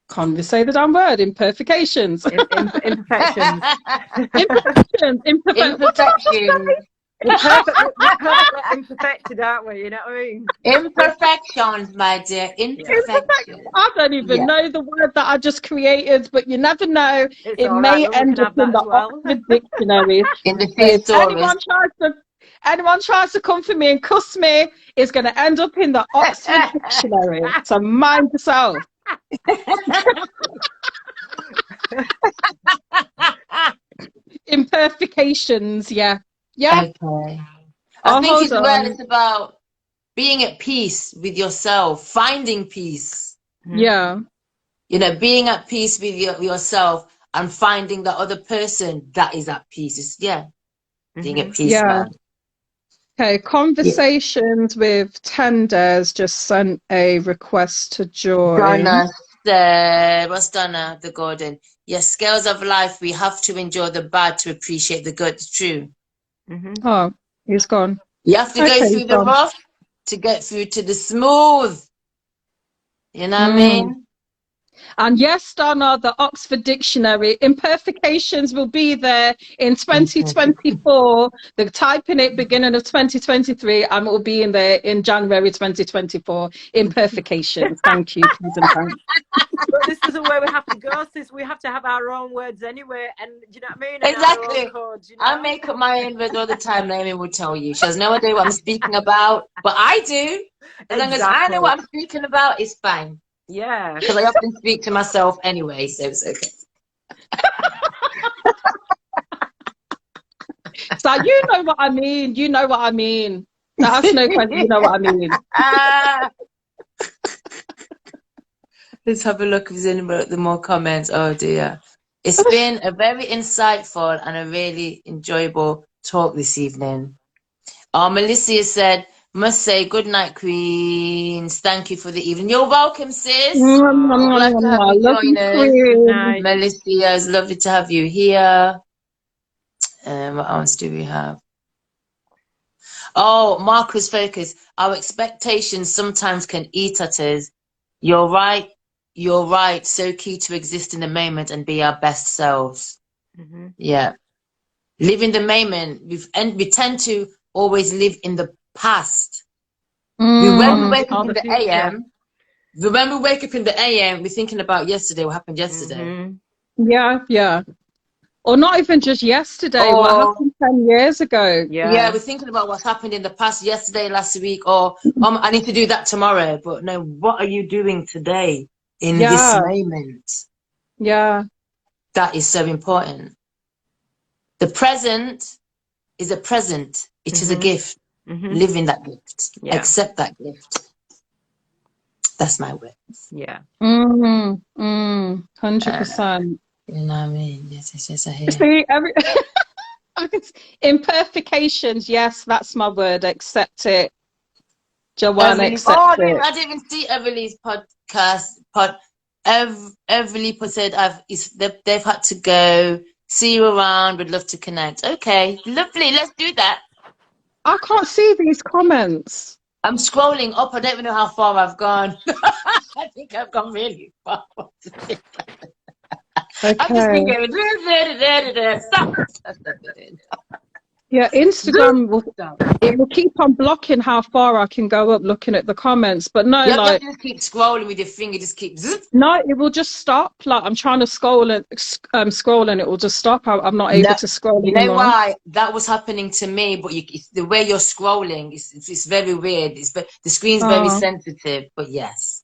[SPEAKER 1] can't we say the damn word? Imperfections.
[SPEAKER 4] Imperfections.
[SPEAKER 1] Imperfections.
[SPEAKER 4] We're perfectly imperfected, aren't we? You know what I mean?
[SPEAKER 2] Imperfections, my dear. Imperfections.
[SPEAKER 1] I don't even know the word that I just created, but you never know. It may end up in the Oxford Dictionary.
[SPEAKER 2] In the thesaurus.
[SPEAKER 1] Anyone tries to come for me and cuss me, is going to end up in the Oxford Dictionary. So mind yourself. Imperfections, yeah.
[SPEAKER 2] Okay. I think it's about being at peace with yourself, finding peace.
[SPEAKER 1] Yeah.
[SPEAKER 2] You know, being at peace with yourself and finding the other person that is at peace. It's, being at peace, man.
[SPEAKER 1] Okay, Conversations with Tenders just sent a request to join.
[SPEAKER 2] Donna said, what's Donna, the Gordon? Yes, scales of life, we have to endure the bad to appreciate the good. It's true.
[SPEAKER 1] Oh, he's gone.
[SPEAKER 2] You have to go through the rough to get through to the smooth. You know what I mean?
[SPEAKER 1] And yes, Donna, the Oxford Dictionary, imperfections will be there in 2024. They're typing it beginning of 2023, and it will be in there in January 2024. Imperfections. Thank you, please and thanks.
[SPEAKER 4] But this is the way we have to go, sis. We have to have our own words anyway, and do you know what I mean? And
[SPEAKER 2] Exactly.
[SPEAKER 4] our own codes, you know?
[SPEAKER 2] I make up my own words all the time. Naomi will tell you. She has no idea what I'm speaking about, but I do. As long as I know what I'm speaking about, it's fine.
[SPEAKER 4] Yeah.
[SPEAKER 2] Because I often speak to myself anyway, so it's okay.
[SPEAKER 1] So you know what I mean. You know what I mean. That's no question. You know what I mean.
[SPEAKER 2] Let's have a look if there's any more comments. Oh dear. It's been a very insightful and a really enjoyable talk this evening. Melissa said, must say good night, Queens. Thank you for the evening. You're welcome, sis. Glad to have you join us. Melissa, it's lovely to have you here. What else do we have? Oh, Marcus Focus. Our expectations sometimes can eat at us. You're right. You're right. So key to exist in the moment and be our best selves. Yeah. Live in the moment. We tend to always live in the past. When we wake up in the AM, we're thinking about yesterday, what happened yesterday.
[SPEAKER 1] Yeah. Or not even just yesterday, what happened 10 years ago.
[SPEAKER 2] Yeah, we're thinking about what's happened in the past, yesterday, last week, or I need to do that tomorrow. But no, what are you doing today in this moment?
[SPEAKER 1] Yeah.
[SPEAKER 2] That is so important. The present is a present. It is a gift. Live in that gift. Accept that gift. That's my word.
[SPEAKER 1] Yeah. 100%.
[SPEAKER 2] You know what I mean? Yes, I hear.
[SPEAKER 1] See, imperfections, yes, that's my word. Accept it. Joanna, accept it.
[SPEAKER 2] I didn't even see Everly's podcast. Everly said they've had to go. See you around. Would love to connect. Okay, lovely. Let's do that.
[SPEAKER 1] I can't see these comments.
[SPEAKER 2] I'm scrolling up. I don't even know how far I've gone. I think I've gone really far. Okay. I'm just thinking.
[SPEAKER 1] Yeah, Instagram will keep on blocking how far I can go up looking at the comments, but no,
[SPEAKER 2] you just keep scrolling with your finger, just keep.
[SPEAKER 1] No, it will just stop. Like I'm trying to scroll and it will just stop. I'm not able to scroll anymore.
[SPEAKER 2] You know why that was happening to me? But the way you're scrolling it's very weird. The screen's very sensitive. But yes.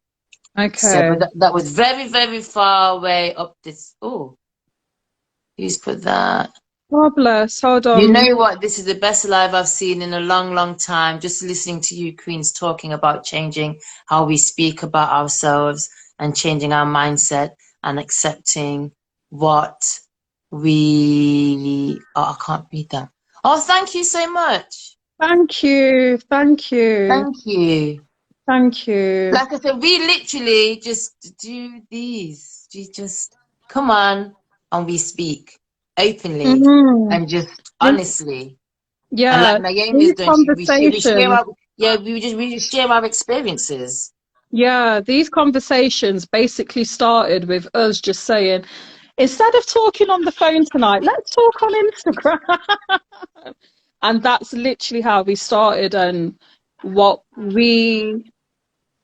[SPEAKER 1] Okay.
[SPEAKER 2] So that was very, very far away up this. Oh, who's put that?
[SPEAKER 1] God bless. Hold on.
[SPEAKER 2] You know what? This is the best live I've seen in a long, long time. Just listening to you, Queens, talking about changing how we speak about ourselves and changing our mindset and accepting what we. Oh, I can't read that. Oh, thank you so much.
[SPEAKER 1] Thank you. Thank you.
[SPEAKER 2] Thank you.
[SPEAKER 1] Thank you.
[SPEAKER 2] Like I said, we literally just do these. We just come on and we speak openly and just honestly.
[SPEAKER 1] Yeah.
[SPEAKER 2] And like Naomi is doing, we just share our experiences.
[SPEAKER 1] Yeah, these conversations basically started with us just saying, instead of talking on the phone tonight, let's talk on Instagram. And that's literally how we started, and what we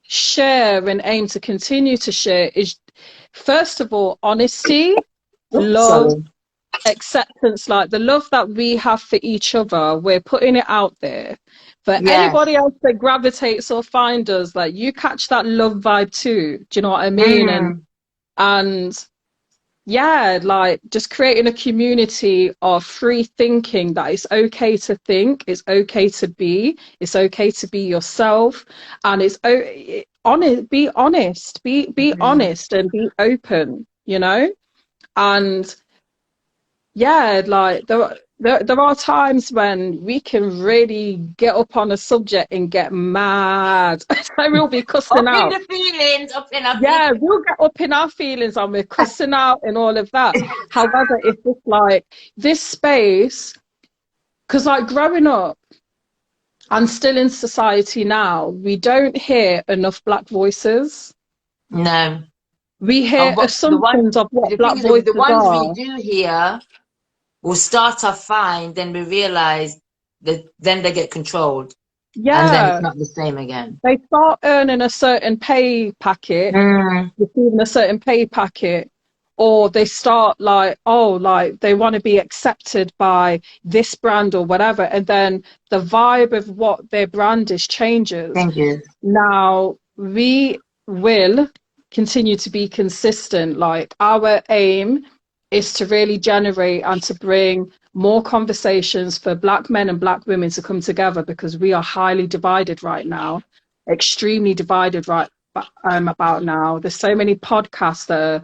[SPEAKER 1] share and aim to continue to share is, first of all, honesty, love, acceptance. Like the love that we have for each other, we're putting it out there for anybody else that gravitates or finds us. Like you catch that love vibe too, do you know what I mean? And yeah, like just creating a community of free thinking, that it's okay to think, it's okay to be yourself, and it's be honest, be honest and be open, you know. And yeah, like there are times when we can really get up on a subject and get mad. We'll be cussing out.
[SPEAKER 2] Up in the feelings,
[SPEAKER 1] we'll get up in our feelings and we're cussing out and all of that. However, it's just like this space, because like growing up and still in society now, we don't hear enough Black voices.
[SPEAKER 2] No.
[SPEAKER 1] we hear assumptions of what black voices
[SPEAKER 2] the ones we
[SPEAKER 1] are.
[SPEAKER 2] do hear will start off fine, then we realize that then they get controlled.
[SPEAKER 1] Yeah.
[SPEAKER 2] And then it's not the same again.
[SPEAKER 1] They start earning a certain pay packet, receiving a certain pay packet, or they start like, oh, like they want to be accepted by this brand or whatever. And then the vibe of what their brand is changes. Now, we will continue to be consistent. Like, our aim is to really generate and to bring more conversations for black men and black women to come together, because we are highly divided right now, extremely divided about now. There's so many podcasts that are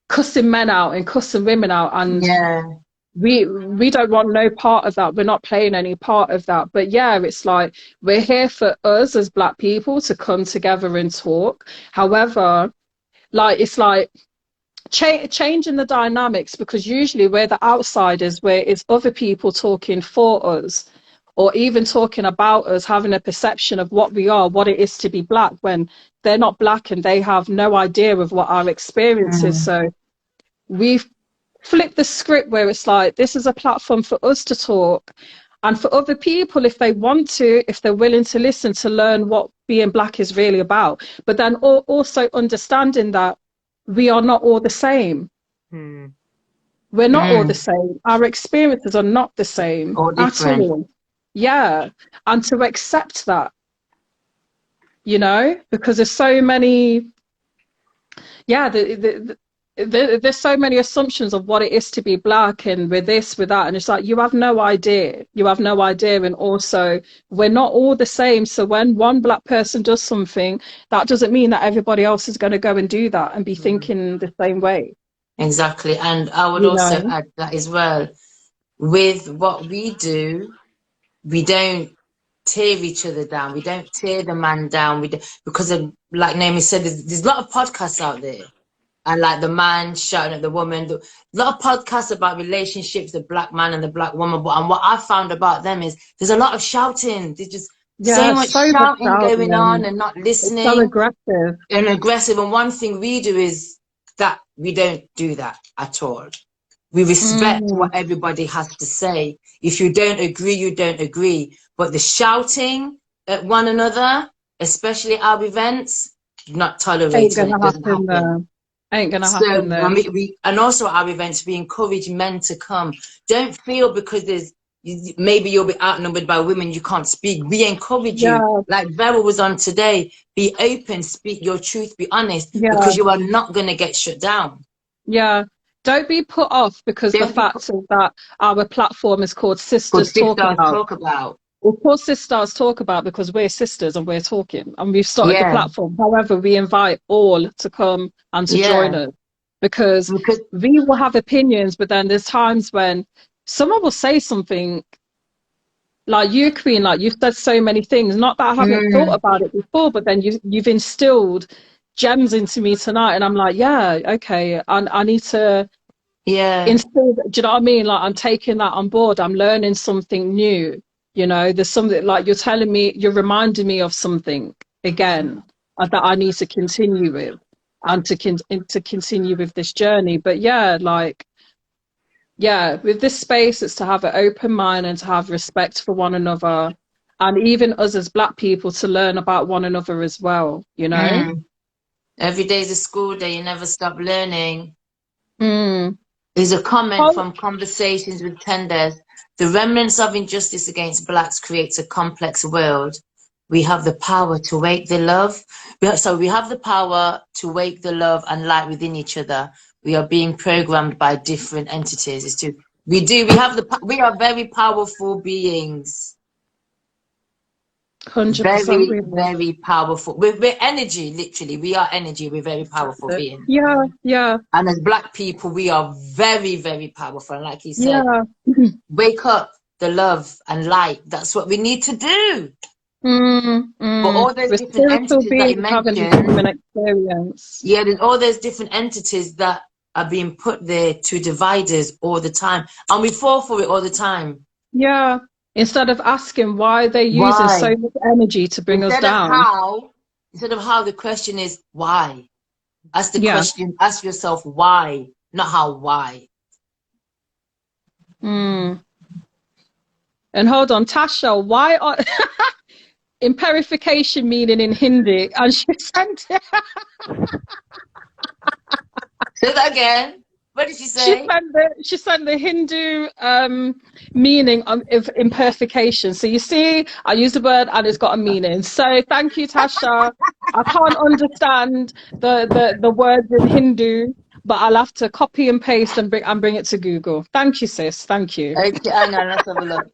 [SPEAKER 1] cussing men out and cussing women out, and we don't want no part of that. We're not playing any part of that. But yeah, it's like, we're here for us as black people to come together and talk. However, like, it's like changing the dynamics, because usually we're the outsiders, where it's other people talking for us, or even talking about us, having a perception of what we are, what it is to be black, when they're not black and they have no idea of what our experience is. So we've flipped the script, where it's like, this is a platform for us to talk, and for other people, if they want to, if they're willing to listen, to learn what being black is really about. But then also understanding that we are not all the same. We're not all the same. Our experiences are not the same at all. Yeah. And to accept that, you know, because there's so many, there's so many assumptions of what it is to be black, and with this, with that, and it's like, you have no idea. And also, we're not all the same. So when one black person does something, that doesn't mean that everybody else is going to go and do that and be thinking the same way.
[SPEAKER 2] Exactly. And I would also add that as well, with what we do, we don't tear each other down. We don't tear the man down. Because of, like Naomi said, there's a lot of podcasts out there. And like the man shouting at the woman, a lot of podcasts about relationships, the black man and the black woman. And what I found about them is there's a lot of shouting. There's just so much shouting going on and not listening.
[SPEAKER 1] It's so aggressive.
[SPEAKER 2] And one thing we do is that we don't do that at all. We respect what everybody has to say. If you don't agree, you don't agree. But the shouting at one another, especially our events, not tolerated. It doesn't happen.
[SPEAKER 1] Ain't gonna happen there.
[SPEAKER 2] And also our events, we encourage men to come. Don't feel because maybe you'll be outnumbered by women, you can't speak. We encourage you. Like Vera was on today, be open, speak your truth, be honest, because you are not going to get shut down.
[SPEAKER 1] Yeah. Don't be put off because the fact is that our platform is called Sisters Talk About. Of course, Sisters Talk About, because we're sisters and we're talking, and we've started the platform. However, we invite all to come and to join us, because we will have opinions, but then there's times when someone will say something like you, Queen, like you've said so many things, not that I haven't thought about it before, but then you've instilled gems into me tonight, and I'm like, yeah, okay, I need to instill, do you know what I mean? Like, I'm taking that on board, I'm learning something new. You know, there's something like you're reminding me of something again that I need to continue with, and to continue with this journey. But with this space, it's to have an open mind and to have respect for one another, and even us as black people to learn about one another as well, you know.
[SPEAKER 2] Every day is a school day, you never stop learning. There's a comment from Conversations with Tenders. The remnants of injustice against blacks creates a complex world. We have the power to wake the love. So we have the power to wake the love and light within each other. We are being programmed by different entities. We are very powerful beings.
[SPEAKER 1] 100%.
[SPEAKER 2] Very, very powerful. We're energy, literally. We are energy. We're very powerful beings.
[SPEAKER 1] Yeah.
[SPEAKER 2] And as black people, we are very, very powerful. And like you said, wake up the love and light. That's what we need to do. But all those different entities that you mentioned, there's all those different entities that are being put there to divide us all the time. And we fall for it all the time.
[SPEAKER 1] Yeah. Instead of asking why they're using so much energy to bring us down.
[SPEAKER 2] Instead of how, the question is why. Ask the question, ask yourself why, not how, why.
[SPEAKER 1] And hold on, Tasha, why are imperification meaning in Hindi? And she sent it.
[SPEAKER 2] Say that again. What did she say?
[SPEAKER 1] She sent the Hindu meaning of imperfection. So you see, I used the word and it's got a meaning. So thank you, Tasha. I can't understand the words in Hindu, but I'll have to copy and paste and bring it to Google. Thank you, sis. Thank you.
[SPEAKER 2] Okay, hang on, let's have a look.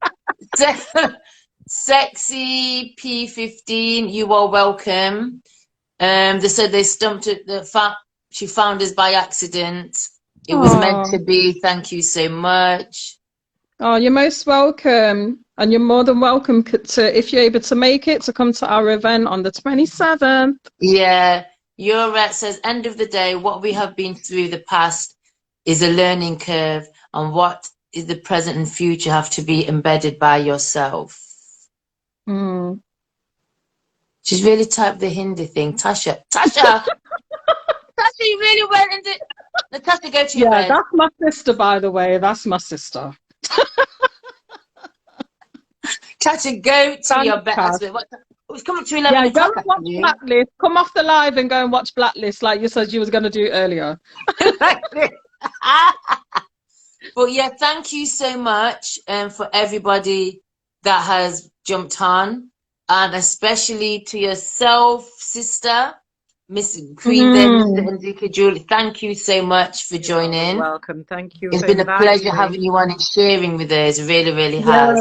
[SPEAKER 2] Sexy P15, you are welcome. They said they stumped it. She found us by accident. It was meant to be. Thank you so much.
[SPEAKER 1] Oh, you're most welcome. And you're more than welcome to, if you're able to make it, to come to our event on the 27th.
[SPEAKER 2] Yeah. Yoret says, end of the day, what we have been through the past is a learning curve, and what is the present and future have to be embedded by yourself. She's really typed the Hindi thing. Tasha, you really went into it. Natasha, go to your bed.
[SPEAKER 1] That's my sister, by the way. That's my sister.
[SPEAKER 2] Tasha, go to your bed. It's coming to 11 o'clock.
[SPEAKER 1] Go and watch Blacklist. Come off the live and go and watch Blacklist like you said you was going to do earlier.
[SPEAKER 2] But yeah, thank you so much for everybody that has jumped on, and especially to yourself, sister, Miss Queen there, Mr. Ndika Julie. Thank you so much for joining.
[SPEAKER 4] You're welcome. Thank you.
[SPEAKER 2] It's been a pleasure having you on and sharing with us. It really, really has.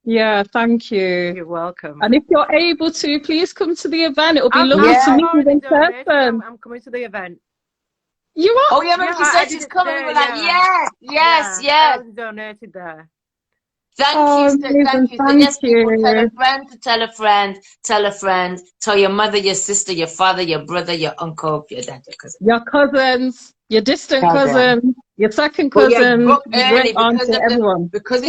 [SPEAKER 1] Yeah, thank you.
[SPEAKER 4] You're welcome.
[SPEAKER 1] And if you're able to, please come to the event. It'll be lovely to meet you in person.
[SPEAKER 4] I'm coming to the event.
[SPEAKER 1] You are?
[SPEAKER 2] Oh, yeah, when she said she's coming, we were like, yes.
[SPEAKER 4] I was donated there.
[SPEAKER 2] Thank you. Thank you. So yes, people, tell a friend to tell a friend, tell a friend, tell your mother, your sister, your father, your brother, your uncle, your dad, your cousin.
[SPEAKER 1] Your cousins, your distant cousin, your second cousin, your great auntie, everyone.
[SPEAKER 2] Because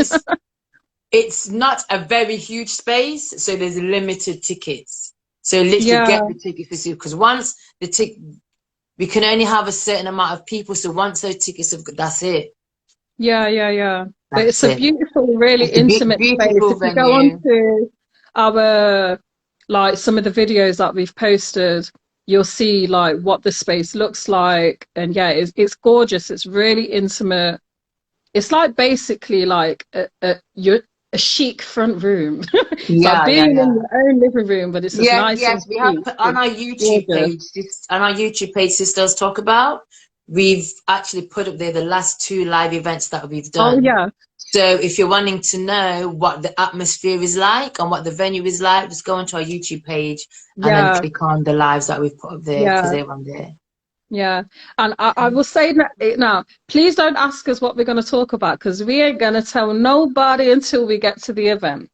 [SPEAKER 2] it's not a very huge space, so there's limited tickets. So literally get the tickets, because once the ticket, we can only have a certain amount of people. So once those tickets have, that's it.
[SPEAKER 1] Yeah. But it's a beautiful, really intimate space. If you go on to our, like, some of the videos that we've posted, you'll see like what the space looks like. And yeah, it's gorgeous. It's really intimate. It's like basically like a chic front room. It's like being in your own living room, but it's as nice as
[SPEAKER 2] we have on our YouTube page, Sisters Talk About. We've actually put up there the last 2 live events that we've done.
[SPEAKER 1] Oh yeah.
[SPEAKER 2] So if you're wanting to know what the atmosphere is like and what the venue is like, just go onto our YouTube page and then click on the lives that we've put up there, because they're on there.
[SPEAKER 1] Yeah, and I will say now, please don't ask us what we're going to talk about, because we ain't going to tell nobody until we get to the event.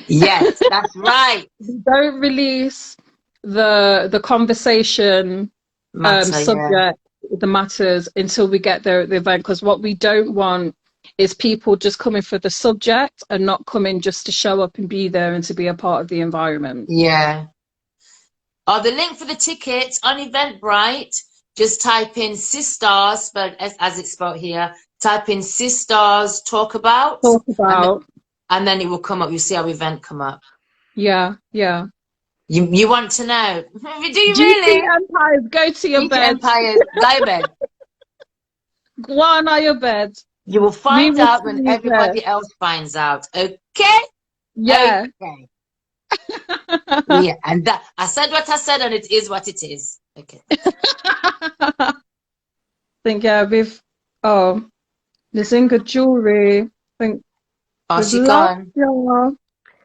[SPEAKER 2] Yes, that's right.
[SPEAKER 1] We don't release the conversation subject, the matters, until we get there at the event, because what we don't want is people just coming for the subject and not coming just to show up and be there and to be a part of the environment.
[SPEAKER 2] Yeah. The link for the tickets on Eventbrite, just type in Sisters, spelled as it's spelled here. Type in Sisters Talk About. And then it will come up. You see our event come up.
[SPEAKER 1] Yeah.
[SPEAKER 2] You want to know? Do you
[SPEAKER 1] GP
[SPEAKER 2] really?
[SPEAKER 1] Empires, go to your bed.
[SPEAKER 2] Empires, go to bed.
[SPEAKER 1] Go on your bed.
[SPEAKER 2] You will find out when everybody else finds out. Okay?
[SPEAKER 1] Yeah.
[SPEAKER 2] Okay. Yeah, and that I said what I said, and it is what it is. Okay.
[SPEAKER 1] I think we've Lizinga jewelry. I think
[SPEAKER 2] she gone.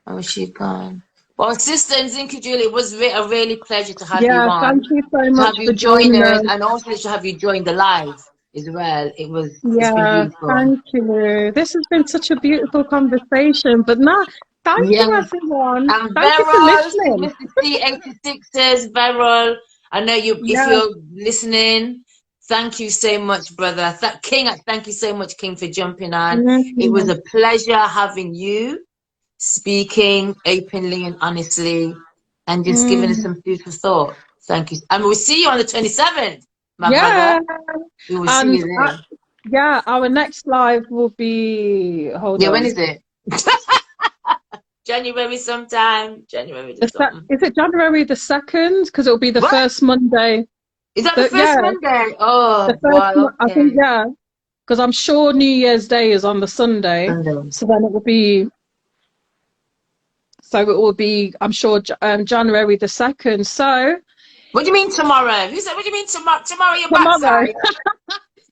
[SPEAKER 2] Oh, she's gone. Well, Sister Nzinka Julie, it was a really pleasure to have you on.
[SPEAKER 1] Thank you so much
[SPEAKER 2] for joining us, and also to have you join the live as well. It's been beautiful.
[SPEAKER 1] Thank you. This has been such a beautiful conversation. But now, thank you, everyone.
[SPEAKER 2] And
[SPEAKER 1] thank you for listening.
[SPEAKER 2] Mr. C86 says, Beryl, I know you. If you're listening, thank you so much, brother. Thank you so much, King, for jumping on. It was a pleasure having you speaking openly and honestly, and just giving us some food for thought. Thank you. And we'll see you on the 27th. my
[SPEAKER 1] Yeah.
[SPEAKER 2] brother. We will
[SPEAKER 1] And
[SPEAKER 2] see you there.
[SPEAKER 1] yeah, our next live will be, hold on.
[SPEAKER 2] When is it? January sometime. January the something.
[SPEAKER 1] Is it January the 2nd? Because it'll be the first Monday.
[SPEAKER 2] Is that the first Monday? Oh, wow,
[SPEAKER 1] I think, yeah. Because I'm sure New Year's Day is on the Sunday. So then it will be, I'm sure, January the 2nd. So.
[SPEAKER 2] What do you mean tomorrow? Who said, what do you mean tomorrow? Tomorrow your backside.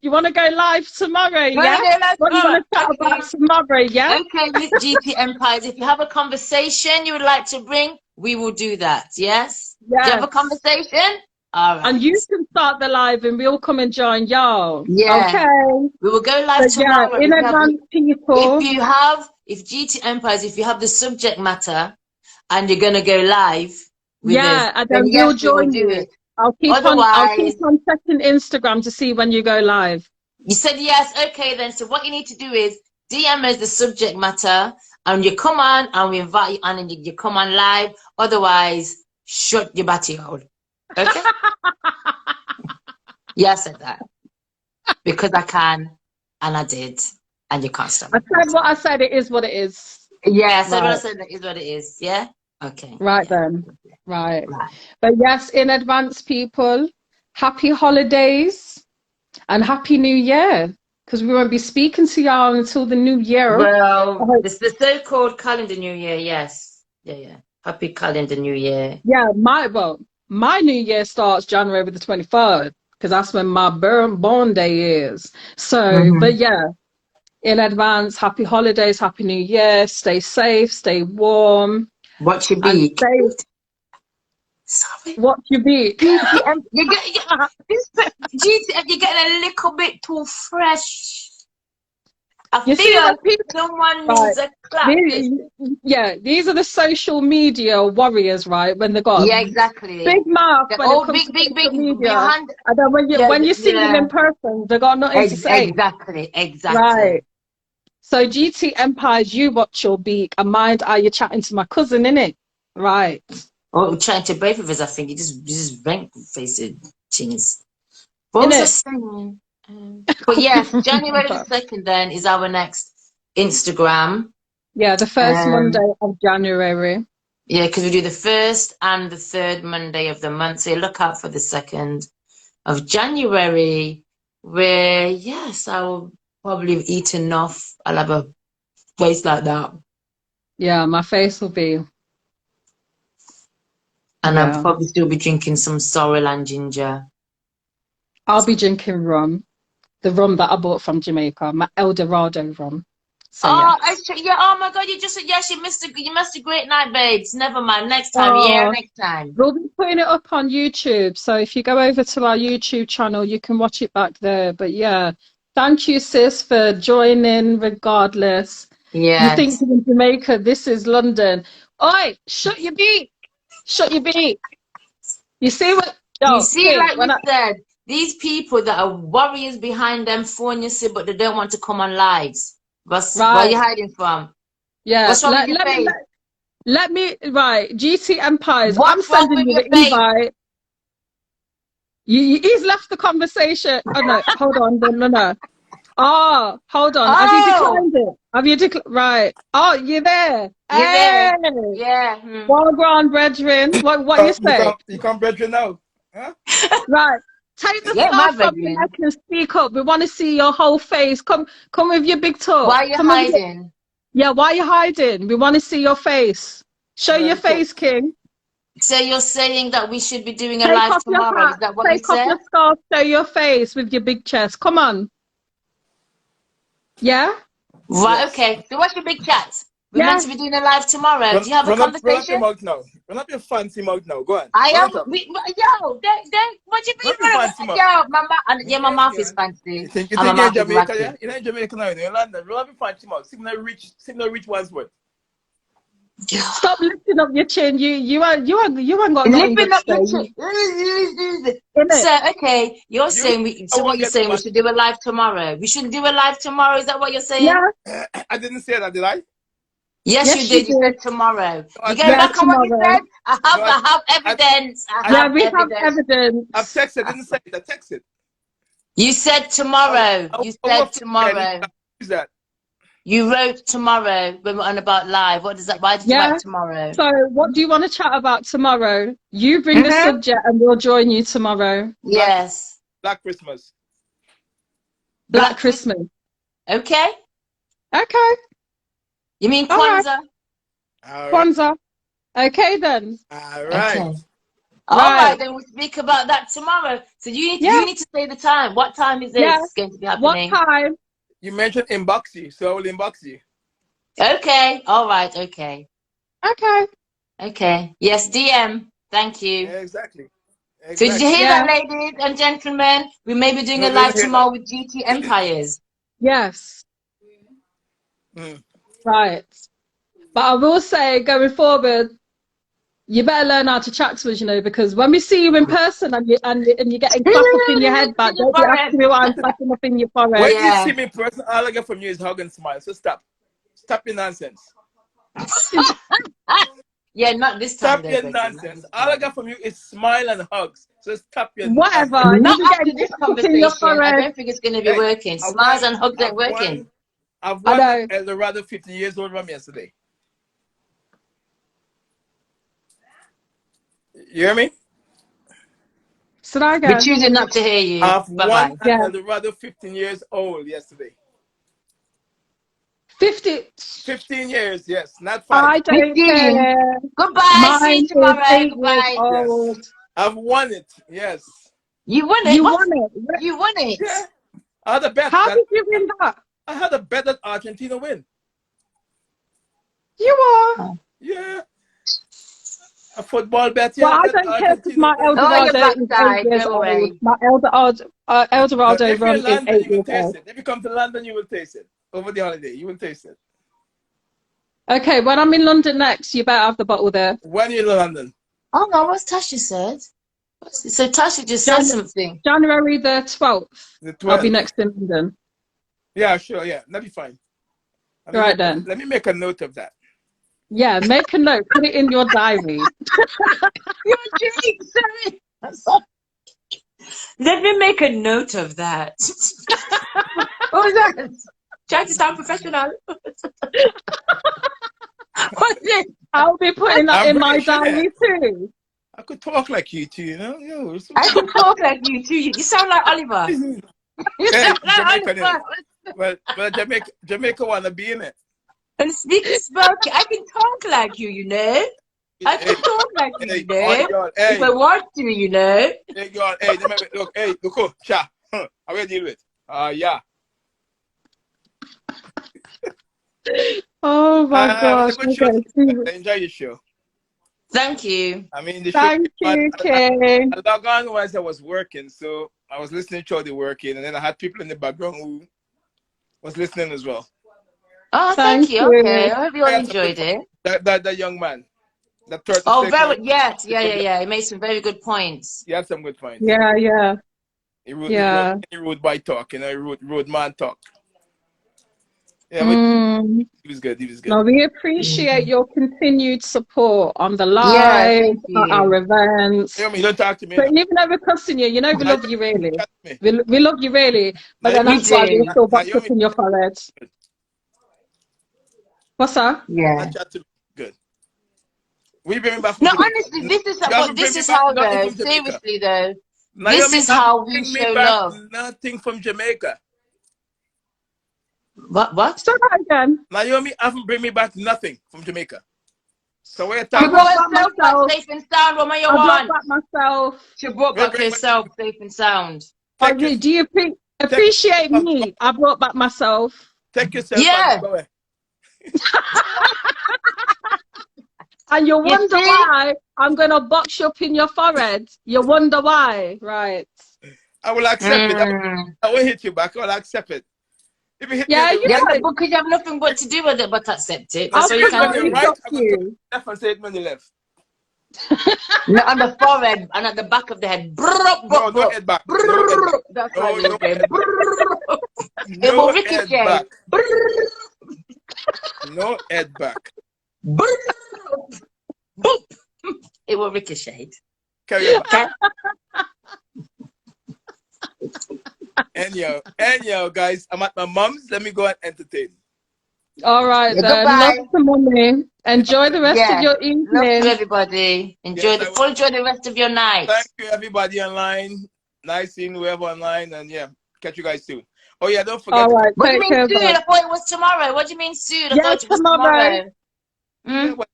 [SPEAKER 1] You want to go live tomorrow, yeah? What
[SPEAKER 2] You
[SPEAKER 1] want to chat about tomorrow, yeah?
[SPEAKER 2] Okay, Miss GT Empires. If you have a conversation you would like to bring, we will do that, yes?
[SPEAKER 1] Yes.
[SPEAKER 2] Do you have a conversation? All right.
[SPEAKER 1] And you can start the live and we'll come and join y'all.
[SPEAKER 2] Yeah.
[SPEAKER 1] Okay.
[SPEAKER 2] We will go live tomorrow.
[SPEAKER 1] Yeah, in advance, people.
[SPEAKER 2] If GT Empires, if you have the subject matter and you're going to go live with us,
[SPEAKER 1] and then we'll join you.
[SPEAKER 2] It.
[SPEAKER 1] I'll keep on checking Instagram to see when you go live.
[SPEAKER 2] You said yes. Okay, then. So what you need to do is DM us the subject matter and you come on and we invite you on and you come on live. Otherwise, shut your batty hole. Okay? Yeah, I said that. Because I can and I did. And you can't stop me.
[SPEAKER 1] I said what I said. It is what it is.
[SPEAKER 2] Yeah, I said what I said. It is what it is. Yeah? Okay.
[SPEAKER 1] Right then. Right. But yes, in advance, people, happy holidays and happy new year, because we won't be speaking to y'all until the new year.
[SPEAKER 2] Well, it's the so-called calendar new year. Yes. Yeah. Happy calendar new year.
[SPEAKER 1] Yeah, my new year starts January the 23rd, because that's when my born day is. So, but yeah, in advance, happy holidays, happy new year. Stay safe, stay warm.
[SPEAKER 2] Watch your beak.
[SPEAKER 1] Sorry. Watch your beak.
[SPEAKER 2] GTM, you're getting a little bit too fresh. I feel someone needs a clap.
[SPEAKER 1] These are the social media warriors, right? When they got
[SPEAKER 2] exactly
[SPEAKER 1] big mouth,
[SPEAKER 2] big
[SPEAKER 1] media, and then when you see them in person, they got nothing to say.
[SPEAKER 2] Exactly.
[SPEAKER 1] Right. So GT Empires, you watch your beak, and mind are you chatting to my cousin, innit? Right.
[SPEAKER 2] Oh, chatting to both of us, I think. You just rank faced things. What was I saying? But yes, January the 2nd then is our next Instagram.
[SPEAKER 1] Yeah, the first Monday of January.
[SPEAKER 2] Yeah, because we do the 1st and the 3rd Monday of the month. So look out for the 2nd of January, where, yes, I'll probably have eaten enough. I'll have a face like that.
[SPEAKER 1] Yeah, my face will be.
[SPEAKER 2] And I'll probably still be drinking some sorrel and ginger.
[SPEAKER 1] I'll be drinking rum. The rum that I bought from Jamaica, my El Dorado rum. So,
[SPEAKER 2] oh my God, you missed a great night, babes. Never mind, next time, next time.
[SPEAKER 1] We'll be putting it up on YouTube, so if you go over to our YouTube channel, you can watch it back there. But yeah, thank you, sis, for joining regardless.
[SPEAKER 2] Yeah.
[SPEAKER 1] You think you're in Jamaica, this is London. Oi, shut your beak. Shut your beak. You see what?
[SPEAKER 2] You see, like we said, these people that are warriors behind them phone you see, but they don't want to come on lives. Where are you hiding from?
[SPEAKER 1] Yeah.
[SPEAKER 2] What's wrong with your face?
[SPEAKER 1] Let me, GT Empires. I'm sending you the invite. He's left the conversation. Oh, no, hold on. No. Oh, hold on. Have you declined it? Have you declined? Right. Oh, you're there.
[SPEAKER 2] You're there. Yeah.
[SPEAKER 1] Well ground, brethren. What you say?
[SPEAKER 3] You can't brethren now. Huh?
[SPEAKER 1] Right. Take the scarf from your neck and speak up. We want to see your whole face. Come with your big talk.
[SPEAKER 2] Why are you hiding?
[SPEAKER 1] Yeah, why are you hiding? We want to see your face. Show your face, King.
[SPEAKER 2] So you're saying that we should be doing a live tomorrow? Is that what you said?
[SPEAKER 1] Take off your scarf, show your face with your big chest. Come on. Yeah?
[SPEAKER 2] Right, okay. So what's your big chat? We're meant to be doing a live tomorrow. Do you have a conversation?
[SPEAKER 3] Run up your fancy mouth now. Go on.
[SPEAKER 2] I am. What do you mean? My mouth is fancy.
[SPEAKER 3] You think you're in Jamaica, yeah? You're in Jamaica now, you're in London. Run up your fancy mouth. Signal rich one's word.
[SPEAKER 1] Stop lifting up your chin. You ain't got
[SPEAKER 2] lifting up your chin. So okay, you're saying so what you're saying? We should do a live tomorrow. We should do a live tomorrow. Is that what you're saying?
[SPEAKER 1] Yeah.
[SPEAKER 3] I didn't say that, did I?
[SPEAKER 2] Yes, you did. You said tomorrow. You go back on what you said. I have evidence.
[SPEAKER 1] We have evidence.
[SPEAKER 3] I've texted. I didn't say it. I texted.
[SPEAKER 2] You said tomorrow. You said tomorrow.
[SPEAKER 3] Who's that?
[SPEAKER 2] You wrote tomorrow when we're on about live. What does that? Why did you write tomorrow?
[SPEAKER 1] So, what do you want to chat about tomorrow? You bring the subject, and we'll join you tomorrow.
[SPEAKER 2] Yes.
[SPEAKER 3] Black Christmas.
[SPEAKER 1] Black Christmas.
[SPEAKER 2] Okay.
[SPEAKER 1] Okay.
[SPEAKER 2] You mean Kwanzaa?
[SPEAKER 3] All right.
[SPEAKER 1] Kwanzaa. Okay then.
[SPEAKER 3] All right.
[SPEAKER 2] Okay. All right, then we'll speak about that tomorrow. So you need to say the time. What time is this going to be happening?
[SPEAKER 1] What time?
[SPEAKER 3] You mentioned inbox you, so I will inbox you.
[SPEAKER 2] Okay. All right. Okay.
[SPEAKER 1] Okay.
[SPEAKER 2] Okay. Yes, DM. Thank you.
[SPEAKER 3] Yeah, exactly.
[SPEAKER 2] So did you hear that, ladies and gentlemen? We may be doing a live tomorrow with GT Empires.
[SPEAKER 1] Yes. Right. But I will say, going forward, you better learn how to chat to us, you know, because when we see you in person and you're getting clapped up in your head back, don't be asking me why I'm clapping up in your forehead.
[SPEAKER 3] When you see me in person, all I get from you is hug and smile. So stop. Stop your nonsense.
[SPEAKER 2] Yeah, not this time.
[SPEAKER 3] Stop your nonsense. All I got from you is smile and hugs. So stop your
[SPEAKER 1] whatever.
[SPEAKER 2] Not after this conversation. I don't think it's going to be working. Smiles and hugs ain't working.
[SPEAKER 3] I've won Eldorado 50 years old from yesterday. You hear me?
[SPEAKER 1] So I go.
[SPEAKER 2] We're choosing not to hear you.
[SPEAKER 3] I've won Eldorado 15 years old yesterday. 15 years, yes, not 5.
[SPEAKER 1] I don't care.
[SPEAKER 2] Goodbye. See you tomorrow. Goodbye.
[SPEAKER 3] Yes. I've won it. Yes.
[SPEAKER 2] You won it.
[SPEAKER 1] You won it.
[SPEAKER 2] You won it.
[SPEAKER 3] Yeah. I had a bet.
[SPEAKER 1] How did you win that?
[SPEAKER 3] I had a bet that Argentina win.
[SPEAKER 1] You are.
[SPEAKER 3] Yeah. A football bet.
[SPEAKER 1] Well, I don't care because my Eldorado is 8 years old. My Eldorado run is 8 years old.
[SPEAKER 3] If you come to London, you will taste it. Over the holiday, you will taste it.
[SPEAKER 1] Okay, when I'm in London next, you better have the bottle there.
[SPEAKER 3] When you're in London?
[SPEAKER 2] Oh no, what's Tasha said? So Tasha just said something.
[SPEAKER 1] January the 12th.
[SPEAKER 3] The 12th.
[SPEAKER 1] I'll be next in London.
[SPEAKER 3] Yeah, sure. Yeah, that'll be fine.
[SPEAKER 1] Right then.
[SPEAKER 3] Let me make a note of that.
[SPEAKER 1] Yeah, make a note. Put it in your diary.
[SPEAKER 2] You're joking, sorry. Let me make a note of that. What was that? Trying to sound professional. What's it?
[SPEAKER 1] I'll be putting that in my diary too.
[SPEAKER 3] I could talk like you too, you know?
[SPEAKER 2] I could talk like you too. You sound like Oliver. You sound like Oliver.
[SPEAKER 3] Well, Jamaica wanna be in it.
[SPEAKER 2] And speaking spoken, I can talk like you, you know. I can talk like you, you know. If I want to, you know.
[SPEAKER 3] Hey, God, look, Cha. How will you deal with? Yeah.
[SPEAKER 1] Oh my gosh.
[SPEAKER 3] Okay. Enjoy your show.
[SPEAKER 2] Thank you.
[SPEAKER 3] I mean, the
[SPEAKER 1] Thank you, King.
[SPEAKER 3] I log on whilst I was working, so I was listening to all the working, and then I had people in the background who was listening as well.
[SPEAKER 2] Oh, thank you. Okay, I hope you all enjoyed it.
[SPEAKER 3] That young man.
[SPEAKER 2] Yes. Yeah. He made some very good points.
[SPEAKER 3] He had some good points.
[SPEAKER 1] Yeah.
[SPEAKER 3] He wrote by talk, you know, he wrote man talk. Yeah, he was good.
[SPEAKER 1] No, we appreciate your continued support on the live, at our events.
[SPEAKER 3] You don't talk to me.
[SPEAKER 1] So even though we're cussing you, you know we love you really. We love you really. But then that's why we're still boxed up in your forehead. What's that?
[SPEAKER 2] Yeah.
[SPEAKER 3] Good. We bring back.
[SPEAKER 2] No, honestly, this is how though. Seriously though, this is how we show love.
[SPEAKER 3] Nothing from Jamaica.
[SPEAKER 2] What?
[SPEAKER 1] Start that again.
[SPEAKER 3] Naomi haven't bring me back nothing from Jamaica. So we're
[SPEAKER 2] talking about safe and sound. What you want?
[SPEAKER 1] I brought back myself.
[SPEAKER 2] She brought back herself safe and sound.
[SPEAKER 1] Do you appreciate me? I brought back myself.
[SPEAKER 3] Take yourself.
[SPEAKER 2] Yeah.
[SPEAKER 3] Go away.
[SPEAKER 1] And you wonder why I'm going to box you up in your forehead. You wonder why, right?
[SPEAKER 3] I will accept it. I will hit you back. I will accept it. If you hit
[SPEAKER 2] me, because you have nothing but to do with it but accept it. That's all you can do.
[SPEAKER 3] Right, left and say it when you left.
[SPEAKER 2] No, on the forehead and at the back of the head.
[SPEAKER 3] No head back.
[SPEAKER 2] That's right. It will ricochet.
[SPEAKER 3] No head back.
[SPEAKER 2] It will ricochet.
[SPEAKER 3] Carry on.
[SPEAKER 5] Anyhow, guys, I'm at my mom's. Let me go and entertain.
[SPEAKER 1] All right, then.
[SPEAKER 2] Goodbye.
[SPEAKER 1] Love to mommy. Enjoy the rest of your
[SPEAKER 2] Love to
[SPEAKER 1] evening.
[SPEAKER 2] everybody. Enjoy the rest of your night.
[SPEAKER 5] Thank you, everybody online. Nice seeing whoever online, and yeah, catch you guys soon. Oh yeah, don't forget.
[SPEAKER 1] All right,
[SPEAKER 2] What do you
[SPEAKER 1] take
[SPEAKER 2] mean
[SPEAKER 1] care,
[SPEAKER 2] soon?
[SPEAKER 1] bud.
[SPEAKER 2] I thought it was tomorrow. What do you mean soon? I
[SPEAKER 1] Yes,
[SPEAKER 2] thought it was
[SPEAKER 1] tomorrow.
[SPEAKER 2] tomorrow.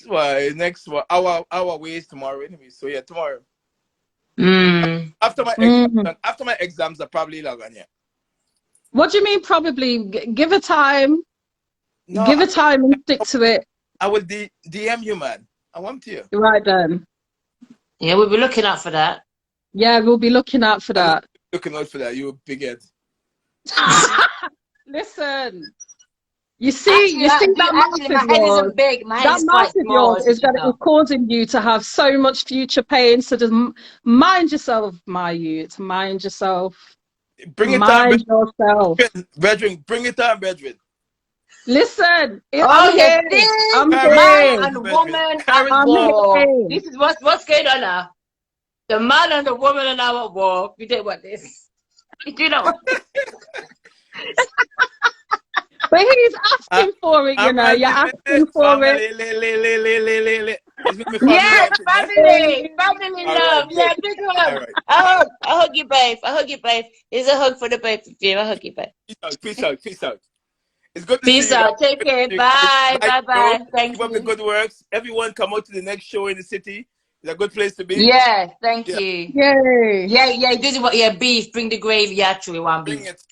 [SPEAKER 5] Yeah, next our ways tomorrow anyway. So yeah, tomorrow. After my exams are probably log on, yeah.
[SPEAKER 1] What do you mean probably? Give it time.
[SPEAKER 5] No,
[SPEAKER 1] Give it time and stick to it.
[SPEAKER 5] I will DM you, man. I want you.
[SPEAKER 1] Right then.
[SPEAKER 2] Yeah, we'll be looking out for that.
[SPEAKER 1] Yeah, we'll be looking out for that.
[SPEAKER 5] Looking out for that, you big head.
[SPEAKER 1] Listen. You see that mouth of
[SPEAKER 2] my head
[SPEAKER 1] yours.
[SPEAKER 2] isn't big. My head
[SPEAKER 1] That
[SPEAKER 2] is
[SPEAKER 1] mouth
[SPEAKER 2] quite
[SPEAKER 1] of
[SPEAKER 2] small.
[SPEAKER 1] yours is causing you to have so much future pain. So just mind yourself, my youth. Mind yourself.
[SPEAKER 5] Bring it
[SPEAKER 1] mind
[SPEAKER 5] down,
[SPEAKER 1] yourself.
[SPEAKER 5] Brethren. Bring it down, brethren.
[SPEAKER 1] Listen, I'm here. I'm here.
[SPEAKER 2] Man and woman at war. This is what's going on now. The man and the woman are now at war. You don't want this. You do not.
[SPEAKER 1] But he's asking for it, you know. You're asking for it.
[SPEAKER 2] Yes, family love. Yeah, big hug.
[SPEAKER 5] Right.
[SPEAKER 2] I hug you both. Here's a hug for the both of you. I hug you both.
[SPEAKER 5] Peace out. It's good to
[SPEAKER 2] see you. Peace out. Take care. Bye. Thank you.
[SPEAKER 5] Keep up the good works. Everyone come out to the next show in the city. It's a good place to be.
[SPEAKER 2] Yes, thank you.
[SPEAKER 1] Yay.
[SPEAKER 2] Yeah. This is what. Yeah, beef. Bring the gravy. Actually, one beef.
[SPEAKER 5] Bring it.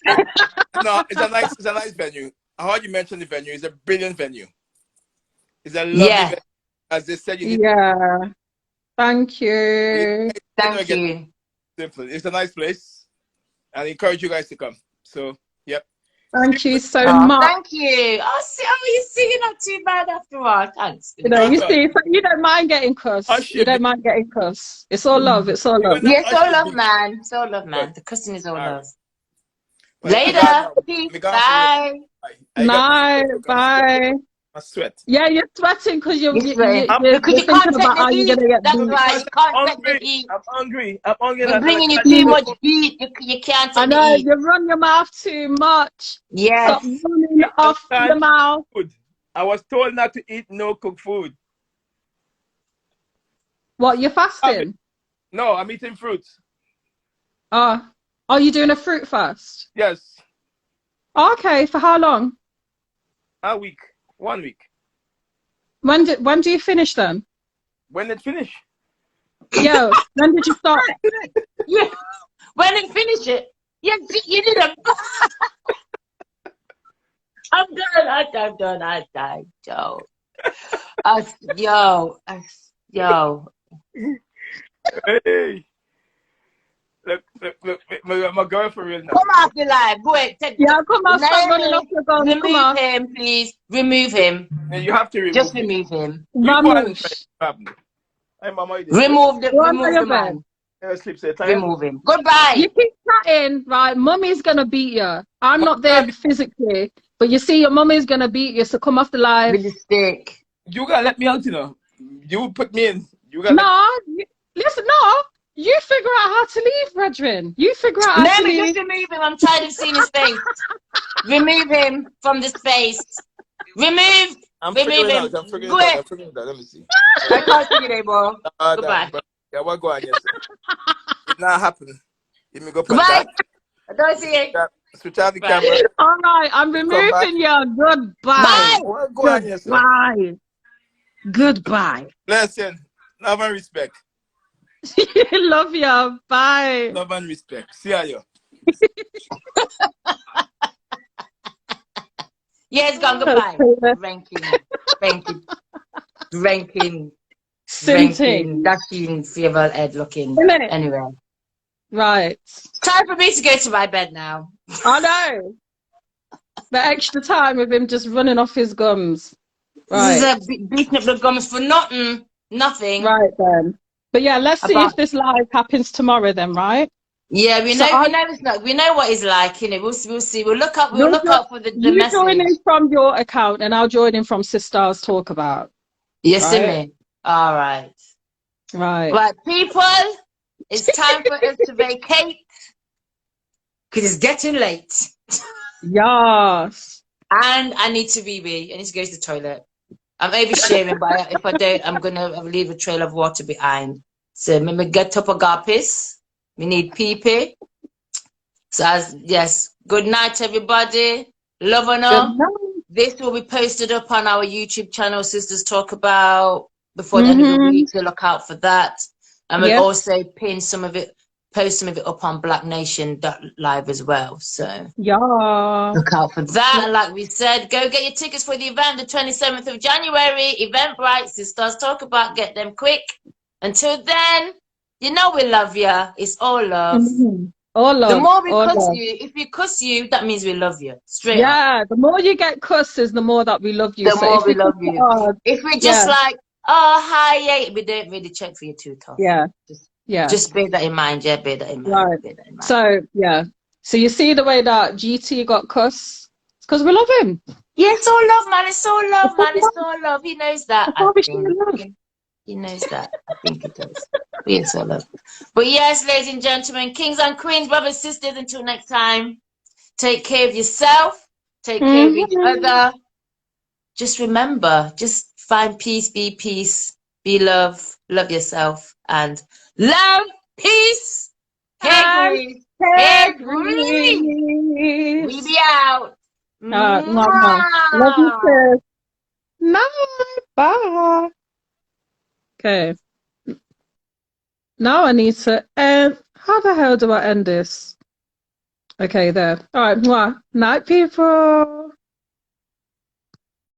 [SPEAKER 5] No, it's a nice venue. I heard you mention the venue. It's a brilliant venue. It's a lovely venue. As they said, you need.
[SPEAKER 1] Yeah. Thank you.
[SPEAKER 2] Thank you.
[SPEAKER 5] Simple. It's a nice place, and I encourage you guys to come. So, yep.
[SPEAKER 1] Thank you so much.
[SPEAKER 2] Thank you. You're singing not too bad after all. Thanks.
[SPEAKER 1] You know, you see, so you don't mind getting cussed. You don't mind getting cussed. It's all love. It's all love.
[SPEAKER 2] Yeah, it's all love, man. It's all love, man. The cussing is all love. Later. Bye.
[SPEAKER 1] Night. Bye.
[SPEAKER 5] I sweat.
[SPEAKER 1] Yeah, you're sweating because you're
[SPEAKER 2] thinking about how you're gonna get. That's why you can't take the heat.
[SPEAKER 5] I'm hungry.
[SPEAKER 2] We're bringing you too much heat. You can't take the heat.
[SPEAKER 1] I know you run your mouth too much.
[SPEAKER 2] Yes.
[SPEAKER 1] Stop running off your mouth.
[SPEAKER 5] I was told not to eat no cooked food.
[SPEAKER 1] What? You're fasting?
[SPEAKER 5] No, I'm eating fruits.
[SPEAKER 1] Are you doing a fruit fast?
[SPEAKER 5] Yes.
[SPEAKER 1] Okay. For how long?
[SPEAKER 5] A week. 1 week.
[SPEAKER 1] When do you finish then?
[SPEAKER 5] When it finish?
[SPEAKER 1] Yo, when did you start?
[SPEAKER 2] Yeah. When it finish it? Yeah, you did a. I'm done. I died, Joe. Yo.
[SPEAKER 5] Hey. Look, my girl for real now.
[SPEAKER 2] Come off the live. Wait,
[SPEAKER 1] come on, stop running off your gun.
[SPEAKER 2] Remove him, please. Remove him.
[SPEAKER 5] And you have to remove
[SPEAKER 2] Just remove him.
[SPEAKER 1] Remove
[SPEAKER 2] the man. Remove him. Goodbye.
[SPEAKER 1] You keep chatting, right? Mummy's gonna beat you. I'm not there physically, but you see, your mummy's gonna beat you. So come off the live
[SPEAKER 2] with the stick.
[SPEAKER 5] You gotta let me out, you know. You put me in.
[SPEAKER 1] Listen, no. You figure out how to leave, brethren. You figure out how to leave.
[SPEAKER 2] Just remove him. I'm tired of seeing his face. Remove him from the space. Remove him.
[SPEAKER 5] I'm figuring it out. Let me see.
[SPEAKER 2] I can't see you anymore. Goodbye.
[SPEAKER 5] Yeah, what go on? Yes. It's not happening. Let me go.
[SPEAKER 2] Goodbye. I don't see it.
[SPEAKER 5] Switch out the camera.
[SPEAKER 1] All right, I'm removing you. Goodbye.
[SPEAKER 2] Bye.
[SPEAKER 5] What go on? Yes.
[SPEAKER 1] Goodbye.
[SPEAKER 5] Listen, love and respect.
[SPEAKER 1] Love you. Bye.
[SPEAKER 5] Love and respect. See you.
[SPEAKER 2] Yes, gone. Goodbye. Ranking. Dashing, feeble head looking. Anyway.
[SPEAKER 1] Right.
[SPEAKER 2] Time for me to go to my bed now.
[SPEAKER 1] I know. The extra time with him just running off his gums. Right.
[SPEAKER 2] This is beating up the gums for nothing.
[SPEAKER 1] Right then. But yeah, let's see if this live happens tomorrow then, right?
[SPEAKER 2] Yeah, we know it's not. We know what it's like, you know. We'll see. We'll look up for the message.
[SPEAKER 1] You join in from your account and I'll join in from Sisters Talk About.
[SPEAKER 2] Yes, right? All right.
[SPEAKER 1] Right.
[SPEAKER 2] But people, it's time for us to vacate. because it's getting late.
[SPEAKER 1] Yes.
[SPEAKER 2] And I need to wee. I need to go to the toilet. I'm oversharing, but if I don't, I'm gonna leave a trail of water behind. So let me get up a piss. We need pee. So yes, good night everybody. Love and all. This will be posted up on our YouTube channel, Sisters Talk About, before the end of the week. So look out for that. And we'll also pin some of it, post some of it up on Black Nation Live as well. So look out for that. And like we said, go get your tickets for the event, the 27th of January. Eventbrite, Sisters Talk About, get them quick. Until then, you know we love you. It's all love.
[SPEAKER 1] All love.
[SPEAKER 2] The more we cuss you, if we cuss you, that means we love you. Straight up.
[SPEAKER 1] The more you get cusses, the more that we love you.
[SPEAKER 2] The more we love you. If we just like, oh, hi, yeah, we don't really check for you too tough. Just bear that in mind. Yeah, bear that in mind.
[SPEAKER 1] Right.
[SPEAKER 2] Bear that in mind.
[SPEAKER 1] So, So you see the way that GT got cussed? It's because we love him.
[SPEAKER 2] Yeah, it's all love, man. It's all love, man. It's all love. He knows that. He knows that. I think he does. It's all love. But yes, ladies and gentlemen, kings and queens, brothers, sisters, until next time, take care of yourself. Take care of each other. Just remember, just find peace, be love, love yourself, and love, peace, hey, Greece. We be out.
[SPEAKER 1] Love you, sis. Night. Bye. Okay. Now I need to end. How the hell do I end this? Okay, there. All right. Night, people.